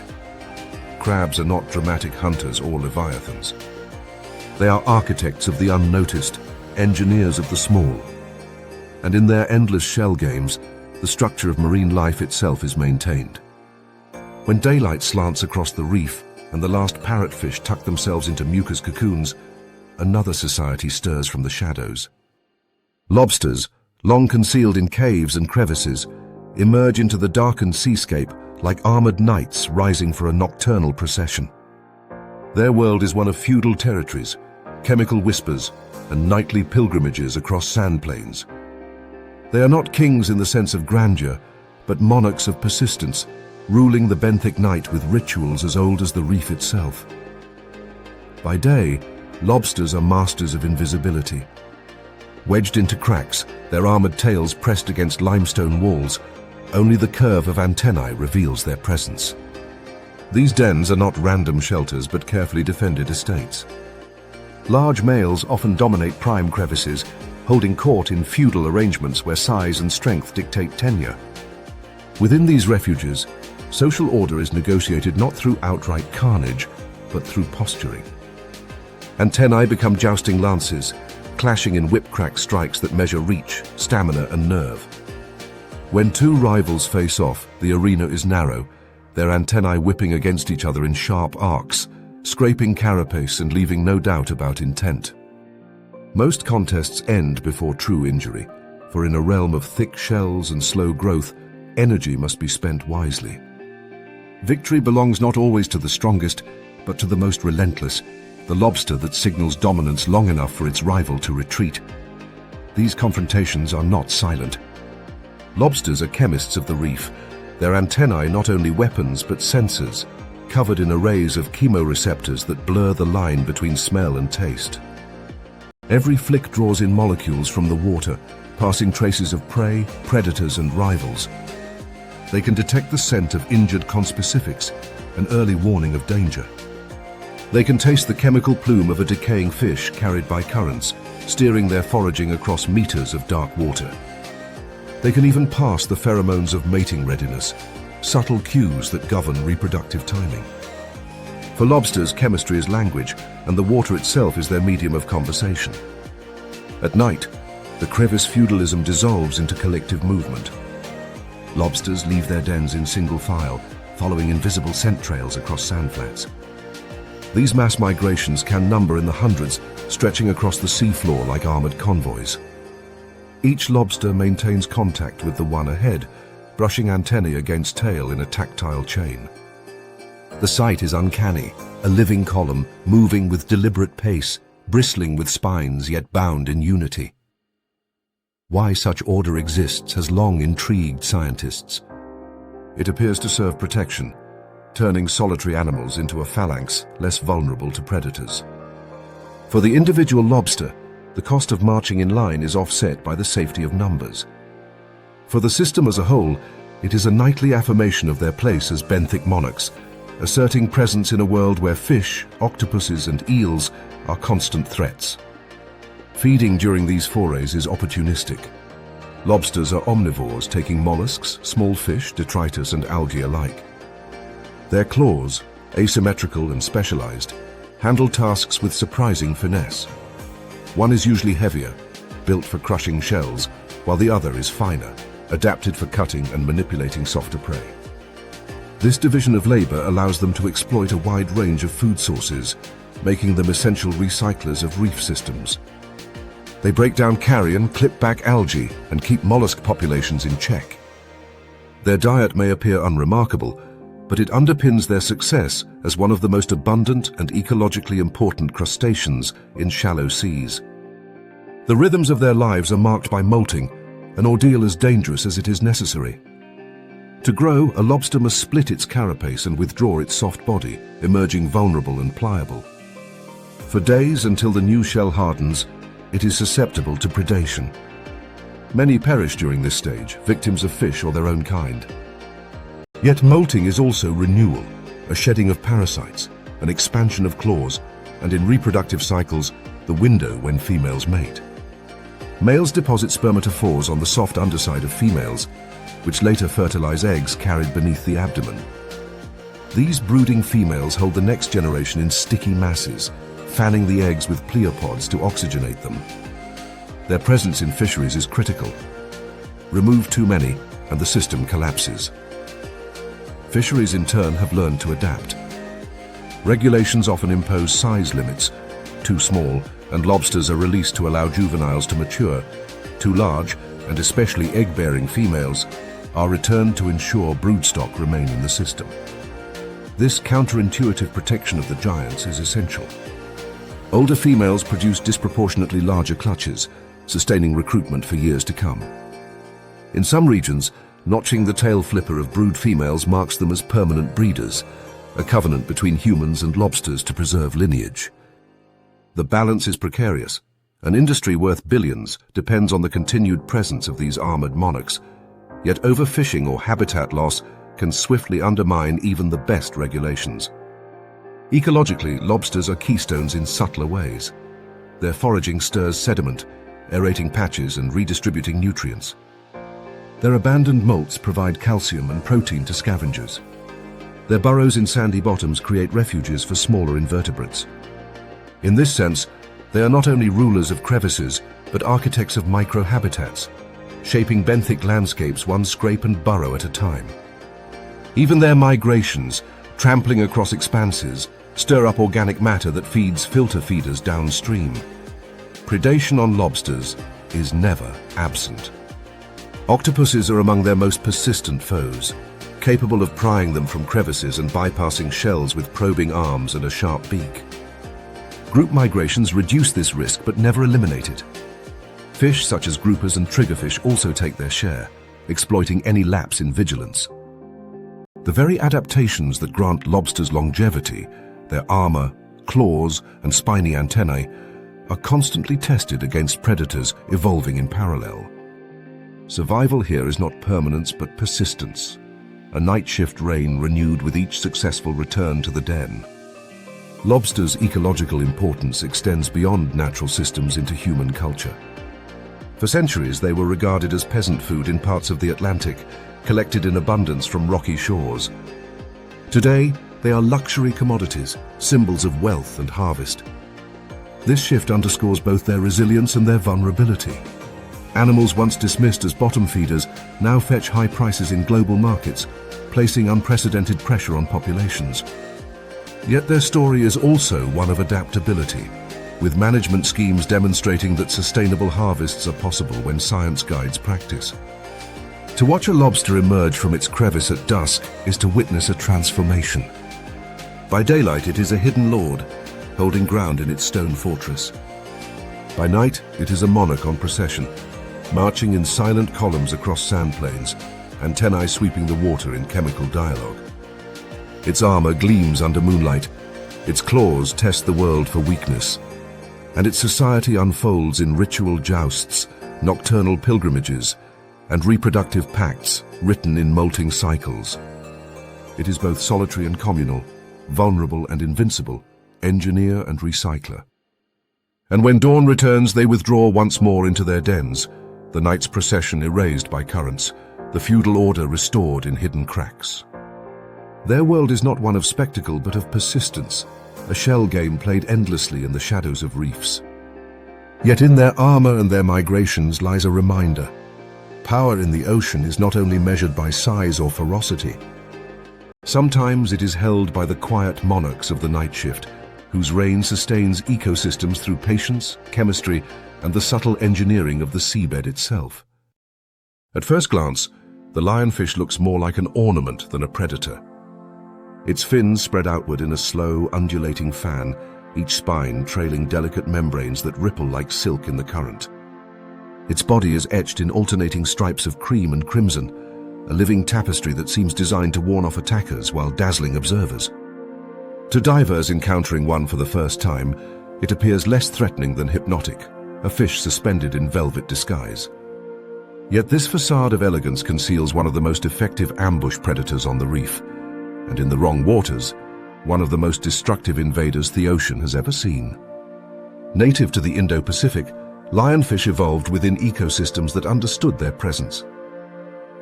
Crabs are not dramatic hunters or leviathans. They are architects of the unnoticed, engineers of the small. And in their endless shell games, the structure of marine life itself is maintained. When daylight slants across the reef and the last parrotfish tuck themselves into mucus cocoons, another society stirs from the shadows. Lobsters, long concealed in caves and crevices, emerge into the darkened seascape like armored knights rising for a nocturnal procession. Their world is one of feudal territories, chemical whispers, and nightly pilgrimages across sand plains. They are not kings in the sense of grandeur, but monarchs of persistence, ruling the benthic night with rituals as old as the reef itself. By day, lobsters are masters of invisibility. Wedged into cracks, their armored tails pressed against limestone walls, only the curve of antennae reveals their presence. These dens are not random shelters but carefully defended estates. Large males often dominate prime crevices, holding court in feudal arrangements where size and strength dictate tenure. Within these refuges, social order is negotiated not through outright carnage, but through posturing. Antennae become jousting lances, clashing in whip-crack strikes that measure reach, stamina, and nerve. When two rivals face off, the arena is narrow, their antennae whipping against each other in sharp arcs, scraping carapace and leaving no doubt about intent. Most contests end before true injury, for in a realm of thick shells and slow growth, energy must be spent wisely. Victory belongs not always to the strongest, but to the most relentless, the lobster that signals dominance long enough for its rival to retreat. These confrontations are not silent. Lobsters are chemists of the reef, their antennae not only weapons but sensors, covered in arrays of chemoreceptors that blur the line between smell and taste. Every flick draws in molecules from the water, passing traces of prey, predators, and rivals. They can detect the scent of injured conspecifics, an early warning of danger. They can taste the chemical plume of a decaying fish carried by currents, steering their foraging across meters of dark water. They can even pass the pheromones of mating readiness, subtle cues that govern reproductive timing. For lobsters, chemistry is language, and the water itself is their medium of conversation. At night, the crevice feudalism dissolves into collective movement. Lobsters leave their dens in single file, following invisible scent trails across sand flats. These mass migrations can number in the hundreds, stretching across the seafloor like armored convoys. Each lobster maintains contact with the one ahead, brushing antennae against tail in a tactile chain. The sight is uncanny, a living column, moving with deliberate pace, bristling with spines yet bound in unity. Why such order exists has long intrigued scientists. It appears to serve protection, turning solitary animals into a phalanx less vulnerable to predators. For the individual lobster, the cost of marching in line is offset by the safety of numbers. For the system as a whole, it is a nightly affirmation of their place as benthic monarchs, asserting presence in a world where fish, octopuses and eels are constant threats. Feeding during these forays is opportunistic. Lobsters are omnivores, taking mollusks, small fish, detritus and algae alike. Their claws, asymmetrical and specialized, handle tasks with surprising finesse. One is usually heavier, built for crushing shells, while the other is finer, adapted for cutting and manipulating softer prey. This division of labor allows them to exploit a wide range of food sources, making them essential recyclers of reef systems. They break down carrion, clip back algae, and keep mollusk populations in check. Their diet may appear unremarkable, but it underpins their success as one of the most abundant and ecologically important crustaceans in shallow seas. The rhythms of their lives are marked by molting, an ordeal as dangerous as it is necessary. To grow, a lobster must split its carapace and withdraw its soft body, emerging vulnerable and pliable. For days until the new shell hardens, it is susceptible to predation. Many perish during this stage, victims of fish or their own kind. Yet molting is also renewal, a shedding of parasites, an expansion of claws, and in reproductive cycles, the window when females mate. Males deposit spermatophores on the soft underside of females, which later fertilize eggs carried beneath the abdomen. These brooding females hold the next generation in sticky masses, fanning the eggs with pleopods to oxygenate them. Their presence in fisheries is critical. Remove too many, and the system collapses. Fisheries in turn have learned to adapt. Regulations often impose size limits. Too small, and lobsters are released to allow juveniles to mature. Too large, and especially egg-bearing females, are returned to ensure broodstock remain in the system. This counterintuitive protection of the giants is essential. Older females produce disproportionately larger clutches, sustaining recruitment for years to come. In some regions, notching the tail flipper of brood females marks them as permanent breeders, a covenant between humans and lobsters to preserve lineage. The balance is precarious. An industry worth billions depends on the continued presence of these armored monarchs, yet overfishing or habitat loss can swiftly undermine even the best regulations. Ecologically, lobsters are keystones in subtler ways. Their foraging stirs sediment, aerating patches and redistributing nutrients. Their abandoned molts provide calcium and protein to scavengers. Their burrows in sandy bottoms create refuges for smaller invertebrates. In this sense, they are not only rulers of crevices, but architects of microhabitats, shaping benthic landscapes one scrape and burrow at a time. Even their migrations, trampling across expanses, stir up organic matter that feeds filter feeders downstream. Predation on lobsters is never absent. Octopuses are among their most persistent foes, capable of prying them from crevices and bypassing shells with probing arms and a sharp beak. Group migrations reduce this risk but never eliminate it. Fish such as groupers and triggerfish also take their share, exploiting any lapse in vigilance. The very adaptations that grant lobsters longevity, their armor, claws, and spiny antennae, are constantly tested against predators evolving in parallel. Survival here is not permanence but persistence, a night shift reign renewed with each successful return to the den. Lobsters' ecological importance extends beyond natural systems into human culture. For centuries, they were regarded as peasant food in parts of the Atlantic, collected in abundance from rocky shores. Today, they are luxury commodities, symbols of wealth and harvest. This shift underscores both their resilience and their vulnerability. Animals once dismissed as bottom feeders now fetch high prices in global markets, placing unprecedented pressure on populations. Yet their story is also one of adaptability, with management schemes demonstrating that sustainable harvests are possible when science guides practice. To watch a lobster emerge from its crevice at dusk is to witness a transformation. By daylight, it is a hidden lord, holding ground in its stone fortress. By night, it is a monarch on procession, marching in silent columns across sand plains, antennae sweeping the water in chemical dialogue. Its armor gleams under moonlight, its claws test the world for weakness. and its society unfolds in ritual jousts, nocturnal pilgrimages, and reproductive pacts written in molting cycles. It is both solitary and communal, vulnerable and invincible, engineer and recycler. And when dawn returns, they withdraw once more into their dens, the night's procession erased by currents, the feudal order restored in hidden cracks. Their world is not one of spectacle but of persistence, a shell game played endlessly in the shadows of reefs. Yet in their armor and their migrations lies a reminder. Power in the ocean is not only measured by size or ferocity. Sometimes it is held by the quiet monarchs of the night shift, whose reign sustains ecosystems through patience, chemistry, and the subtle engineering of the seabed itself. At first glance, the lionfish looks more like an ornament than a predator. Its fins spread outward in a slow, undulating fan, each spine trailing delicate membranes that ripple like silk in the current. Its body is etched in alternating stripes of cream and crimson, a living tapestry that seems designed to warn off attackers while dazzling observers. To divers encountering one for the first time, it appears less threatening than hypnotic, a fish suspended in velvet disguise. Yet this facade of elegance conceals one of the most effective ambush predators on the reef, and in the wrong waters, one of the most destructive invaders the ocean has ever seen. Native to the Indo-Pacific, lionfish evolved within ecosystems that understood their presence.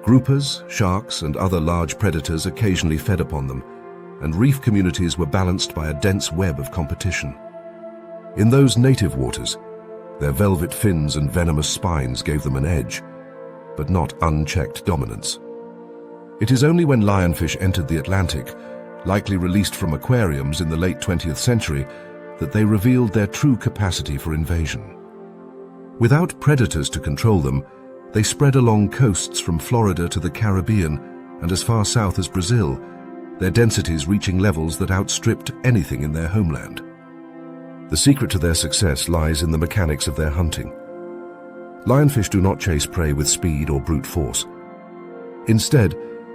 Groupers, sharks, and other large predators occasionally fed upon them, and reef communities were balanced by a dense web of competition. In those native waters, their velvet fins and venomous spines gave them an edge, but not unchecked dominance. It is only when lionfish entered the Atlantic, likely released from aquariums in the late 20th century, that they revealed their true capacity for invasion. Without predators to control them, they spread along coasts from Florida to the Caribbean and as far south as Brazil, their densities reaching levels that outstripped anything in their homeland. The secret to their success lies in the mechanics of their hunting. Lionfish do not chase prey with speed or brute force. Instead,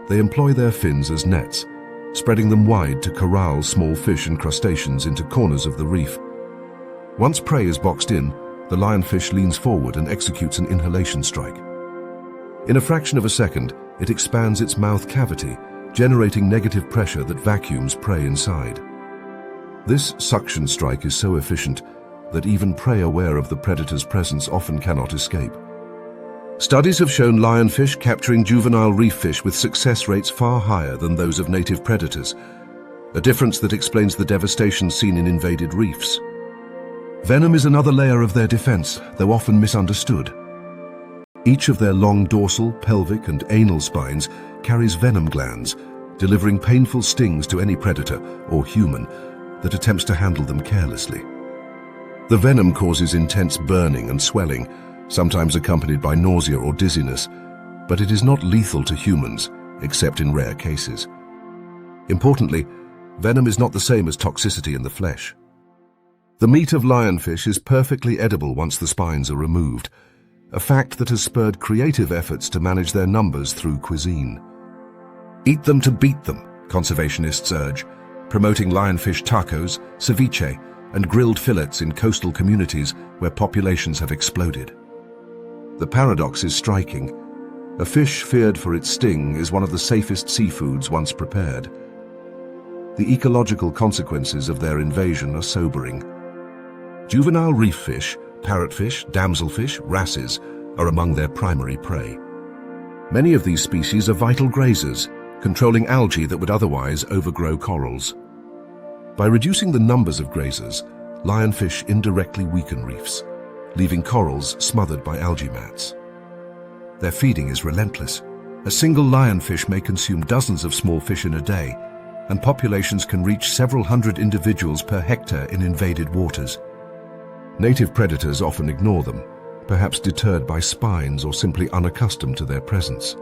they employ their fins as nets, spreading them wide to corral small fish and crustaceans into corners of the reef. Once prey is boxed in, the lionfish leans forward and executes an inhalation strike. In a fraction of a second, it expands its mouth cavity, generating negative pressure that vacuums prey inside. This suction strike is so efficient that even prey aware of the predator's presence often cannot escape. Studies have shown lionfish capturing juvenile reef fish with success rates far higher than those of native predators, a difference that explains the devastation seen in invaded reefs. Venom is another layer of their defense, though often misunderstood. Each of their long dorsal, pelvic, and anal spines carries venom glands, delivering painful stings to any predator or human that attempts to handle them carelessly. The venom causes intense burning and swelling, sometimes accompanied by nausea or dizziness, but it is not lethal to humans, except in rare cases. Importantly, venom is not the same as toxicity in the flesh. The meat of lionfish is perfectly edible once the spines are removed, a fact that has spurred creative efforts to manage their numbers through cuisine. Eat them to beat them, conservationists urge, promoting lionfish tacos, ceviche, and grilled fillets in coastal communities where populations have exploded. The paradox is striking. A fish feared for its sting is one of the safest seafoods once prepared. The ecological consequences of their invasion are sobering. Juvenile reef fish, parrotfish, damselfish, wrasses are among their primary prey. Many of these species are vital grazers, controlling algae that would otherwise overgrow corals. By reducing the numbers of grazers, lionfish indirectly weaken reefs, leaving corals smothered by algae mats. Their feeding is relentless. A single lionfish may consume dozens of small fish in a day, and populations can reach several hundred individuals per hectare in invaded waters. Native predators often ignore them, perhaps deterred by spines or simply unaccustomed to their presence.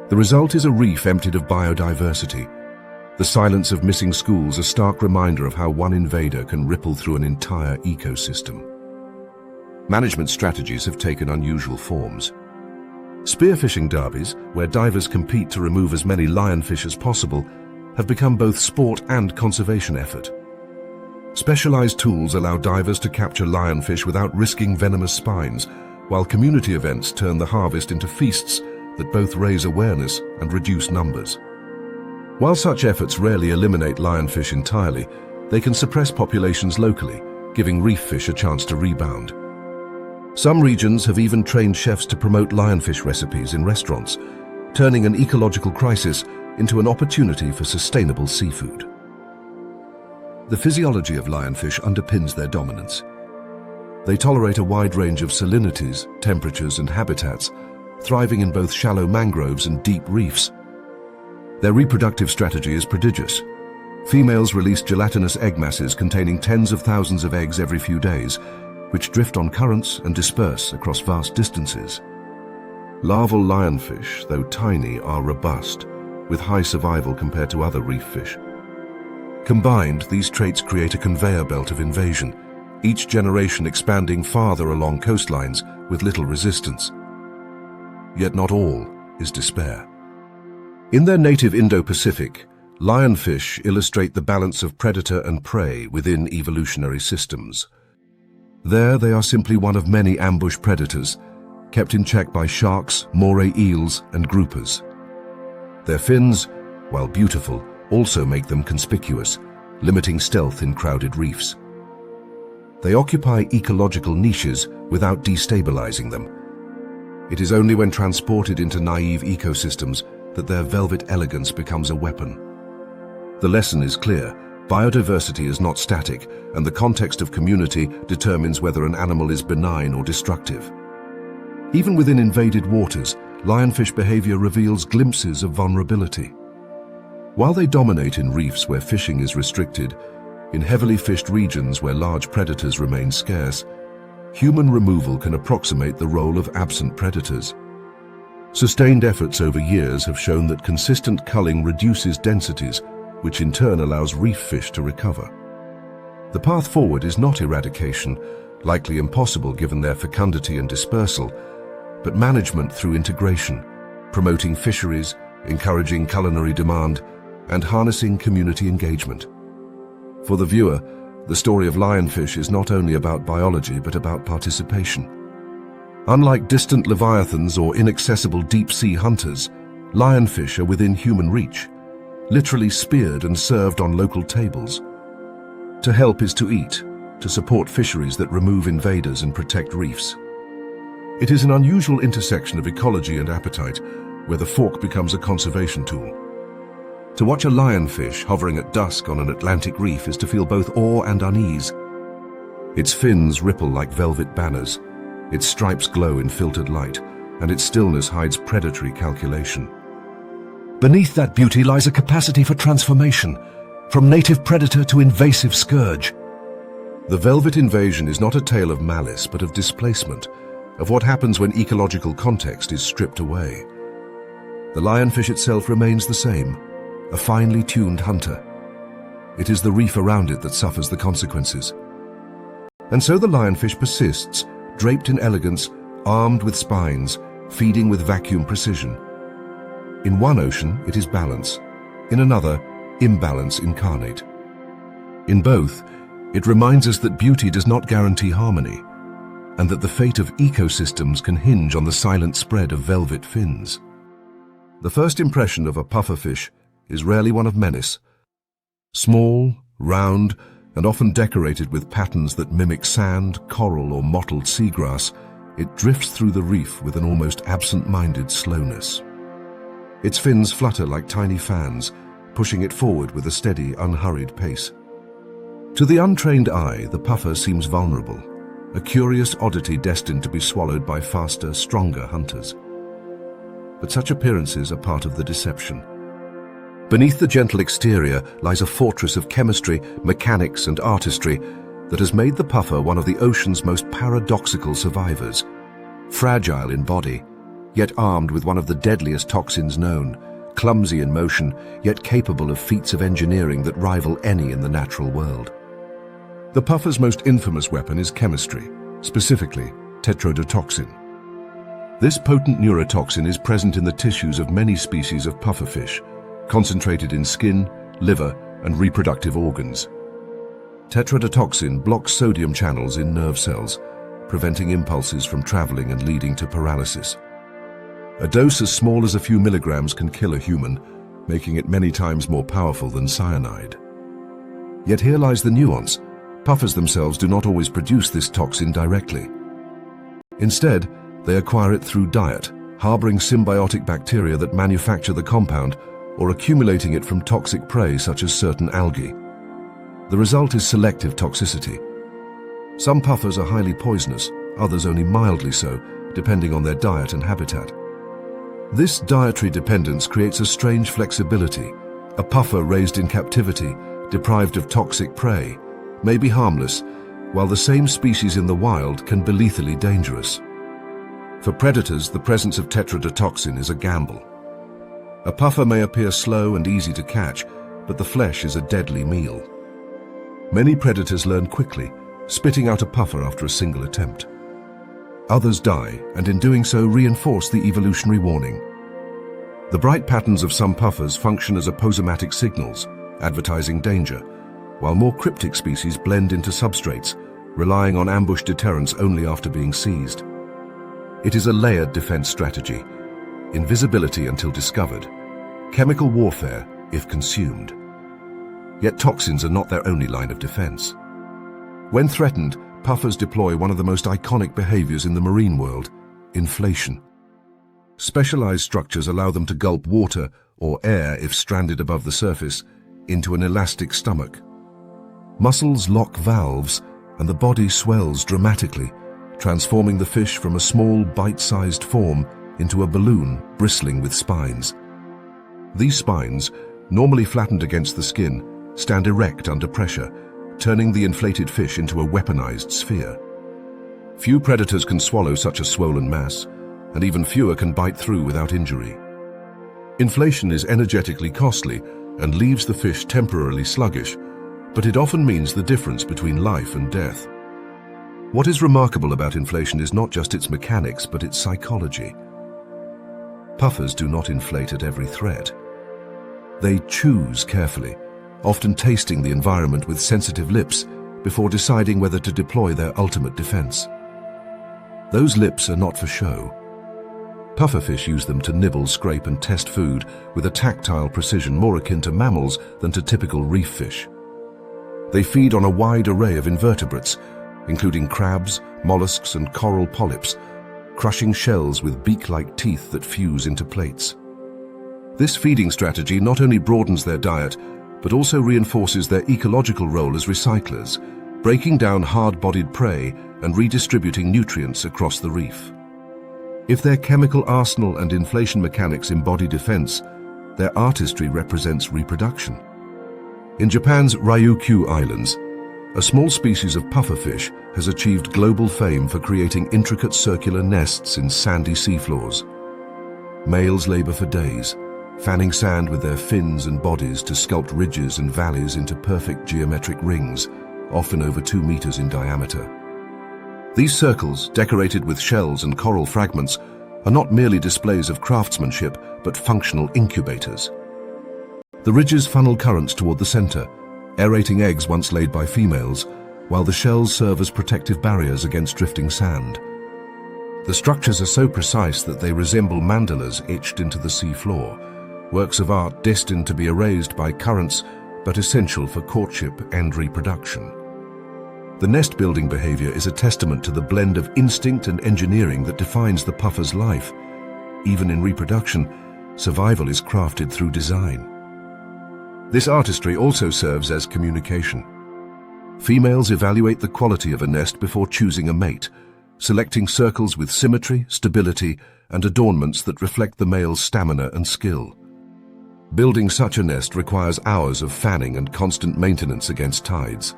The result is a reef emptied of biodiversity. The silence of missing schools, a stark reminder of how one invader can ripple through an entire ecosystem. Management strategies have taken unusual forms. Spearfishing derbies, where divers compete to remove as many lionfish as possible, have become both sport and conservation effort. Specialized tools allow divers to capture lionfish without risking venomous spines, while community events turn the harvest into feasts that both raise awareness and reduce numbers. While such efforts rarely eliminate lionfish entirely, they can suppress populations locally, giving reef fish a chance to rebound. Some regions have even trained chefs to promote lionfish recipes in restaurants, turning an ecological crisis into an opportunity for sustainable seafood. The physiology of lionfish underpins their dominance. They tolerate a wide range of salinities, temperatures, and habitats, thriving in both shallow mangroves and deep reefs. Their reproductive strategy is prodigious. Females release gelatinous egg masses containing tens of thousands of eggs every few days, which drift on currents and disperse across vast distances. Larval lionfish, though tiny, are robust, with high survival compared to other reef fish. Combined, these traits create a conveyor belt of invasion, each generation expanding farther along coastlines with little resistance. Yet not all is despair. In their native Indo-Pacific, lionfish illustrate the balance of predator and prey within evolutionary systems. There they are simply one of many ambush predators, kept in check by sharks, moray eels, and groupers. Their fins, while beautiful, also make them conspicuous, limiting stealth in crowded reefs. They occupy ecological niches without destabilizing them. It is only when transported into naive ecosystems that their velvet elegance becomes a weapon. The lesson is clear: biodiversity is not static, and the context of community determines whether an animal is benign or destructive. Even within invaded waters, lionfish behavior reveals glimpses of vulnerability. While they dominate in reefs where fishing is restricted, in heavily fished regions where large predators remain scarce, human removal can approximate the role of absent predators. Sustained efforts over years have shown that consistent culling reduces densities, which in turn allows reef fish to recover. The path forward is not eradication, likely impossible given their fecundity and dispersal, but management through integration, promoting fisheries, encouraging culinary demand, and harnessing community engagement. For the viewer, the story of lionfish is not only about biology but about participation. Unlike distant leviathans or inaccessible deep-sea hunters, lionfish are within human reach, literally speared and served on local tables. To help is to eat, to support fisheries that remove invaders and protect reefs. It is an unusual intersection of ecology and appetite, where the fork becomes a conservation tool. To watch a lionfish hovering at dusk on an Atlantic reef is to feel both awe and unease. Its fins ripple like velvet banners, its stripes glow in filtered light, and its stillness hides predatory calculation. Beneath that beauty lies a capacity for transformation, from native predator to invasive scourge. The velvet invasion is not a tale of malice, but of displacement, of what happens when ecological context is stripped away. The lionfish itself remains the same, a finely tuned hunter. It is the reef around it that suffers the consequences. And so the lionfish persists, draped in elegance, armed with spines, feeding with vacuum precision. In one ocean, it is balance. In another, imbalance incarnate. In both, it reminds us that beauty does not guarantee harmony, and that the fate of ecosystems can hinge on the silent spread of velvet fins. The first impression of a pufferfish is rarely one of menace. Small, round, and often decorated with patterns that mimic sand, coral, or mottled seagrass, it drifts through the reef with an almost absent-minded slowness. Its fins flutter like tiny fans, pushing it forward with a steady, unhurried pace. To the untrained eye, the puffer seems vulnerable, a curious oddity destined to be swallowed by faster, stronger hunters. But such appearances are part of the deception. Beneath the gentle exterior lies a fortress of chemistry, mechanics, and artistry that has made the puffer one of the ocean's most paradoxical survivors. Fragile in body, yet armed with one of the deadliest toxins known, clumsy in motion, yet capable of feats of engineering that rival any in the natural world. The puffer's most infamous weapon is chemistry, specifically tetrodotoxin. This potent neurotoxin is present in the tissues of many species of pufferfish, concentrated in skin, liver, and reproductive organs. Tetrodotoxin blocks sodium channels in nerve cells, preventing impulses from traveling and leading to paralysis. A dose as small as a few milligrams can kill a human, making it many times more powerful than cyanide. Yet here lies the nuance. Puffers themselves do not always produce this toxin directly. Instead, they acquire it through diet, harboring symbiotic bacteria that manufacture the compound or accumulating it from toxic prey such as certain algae. The result is selective toxicity. Some puffers are highly poisonous, others only mildly so, depending on their diet and habitat. This dietary dependence creates a strange flexibility. A puffer raised in captivity, deprived of toxic prey, may be harmless, while the same species in the wild can be lethally dangerous. For predators, the presence of tetrodotoxin is a gamble. A puffer may appear slow and easy to catch, but the flesh is a deadly meal. Many predators learn quickly, spitting out a puffer after a single attempt. Others die, and in doing so reinforce the evolutionary warning. The bright patterns of some puffers function as aposematic signals, advertising danger, while more cryptic species blend into substrates, relying on ambush deterrence only after being seized. It is a layered defense strategy: invisibility until discovered, chemical warfare if consumed. Yet toxins are not their only line of defense. When threatened, puffers deploy one of the most iconic behaviors in the marine world: inflation. Specialized structures allow them to gulp water or air if stranded above the surface into an elastic stomach. Muscles lock valves and the body swells dramatically, transforming the fish from a small, bite-sized form into a balloon bristling with spines. These spines, normally flattened against the skin, stand erect under pressure, turning the inflated fish into a weaponized sphere. Few predators can swallow such a swollen mass, and even fewer can bite through without injury. Inflation is energetically costly and leaves the fish temporarily sluggish, but it often means the difference between life and death. What is remarkable about inflation is not just its mechanics, but its psychology. Puffers do not inflate at every threat. They choose carefully, often tasting the environment with sensitive lips before deciding whether to deploy their ultimate defense. Those lips are not for show. Pufferfish use them to nibble, scrape, and test food with a tactile precision more akin to mammals than to typical reef fish. They feed on a wide array of invertebrates, including crabs, mollusks, and coral polyps, crushing shells with beak-like teeth that fuse into plates. This feeding strategy not only broadens their diet, but also reinforces their ecological role as recyclers, breaking down hard-bodied prey and redistributing nutrients across the reef. If their chemical arsenal and inflation mechanics embody defense, their artistry represents reproduction. In Japan's Ryukyu Islands, a small species of pufferfish has achieved global fame for creating intricate circular nests in sandy seafloors. Males labor for days, fanning sand with their fins and bodies to sculpt ridges and valleys into perfect geometric rings, often over 2 meters in diameter. These circles, decorated with shells and coral fragments, are not merely displays of craftsmanship, but functional incubators. The ridges funnel currents toward the center, aerating eggs once laid by females, while the shells serve as protective barriers against drifting sand. The structures are so precise that they resemble mandalas etched into the sea floor, works of art destined to be erased by currents, but essential for courtship and reproduction. The nest-building behavior is a testament to the blend of instinct and engineering that defines the puffer's life. Even in reproduction, survival is crafted through design. This artistry also serves as communication. Females evaluate the quality of a nest before choosing a mate, selecting circles with symmetry, stability, and adornments that reflect the male's stamina and skill. Building such a nest requires hours of fanning and constant maintenance against tides.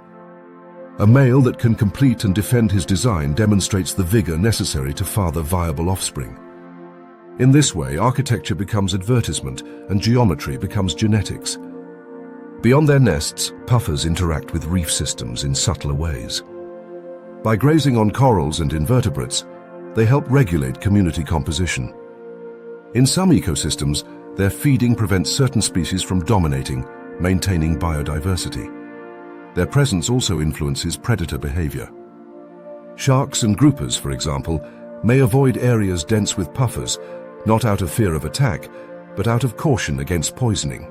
A male that can complete and defend his design demonstrates the vigor necessary to father viable offspring. In this way, architecture becomes advertisement and geometry becomes genetics. Beyond their nests, puffers interact with reef systems in subtler ways. By grazing on corals and invertebrates, they help regulate community composition. In some ecosystems, their feeding prevents certain species from dominating, maintaining biodiversity. Their presence also influences predator behavior. Sharks and groupers, for example, may avoid areas dense with puffers, not out of fear of attack, but out of caution against poisoning.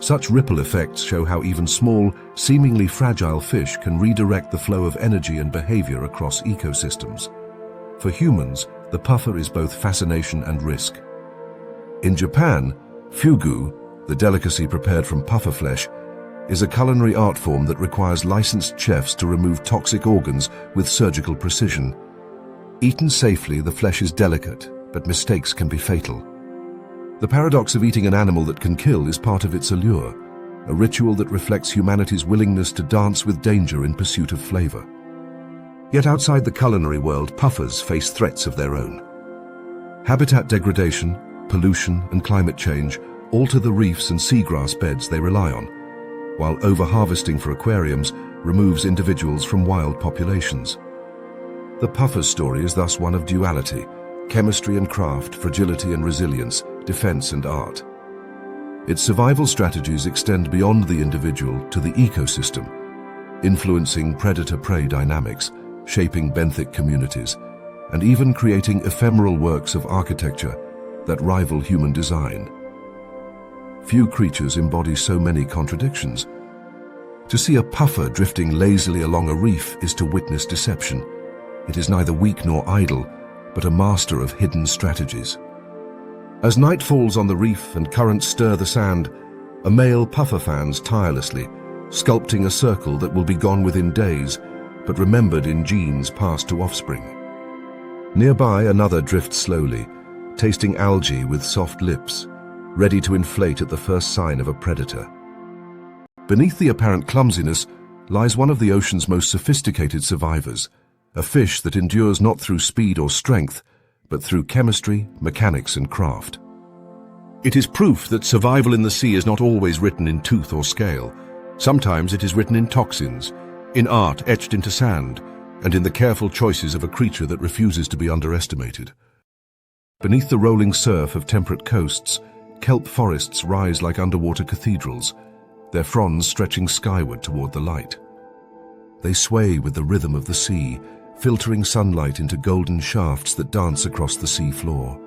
Such ripple effects show how even small, seemingly fragile fish can redirect the flow of energy and behavior across ecosystems. For humans, the puffer is both fascination and risk. In Japan, fugu, the delicacy prepared from puffer flesh, is a culinary art form that requires licensed chefs to remove toxic organs with surgical precision. Eaten safely, the flesh is delicate, but mistakes can be fatal. The paradox of eating an animal that can kill is part of its allure, a ritual that reflects humanity's willingness to dance with danger in pursuit of flavor. Yet outside the culinary world, puffers face threats of their own. Habitat degradation, pollution, and climate change alter the reefs and seagrass beds they rely on, while over-harvesting for aquariums removes individuals from wild populations. The puffer's story is thus one of duality: chemistry and craft, fragility and resilience, defense and art. Its survival strategies extend beyond the individual to the ecosystem, influencing predator-prey dynamics, shaping benthic communities, and even creating ephemeral works of architecture that rival human design. Few creatures embody so many contradictions. To see a puffer drifting lazily along a reef is to witness deception. It is neither weak nor idle, but a master of hidden strategies. As night falls on the reef and currents stir the sand, a male puffer fans tirelessly, sculpting a circle that will be gone within days, but remembered in genes passed to offspring. Nearby, another drifts slowly, tasting algae with soft lips, ready to inflate at the first sign of a predator. Beneath the apparent clumsiness lies one of the ocean's most sophisticated survivors, a fish that endures not through speed or strength, but through chemistry, mechanics, and craft. It is proof that survival in the sea is not always written in tooth or scale. Sometimes it is written in toxins, in art etched into sand, and in the careful choices of a creature that refuses to be underestimated. Beneath the rolling surf of temperate coasts, kelp forests rise like underwater cathedrals, their fronds stretching skyward toward the light. They sway with the rhythm of the sea, filtering sunlight into golden shafts that dance across the sea floor.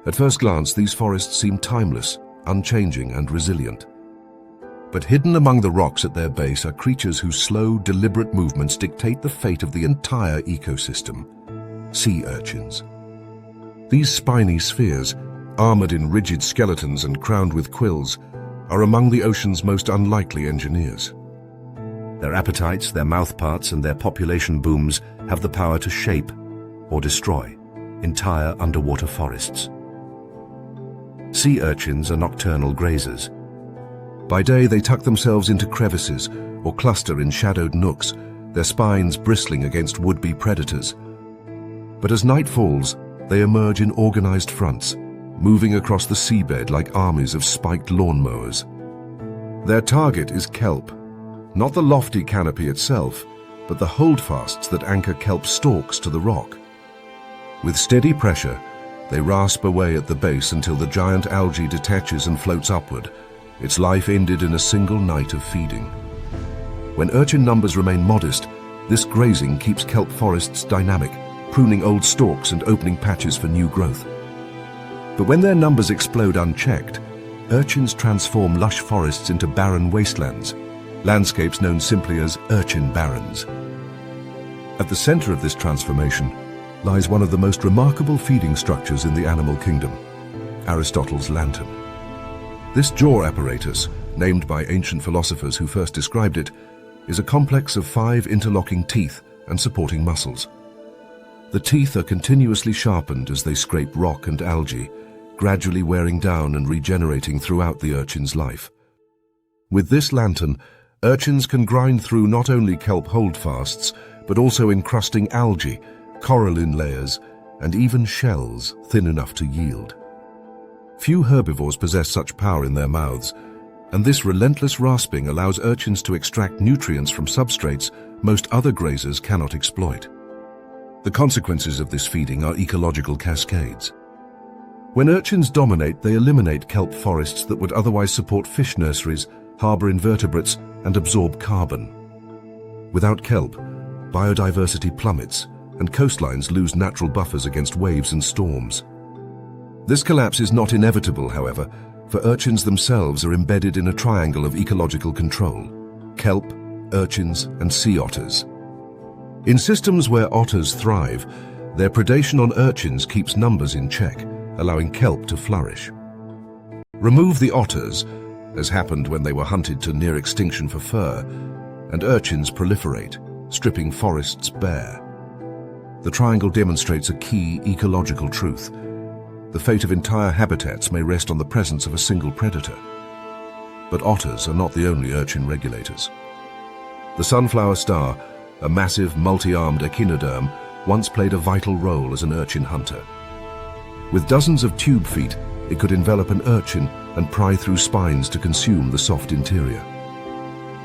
At first glance, these forests seem timeless, unchanging, and resilient. But hidden among the rocks at their base are creatures whose slow, deliberate movements dictate the fate of the entire ecosystem: sea urchins. These spiny spheres, armored in rigid skeletons and crowned with quills, are among the ocean's most unlikely engineers. Their appetites, their mouthparts, and their population booms have the power to shape or destroy entire underwater forests. Sea urchins are nocturnal grazers. By day, they tuck themselves into crevices or cluster in shadowed nooks, their spines bristling against would-be predators. But as night falls, they emerge in organized fronts, moving across the seabed like armies of spiked lawnmowers. Their target is kelp, not the lofty canopy itself, but the holdfasts that anchor kelp stalks to the rock. With steady pressure, they rasp away at the base until the giant algae detaches and floats upward, its life ended in a single night of feeding. When urchin numbers remain modest, this grazing keeps kelp forests dynamic, pruning old stalks and opening patches for new growth. But when their numbers explode unchecked, urchins transform lush forests into barren wastelands, landscapes known simply as urchin barrens. At the center of this transformation lies one of the most remarkable feeding structures in the animal kingdom, Aristotle's lantern. This jaw apparatus, named by ancient philosophers who first described it, is a complex of 5 interlocking teeth and supporting muscles. The teeth are continuously sharpened as they scrape rock and algae, gradually wearing down and regenerating throughout the urchin's life. With this lantern, urchins can grind through not only kelp holdfasts, but also encrusting algae, coralline layers, and even shells thin enough to yield. Few herbivores possess such power in their mouths, and this relentless rasping allows urchins to extract nutrients from substrates most other grazers cannot exploit. The consequences of this feeding are ecological cascades. When urchins dominate, they eliminate kelp forests that would otherwise support fish nurseries, harbor invertebrates, and absorb carbon. Without kelp, biodiversity plummets, and coastlines lose natural buffers against waves and storms. This collapse is not inevitable, however, for urchins themselves are embedded in a triangle of ecological control: kelp, urchins, and sea otters. In systems where otters thrive, their predation on urchins keeps numbers in check, allowing kelp to flourish. Remove the otters, as happened when they were hunted to near extinction for fur, and urchins proliferate, stripping forests bare. The triangle demonstrates a key ecological truth. The fate of entire habitats may rest on the presence of a single predator. But otters are not the only urchin regulators. The sunflower star, a massive multi-armed echinoderm, once played a vital role as an urchin hunter. With dozens of tube feet, it could envelop an urchin and pry through spines to consume the soft interior.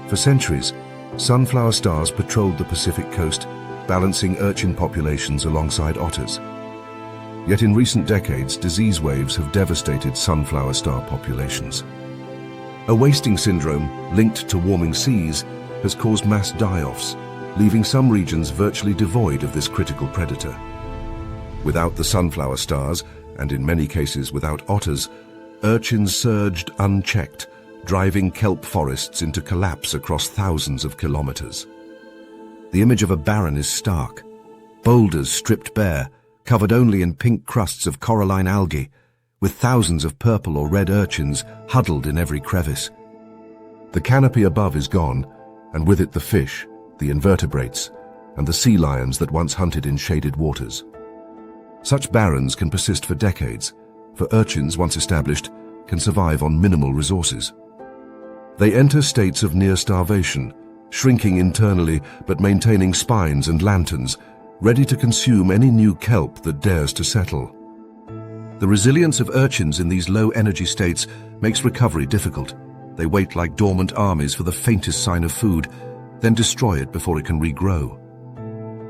For centuries, sunflower stars patrolled the Pacific coast, balancing urchin populations alongside otters. Yet in recent decades, disease waves have devastated sunflower star populations. A wasting syndrome linked to warming seas has caused mass die-offs, leaving some regions virtually devoid of this critical predator. Without the sunflower stars, and in many cases without otters, urchins surged unchecked, driving kelp forests into collapse across thousands of kilometers. The image of a barren is stark. Boulders stripped bare, covered only in pink crusts of coralline algae, with thousands of purple or red urchins huddled in every crevice. The canopy above is gone, and with it the fish, the invertebrates, and the sea lions that once hunted in shaded waters. Such barrens can persist for decades, for urchins, once established, can survive on minimal resources. They enter states of near starvation, shrinking internally but maintaining spines and lanterns, ready to consume any new kelp that dares to settle. The resilience of urchins in these low-energy states makes recovery difficult. They wait like dormant armies for the faintest sign of food, then destroy it before it can regrow.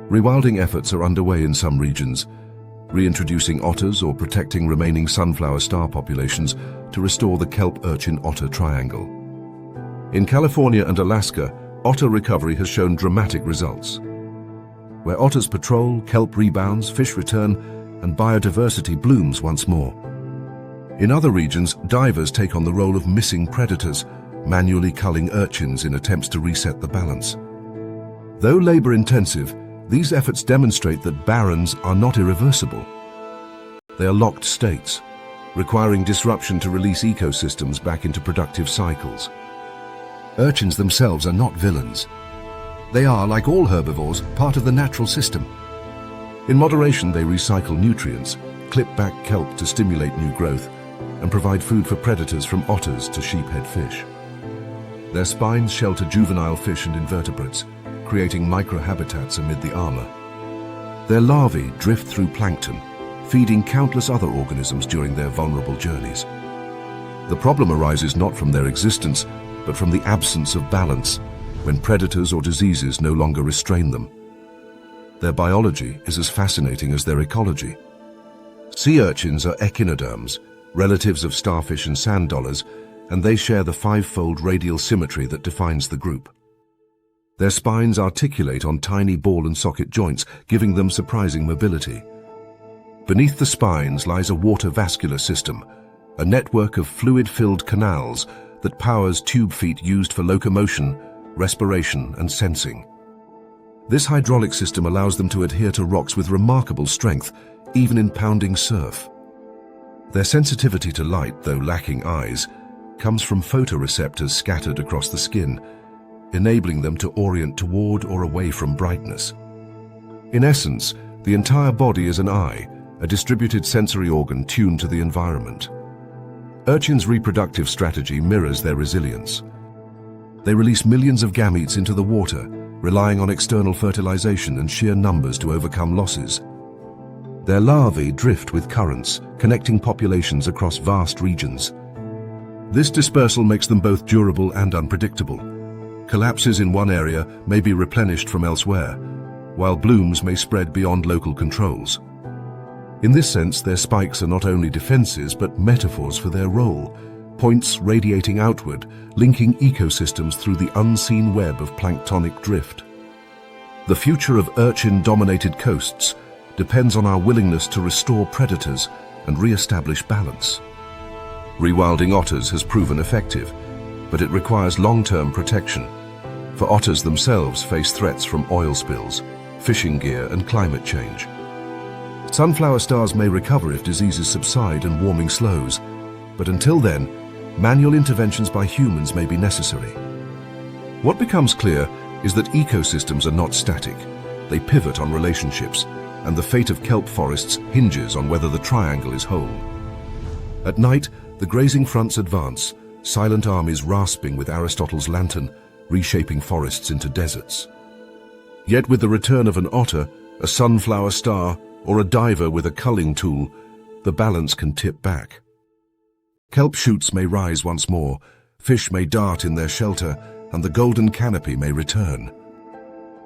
Rewilding efforts are underway in some regions, reintroducing otters or protecting remaining sunflower star populations to restore the kelp-urchin-otter triangle. In California and Alaska, otter recovery has shown dramatic results. Where otters patrol, kelp rebounds, fish return, and biodiversity blooms once more. In other regions, divers take on the role of missing predators, manually culling urchins in attempts to reset the balance. Though labor-intensive, these efforts demonstrate that barrens are not irreversible. They are locked states, requiring disruption to release ecosystems back into productive cycles. Urchins themselves are not villains. They are, like all herbivores, part of the natural system. In moderation, they recycle nutrients, clip back kelp to stimulate new growth, and provide food for predators from otters to sheephead fish. Their spines shelter juvenile fish and invertebrates, creating microhabitats amid the armor. Their larvae drift through plankton, feeding countless other organisms during their vulnerable journeys. The problem arises not from their existence, but from the absence of balance, when predators or diseases no longer restrain them. Their biology is as fascinating as their ecology. Sea urchins are echinoderms, relatives of starfish and sand dollars, and they share the five-fold radial symmetry that defines the group. Their spines articulate on tiny ball and socket joints, giving them surprising mobility. Beneath the spines lies a water vascular system, a network of fluid-filled canals that powers tube feet used for locomotion, respiration, and sensing. This hydraulic system allows them to adhere to rocks with remarkable strength, even in pounding surf. Their sensitivity to light, though lacking eyes, comes from photoreceptors scattered across the skin, enabling them to orient toward or away from brightness. In essence, the entire body is an eye, a distributed sensory organ tuned to the environment. Urchins' reproductive strategy mirrors their resilience. They release millions of gametes into the water, relying on external fertilization and sheer numbers to overcome losses. Their larvae drift with currents, connecting populations across vast regions. This dispersal makes them both durable and unpredictable. Collapses in one area may be replenished from elsewhere, while blooms may spread beyond local controls. In this sense, their spikes are not only defenses but metaphors for their role, points radiating outward, linking ecosystems through the unseen web of planktonic drift. The future of urchin-dominated coasts depends on our willingness to restore predators and re-establish balance. Rewilding otters has proven effective, but it requires long-term protection, for otters themselves face threats from oil spills, fishing gear, and climate change. Sunflower stars may recover if diseases subside and warming slows, but until then, manual interventions by humans may be necessary. What becomes clear is that ecosystems are not static. They pivot on relationships, and the fate of kelp forests hinges on whether the triangle is whole. At night, the grazing fronts advance, silent armies rasping with Aristotle's lantern, reshaping forests into deserts. Yet with the return of an otter, a sunflower star, or a diver with a culling tool, the balance can tip back. Kelp shoots may rise once more, fish may dart in their shelter, and the golden canopy may return.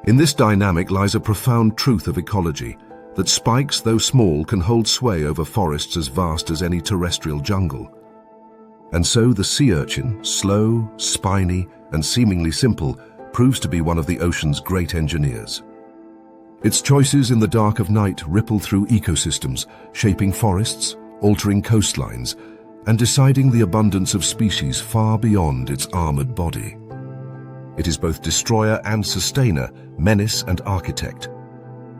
In this dynamic lies a profound truth of ecology, that spikes, though small, can hold sway over forests as vast as any terrestrial jungle. And so the sea urchin, slow, spiny, and seemingly simple, proves to be one of the ocean's great engineers. Its choices in the dark of night ripple through ecosystems, shaping forests, altering coastlines, and deciding the abundance of species far beyond its armored body. It is both destroyer and sustainer, menace and architect.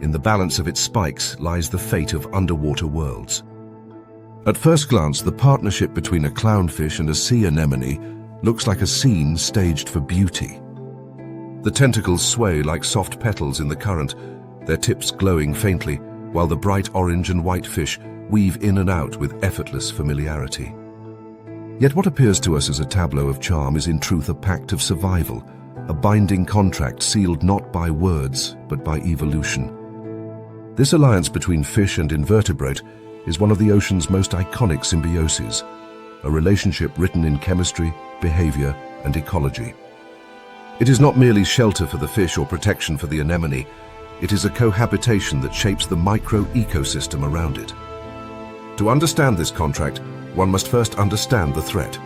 In the balance of its spikes lies the fate of underwater worlds. At first glance, the partnership between a clownfish and a sea anemone looks like a scene staged for beauty. The tentacles sway like soft petals in the current, their tips glowing faintly, while the bright orange and white fish weave in and out with effortless familiarity. Yet what appears to us as a tableau of charm is in truth a pact of survival, a binding contract sealed not by words, but by evolution. This alliance between fish and invertebrate is one of the ocean's most iconic symbioses, a relationship written in chemistry, behavior, and ecology. It is not merely shelter for the fish or protection for the anemone, it is a cohabitation that shapes the micro-ecosystem around it. To understand this contract, one must first understand the threat.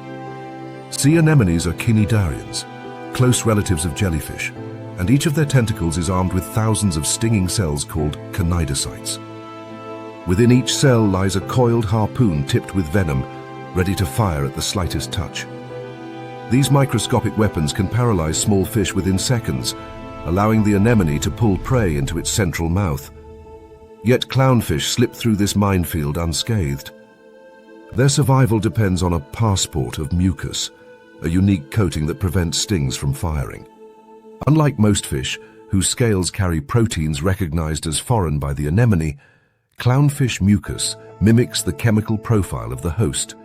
Sea anemones are cnidarians, close relatives of jellyfish, and each of their tentacles is armed with thousands of stinging cells called cnidocytes. Within each cell lies a coiled harpoon tipped with venom, ready to fire at the slightest touch. These microscopic weapons can paralyze small fish within seconds, allowing the anemone to pull prey into its central mouth. Yet clownfish slip through this minefield unscathed. Their survival depends on a passport of mucus, a unique coating that prevents stings from firing. Unlike most fish, whose scales carry proteins recognized as foreign by the anemone, clownfish mucus mimics the chemical profile of the host,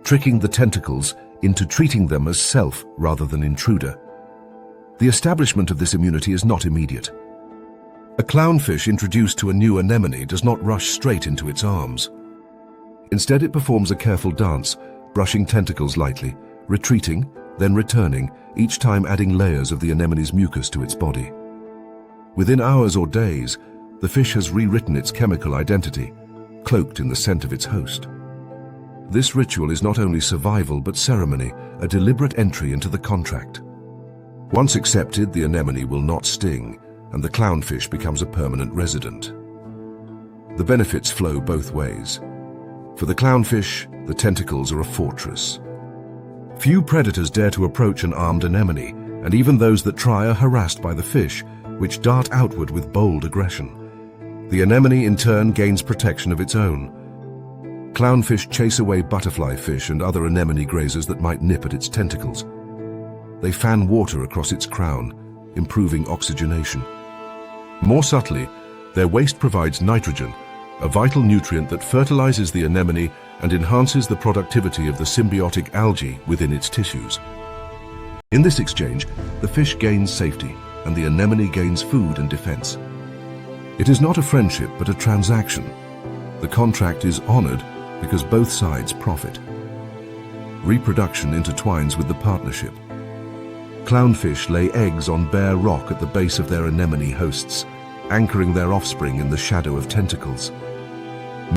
tricking the tentacles into treating them as self rather than intruder. The establishment of this immunity is not immediate. A clownfish introduced to a new anemone does not rush straight into its arms. Instead, it performs a careful dance, brushing tentacles lightly, retreating, then returning, each time adding layers of the anemone's mucus to its body. Within hours or days, the fish has rewritten its chemical identity, cloaked in the scent of its host. This ritual is not only survival but ceremony, a deliberate entry into the contract. Once accepted, the anemone will not sting, and the clownfish becomes a permanent resident. The benefits flow both ways. For the clownfish, the tentacles are a fortress. Few predators dare to approach an armed anemone, and even those that try are harassed by the fish, which dart outward with bold aggression. The anemone in turn gains protection of its own. Clownfish chase away butterfly fish and other anemone grazers that might nip at its tentacles. They fan water across its crown, improving oxygenation. More subtly, their waste provides nitrogen, a vital nutrient that fertilizes the anemone and enhances the productivity of the symbiotic algae within its tissues. In this exchange, the fish gains safety, and the anemone gains food and defense. It is not a friendship, but a transaction. The contract is honored because both sides profit. Reproduction intertwines with the partnership. Clownfish lay eggs on bare rock at the base of their anemone hosts, anchoring their offspring in the shadow of tentacles.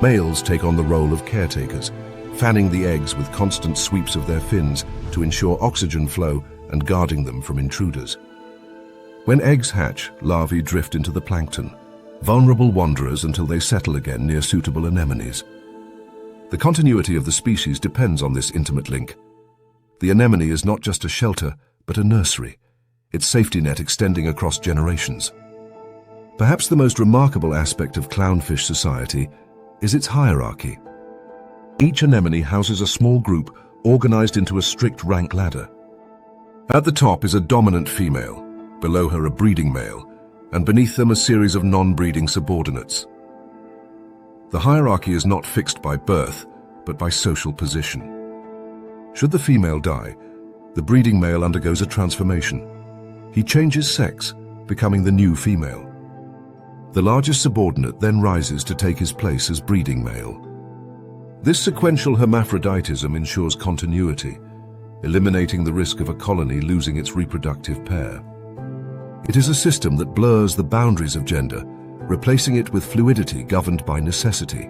Males take on the role of caretakers, fanning the eggs with constant sweeps of their fins to ensure oxygen flow and guarding them from intruders. When eggs hatch, larvae drift into the plankton, vulnerable wanderers until they settle again near suitable anemones. The continuity of the species depends on this intimate link. The anemone is not just a shelter, but a nursery, its safety net extending across generations. Perhaps the most remarkable aspect of clownfish society is its hierarchy. Each anemone houses a small group organized into a strict rank ladder. At the top is a dominant female, below her a breeding male, and beneath them a series of non-breeding subordinates. The hierarchy is not fixed by birth, but by social position. Should the female die, the breeding male undergoes a transformation. He changes sex, becoming the new female. The largest subordinate then rises to take his place as breeding male. This sequential hermaphroditism ensures continuity, eliminating the risk of a colony losing its reproductive pair. It is a system that blurs the boundaries of gender, replacing it with fluidity governed by necessity.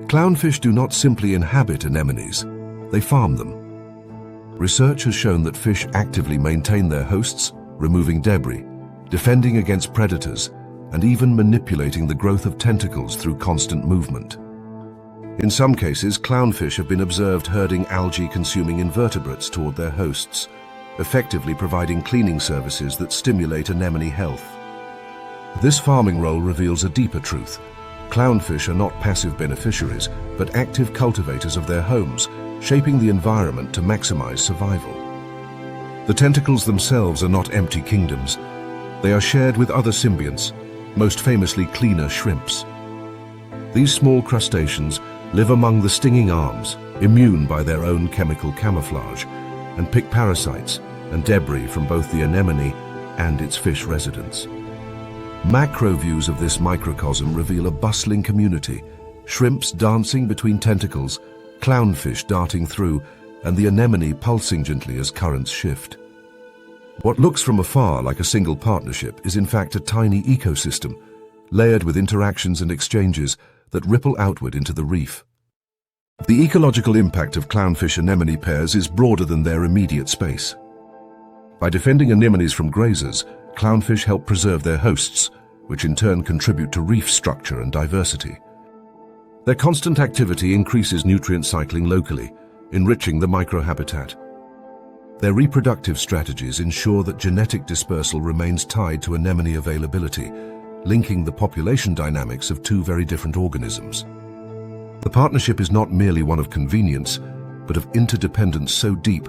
Clownfish do not simply inhabit anemones, they farm them. Research has shown that fish actively maintain their hosts, removing debris, defending against predators, and even manipulating the growth of tentacles through constant movement. In some cases, clownfish have been observed herding algae-consuming invertebrates toward their hosts, effectively providing cleaning services that stimulate anemone health. This farming role reveals a deeper truth. Clownfish are not passive beneficiaries, but active cultivators of their homes, shaping the environment to maximize survival. The tentacles themselves are not empty kingdoms. They are shared with other symbionts, most famously cleaner shrimps. These small crustaceans live among the stinging arms, immune by their own chemical camouflage, and pick parasites and debris from both the anemone and its fish residents. Macro views of this microcosm reveal a bustling community, shrimps dancing between tentacles, clownfish darting through, and the anemone pulsing gently as currents shift. What looks from afar like a single partnership is in fact a tiny ecosystem, layered with interactions and exchanges that ripple outward into the reef. The ecological impact of clownfish-anemone pairs is broader than their immediate space. By defending anemones from grazers, clownfish help preserve their hosts, which in turn contribute to reef structure and diversity. Their constant activity increases nutrient cycling locally, enriching the microhabitat. Their reproductive strategies ensure that genetic dispersal remains tied to anemone availability, linking the population dynamics of two very different organisms. The partnership is not merely one of convenience, but of interdependence so deep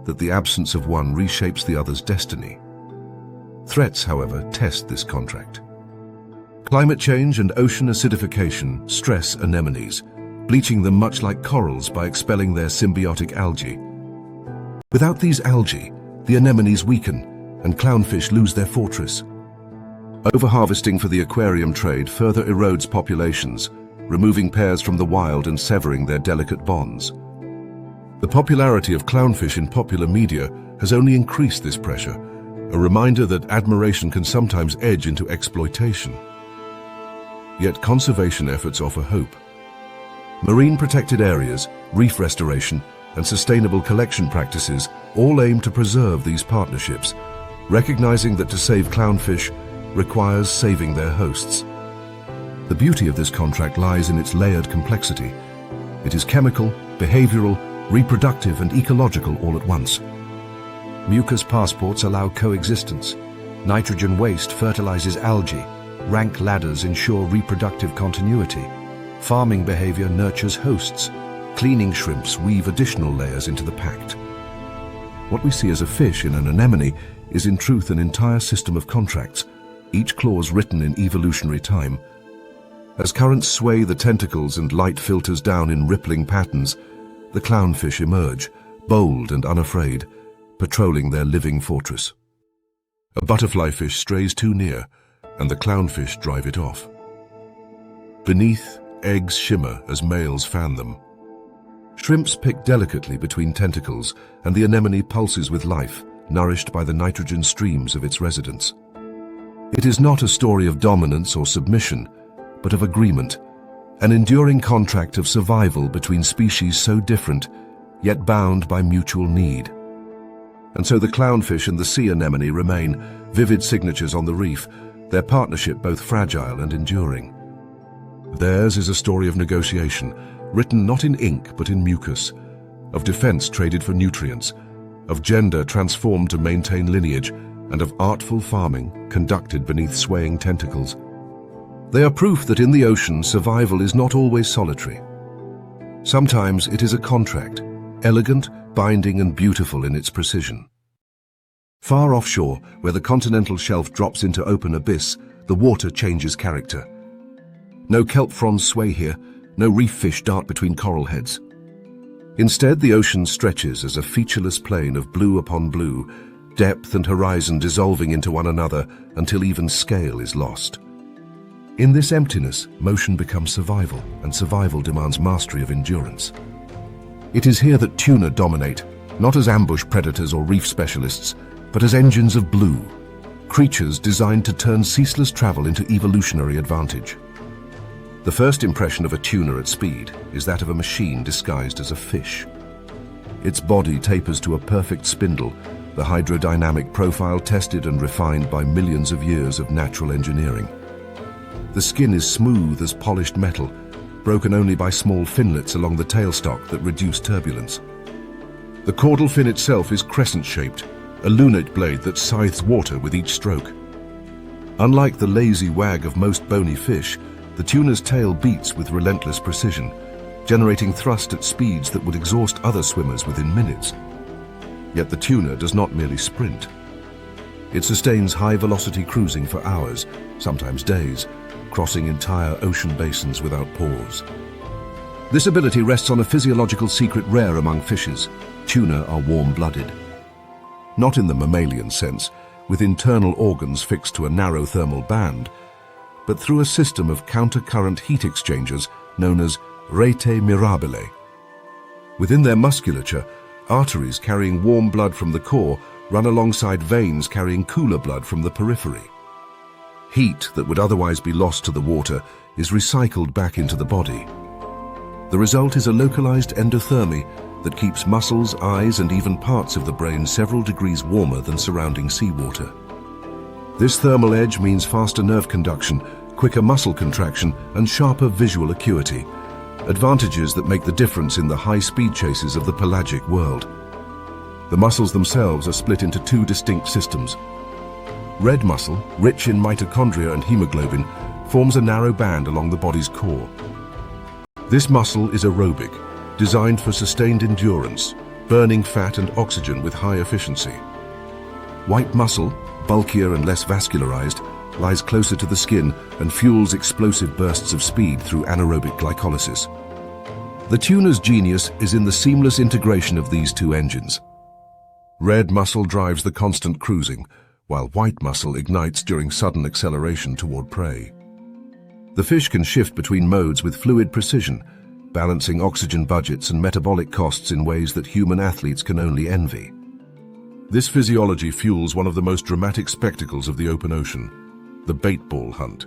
that the absence of one reshapes the other's destiny. Threats, however, test this contract. Climate change and ocean acidification stress anemones, bleaching them much like corals by expelling their symbiotic algae. Without these algae, the anemones weaken and clownfish lose their fortress. Overharvesting for the aquarium trade further erodes populations, removing pairs from the wild and severing their delicate bonds. The popularity of clownfish in popular media has only increased this pressure, a reminder that admiration can sometimes edge into exploitation. Yet conservation efforts offer hope. Marine protected areas, reef restoration, and sustainable collection practices all aim to preserve these partnerships, recognizing that to save clownfish requires saving their hosts. The beauty of this contract lies in its layered complexity. It is chemical, behavioral, reproductive, and ecological all at once. Mucus passports allow coexistence. Nitrogen waste fertilizes algae. Rank ladders ensure reproductive continuity. Farming behavior nurtures hosts. Cleaning shrimps weave additional layers into the pact. What we see as a fish in an anemone is in truth an entire system of contracts, each clause written in evolutionary time. As currents sway the tentacles and light filters down in rippling patterns, the clownfish emerge, bold and unafraid, patrolling their living fortress. A butterfly fish strays too near, and the clownfish drive it off. Beneath, eggs shimmer as males fan them. Shrimps pick delicately between tentacles, and the anemone pulses with life, nourished by the nitrogen streams of its residents. It is not a story of dominance or submission, but of agreement, an enduring contract of survival between species so different, yet bound by mutual need. And so the clownfish and the sea anemone remain vivid signatures on the reef, their partnership both fragile and enduring. Theirs is a story of negotiation, written not in ink but in mucus, of defense traded for nutrients, of gender transformed to maintain lineage, and of artful farming conducted beneath swaying tentacles. They are proof that in the ocean survival is not always solitary. Sometimes it is a contract, elegant, binding and beautiful in its precision. Far offshore, where the continental shelf drops into open abyss, the water changes character. No kelp fronds sway here, no reef fish dart between coral heads. Instead, the ocean stretches as a featureless plain of blue upon blue, depth and horizon dissolving into one another until even scale is lost. In this emptiness, motion becomes survival, and survival demands mastery of endurance. It is here that tuna dominate, not as ambush predators or reef specialists, but as engines of blue, creatures designed to turn ceaseless travel into evolutionary advantage. The first impression of a tuna at speed is that of a machine disguised as a fish. Its body tapers to a perfect spindle, the hydrodynamic profile tested and refined by millions of years of natural engineering. The skin is smooth as polished metal, broken only by small finlets along the tailstock that reduce turbulence. The caudal fin itself is crescent-shaped, a lunate blade that scythes water with each stroke. Unlike the lazy wag of most bony fish, the tuna's tail beats with relentless precision, generating thrust at speeds that would exhaust other swimmers within minutes. Yet the tuna does not merely sprint. It sustains high-velocity cruising for hours, sometimes days, crossing entire ocean basins without pause. This ability rests on a physiological secret rare among fishes. Tuna are warm-blooded. Not in the mammalian sense, with internal organs fixed to a narrow thermal band, but through a system of counter-current heat exchangers known as rete mirabile. Within their musculature, arteries carrying warm blood from the core run alongside veins carrying cooler blood from the periphery. Heat that would otherwise be lost to the water is recycled back into the body. The result is a localized endothermy that keeps muscles, eyes, and even parts of the brain several degrees warmer than surrounding seawater. This thermal edge means faster nerve conduction, quicker muscle contraction, and sharper visual acuity, advantages that make the difference in the high-speed chases of the pelagic world. The muscles themselves are split into two distinct systems. Red muscle, rich in mitochondria and hemoglobin, forms a narrow band along the body's core. This muscle is aerobic, designed for sustained endurance, burning fat and oxygen with high efficiency. White muscle, bulkier and less vascularized, lies closer to the skin and fuels explosive bursts of speed through anaerobic glycolysis. The tuna's genius is in the seamless integration of these two engines. Red muscle drives the constant cruising, while white muscle ignites during sudden acceleration toward prey. The fish can shift between modes with fluid precision, balancing oxygen budgets and metabolic costs in ways that human athletes can only envy. This physiology fuels one of the most dramatic spectacles of the open ocean, the bait ball hunt.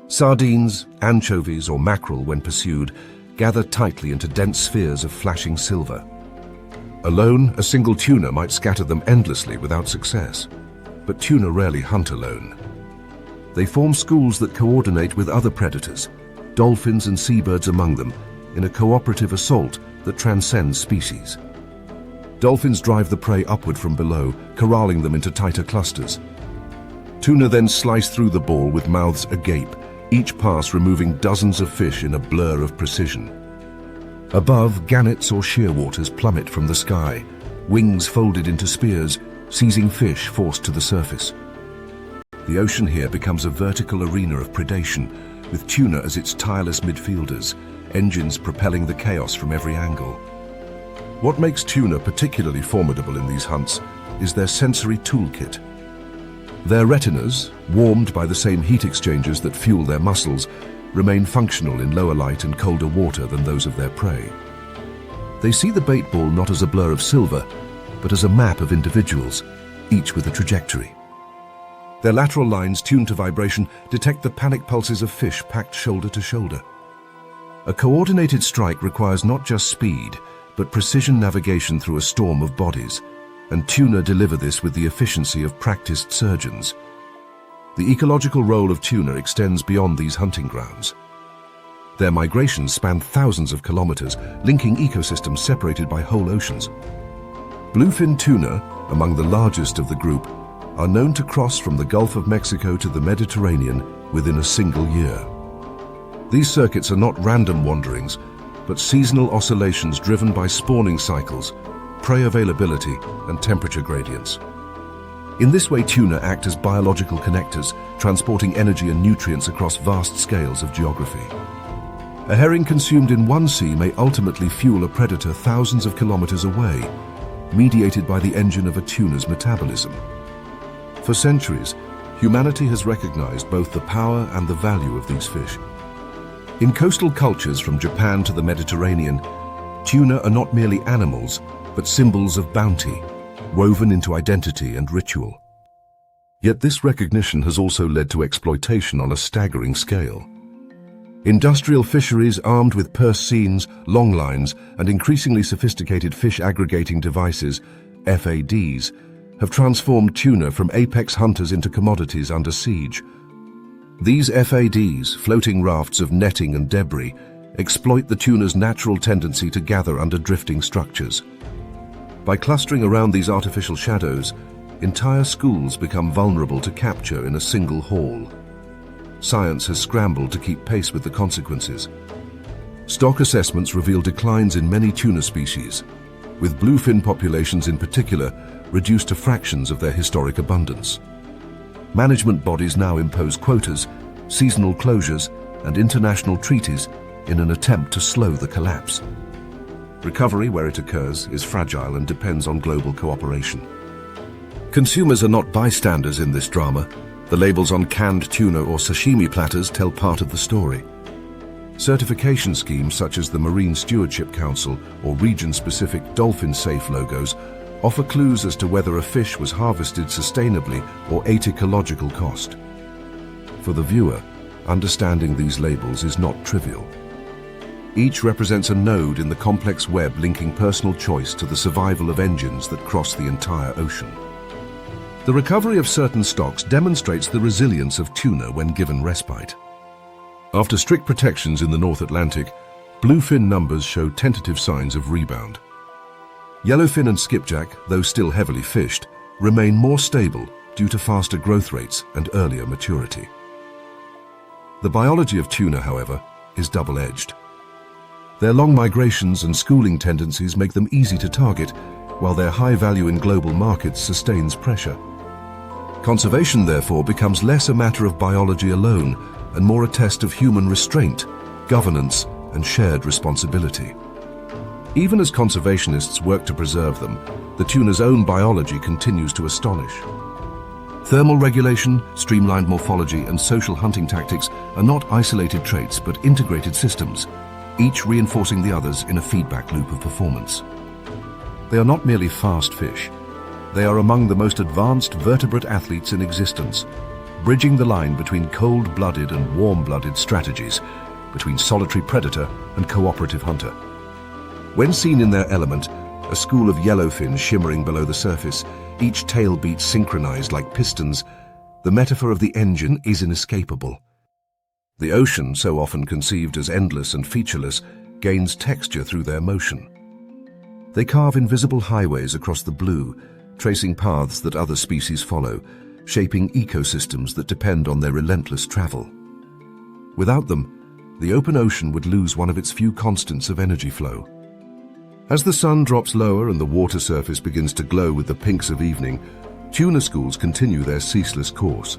Sardines, anchovies, or mackerel, when pursued, gather tightly into dense spheres of flashing silver. Alone, a single tuna might scatter them endlessly without success, but tuna rarely hunt alone. They form schools that coordinate with other predators, dolphins and seabirds among them, in a cooperative assault that transcends species. Dolphins drive the prey upward from below, corralling them into tighter clusters. Tuna then slice through the ball with mouths agape, each pass removing dozens of fish in a blur of precision. Above, gannets or shearwaters plummet from the sky, wings folded into spears, seizing fish forced to the surface. The ocean here becomes a vertical arena of predation, with tuna as its tireless midfielders, engines propelling the chaos from every angle. What makes tuna particularly formidable in these hunts is their sensory toolkit. Their retinas, warmed by the same heat exchangers that fuel their muscles, remain functional in lower light and colder water than those of their prey. They see the bait ball not as a blur of silver, but as a map of individuals, each with a trajectory. Their lateral lines, tuned to vibration, detect the panic pulses of fish packed shoulder to shoulder. A coordinated strike requires not just speed, but precision navigation through a storm of bodies, and tuna deliver this with the efficiency of practiced surgeons. The ecological role of tuna extends beyond these hunting grounds. Their migrations span thousands of kilometers, linking ecosystems separated by whole oceans. Bluefin tuna, among the largest of the group, are known to cross from the Gulf of Mexico to the Mediterranean within a single year. These circuits are not random wanderings, but seasonal oscillations driven by spawning cycles, prey availability, and temperature gradients. In this way, tuna act as biological connectors, transporting energy and nutrients across vast scales of geography. A herring consumed in one sea may ultimately fuel a predator thousands of kilometers away, mediated by the engine of a tuna's metabolism. For centuries, humanity has recognized both the power and the value of these fish. In coastal cultures from Japan to the Mediterranean, tuna are not merely animals, but symbols of bounty, woven into identity and ritual. Yet this recognition has also led to exploitation on a staggering scale. Industrial fisheries armed with purse seines, long lines, and increasingly sophisticated fish aggregating devices, FADs, have transformed tuna from apex hunters into commodities under siege. These FADs, floating rafts of netting and debris, exploit the tuna's natural tendency to gather under drifting structures. By clustering around these artificial shadows, entire schools become vulnerable to capture in a single haul. Science has scrambled to keep pace with the consequences. Stock assessments reveal declines in many tuna species, with bluefin populations in particular reduced to fractions of their historic abundance. Management bodies now impose quotas, seasonal closures, and international treaties in an attempt to slow the collapse. Recovery, where it occurs, is fragile and depends on global cooperation. Consumers are not bystanders in this drama. The labels on canned tuna or sashimi platters tell part of the story. Certification schemes such as the Marine Stewardship Council or region-specific dolphin-safe logos offer clues as to whether a fish was harvested sustainably or at ecological cost. For the viewer, understanding these labels is not trivial. Each represents a node in the complex web linking personal choice to the survival of engines that cross the entire ocean. The recovery of certain stocks demonstrates the resilience of tuna when given respite. After strict protections in the North Atlantic, bluefin numbers show tentative signs of rebound. Yellowfin and skipjack, though still heavily fished, remain more stable due to faster growth rates and earlier maturity. The biology of tuna, however, is double-edged. Their long migrations and schooling tendencies make them easy to target, while their high value in global markets sustains pressure. Conservation, therefore, becomes less a matter of biology alone and more a test of human restraint, governance, and shared responsibility. Even as conservationists work to preserve them, the tuna's own biology continues to astonish. Thermal regulation, streamlined morphology, and social hunting tactics are not isolated traits but integrated systems, each reinforcing the others in a feedback loop of performance. They are not merely fast fish. They are among the most advanced vertebrate athletes in existence, bridging the line between cold-blooded and warm-blooded strategies, between solitary predator and cooperative hunter. When seen in their element, a school of yellowfin shimmering below the surface, each tail beat synchronized like pistons, the metaphor of the engine is inescapable. The ocean, so often conceived as endless and featureless, gains texture through their motion. They carve invisible highways across the blue, tracing paths that other species follow, shaping ecosystems that depend on their relentless travel. Without them, the open ocean would lose one of its few constants of energy flow. As the sun drops lower and the water surface begins to glow with the pinks of evening, tuna schools continue their ceaseless course.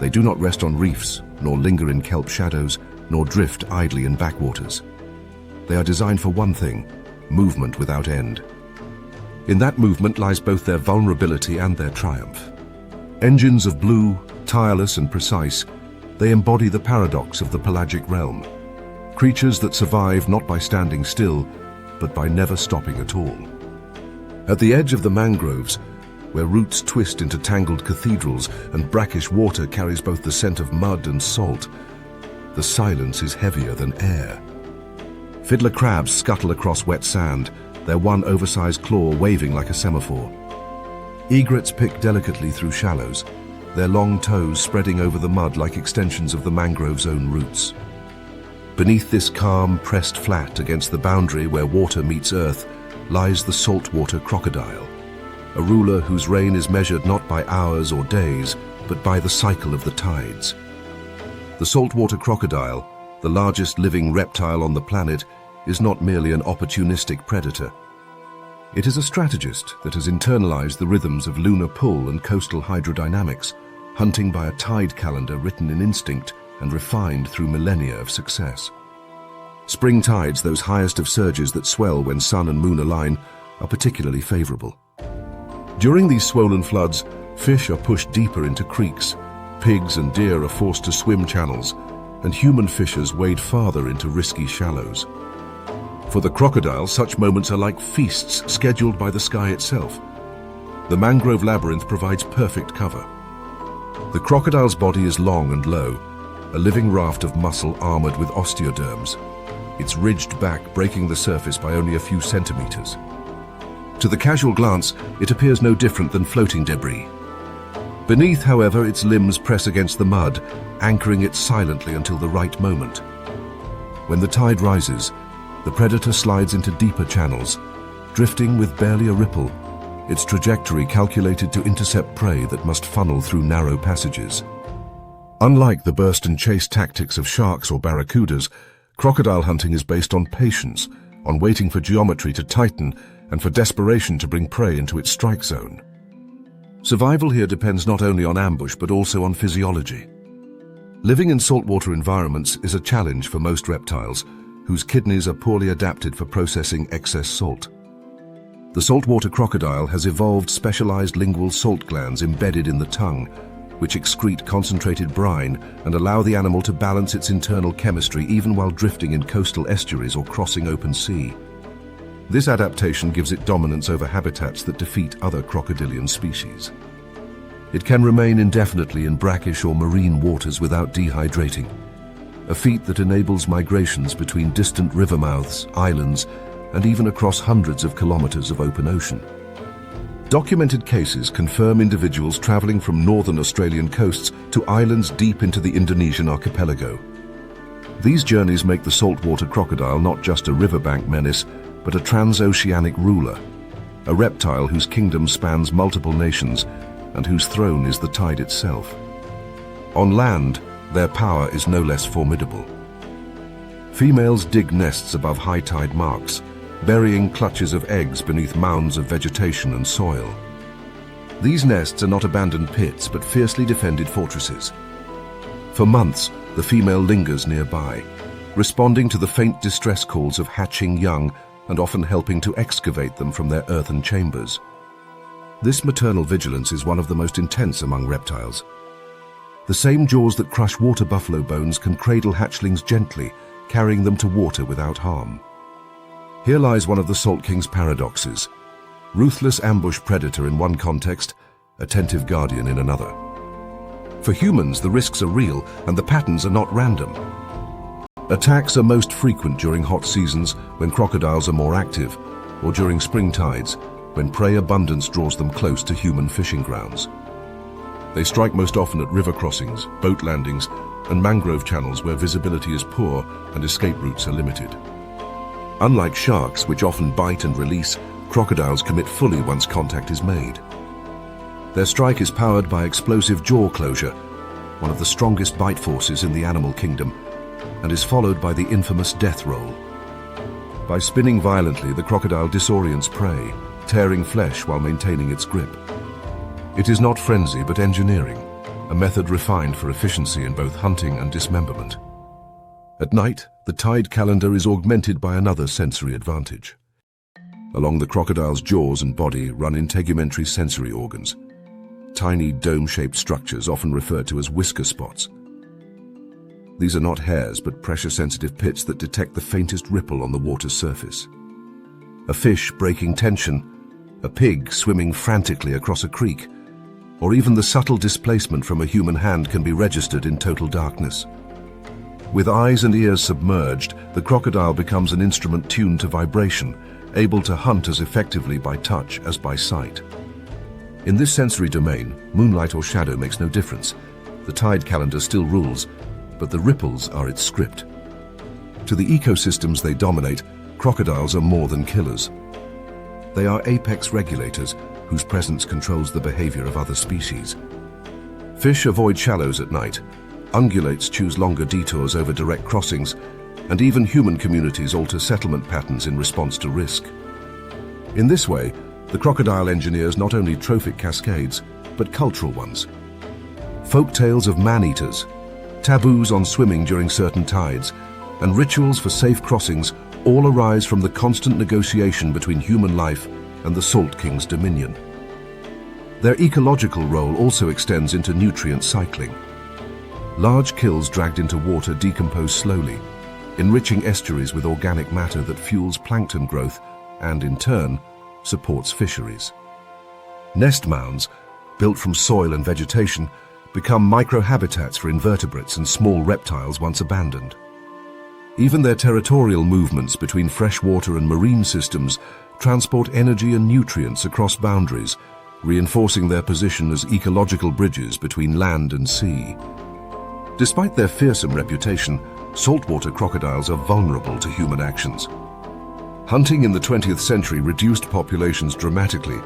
They do not rest on reefs, nor linger in kelp shadows, nor drift idly in backwaters. They are designed for one thing: movement without end. In that movement lies both their vulnerability and their triumph. Engines of blue, tireless and precise, they embody the paradox of the pelagic realm. Creatures that survive not by standing still, but by never stopping at all. At the edge of the mangroves, where roots twist into tangled cathedrals and brackish water carries both the scent of mud and salt, the silence is heavier than air. Fiddler crabs scuttle across wet sand, their one oversized claw waving like a semaphore. Egrets pick delicately through shallows, their long toes spreading over the mud like extensions of the mangrove's own roots. Beneath this calm, pressed flat against the boundary where water meets earth, lies the saltwater crocodile, a ruler whose reign is measured not by hours or days, but by the cycle of the tides. The saltwater crocodile, the largest living reptile on the planet, is not merely an opportunistic predator. It is a strategist that has internalized the rhythms of lunar pull and coastal hydrodynamics, hunting by a tide calendar written in instinct and refined through millennia of success. Spring tides, those highest of surges that swell when sun and moon align, are particularly favorable. During these swollen floods, fish are pushed deeper into creeks, pigs and deer are forced to swim channels, and human fishers wade farther into risky shallows. For the crocodile, such moments are like feasts scheduled by the sky itself. The mangrove labyrinth provides perfect cover. The crocodile's body is long and low, a living raft of muscle armored with osteoderms, its ridged back breaking the surface by only a few centimeters. To the casual glance, it appears no different than floating debris. Beneath, however, its limbs press against the mud, anchoring it silently until the right moment. When the tide rises, the predator slides into deeper channels, drifting with barely a ripple, its trajectory calculated to intercept prey that must funnel through narrow passages. Unlike the burst and chase tactics of sharks or barracudas, crocodile hunting is based on patience, on waiting for geometry to tighten, and for desperation to bring prey into its strike zone. Survival here depends not only on ambush but also on physiology. Living in saltwater environments is a challenge for most reptiles, whose kidneys are poorly adapted for processing excess salt. The saltwater crocodile has evolved specialized lingual salt glands embedded in the tongue, which excrete concentrated brine and allow the animal to balance its internal chemistry even while drifting in coastal estuaries or crossing open sea. This adaptation gives it dominance over habitats that defeat other crocodilian species. It can remain indefinitely in brackish or marine waters without dehydrating, a feat that enables migrations between distant river mouths, islands, and even across hundreds of kilometers of open ocean. Documented cases confirm individuals traveling from northern Australian coasts to islands deep into the Indonesian archipelago. These journeys make the saltwater crocodile not just a riverbank menace, but a transoceanic ruler, a reptile whose kingdom spans multiple nations and whose throne is the tide itself. On land, their power is no less formidable. Females dig nests above high tide marks, burying clutches of eggs beneath mounds of vegetation and soil. These nests are not abandoned pits, but fiercely defended fortresses. For months, the female lingers nearby, responding to the faint distress calls of hatching young and often helping to excavate them from their earthen chambers. This maternal vigilance is one of the most intense among reptiles. The same jaws that crush water buffalo bones can cradle hatchlings gently, carrying them to water without harm. Here lies one of the Salt King's paradoxes: ruthless ambush predator in one context, attentive guardian in another. For humans, the risks are real and the patterns are not random. Attacks are most frequent during hot seasons when crocodiles are more active, or during spring tides when prey abundance draws them close to human fishing grounds. They strike most often at river crossings, boat landings, and mangrove channels where visibility is poor and escape routes are limited. Unlike sharks, which often bite and release, crocodiles commit fully once contact is made. Their strike is powered by explosive jaw closure, one of the strongest bite forces in the animal kingdom, and is followed by the infamous death roll. By spinning violently, the crocodile disorients prey, tearing flesh while maintaining its grip. It is not frenzy but engineering, a method refined for efficiency in both hunting and dismemberment. At night, the tide calendar is augmented by another sensory advantage. Along the crocodile's jaws and body run integumentary sensory organs, tiny dome-shaped structures often referred to as whisker spots. These are not hairs but pressure-sensitive pits that detect the faintest ripple on the water's surface. A fish breaking tension, a pig swimming frantically across a creek, or even the subtle displacement from a human hand can be registered in total darkness. With eyes and ears submerged, the crocodile becomes an instrument tuned to vibration, able to hunt as effectively by touch as by sight. In this sensory domain, moonlight or shadow makes no difference. The tide calendar still rules, but the ripples are its script. To the ecosystems they dominate, crocodiles are more than killers. They are apex regulators whose presence controls the behavior of other species. Fish avoid shallows at night, ungulates choose longer detours over direct crossings, and even human communities alter settlement patterns in response to risk. In this way, the crocodile engineers not only trophic cascades, but cultural ones. Folk tales of man-eaters, taboos on swimming during certain tides, and rituals for safe crossings all arise from the constant negotiation between human life and the Salt King's dominion. Their ecological role also extends into nutrient cycling. Large kills dragged into water decompose slowly, enriching estuaries with organic matter that fuels plankton growth and, in turn, supports fisheries. Nest mounds, built from soil and vegetation, become microhabitats for invertebrates and small reptiles once abandoned. Even their territorial movements between freshwater and marine systems transport energy and nutrients across boundaries, reinforcing their position as ecological bridges between land and sea. Despite their fearsome reputation, saltwater crocodiles are vulnerable to human actions. Hunting in the 20th century reduced populations dramatically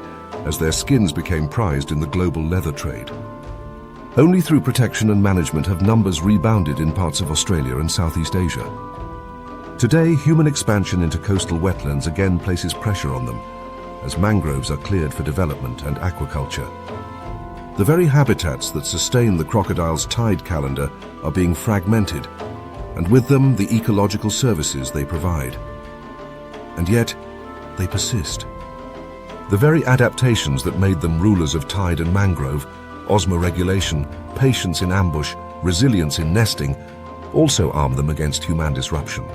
as their skins became prized in the global leather trade. Only through protection and management have numbers rebounded in parts of Australia and Southeast Asia. Today, human expansion into coastal wetlands again places pressure on them, as mangroves are cleared for development and aquaculture. The very habitats that sustain the crocodile's tide calendar are being fragmented, and with them the ecological services they provide. And yet, they persist. The very adaptations that made them rulers of tide and mangrove, osmoregulation, patience in ambush, resilience in nesting, also arm them against human disruption.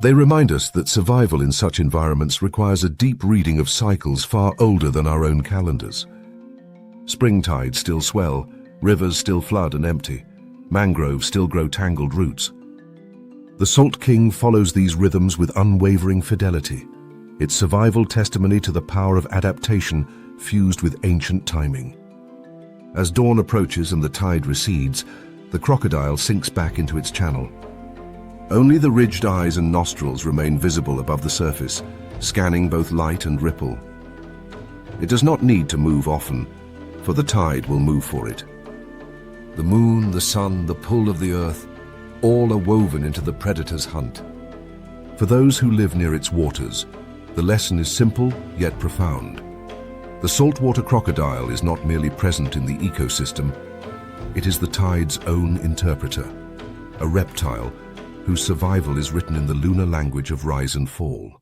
They remind us that survival in such environments requires a deep reading of cycles far older than our own calendars. Spring tides still swell, rivers still flood and empty, mangroves still grow tangled roots. The Salt King follows these rhythms with unwavering fidelity, its survival testimony to the power of adaptation fused with ancient timing. As dawn approaches and the tide recedes, the crocodile sinks back into its channel. Only the ridged eyes and nostrils remain visible above the surface, scanning both light and ripple. It does not need to move often, for the tide will move for it. The moon, the sun, the pull of the earth, all are woven into the predator's hunt. For those who live near its waters, the lesson is simple yet profound. The saltwater crocodile is not merely present in the ecosystem, it is the tide's own interpreter, a reptile whose survival is written in the lunar language of rise and fall.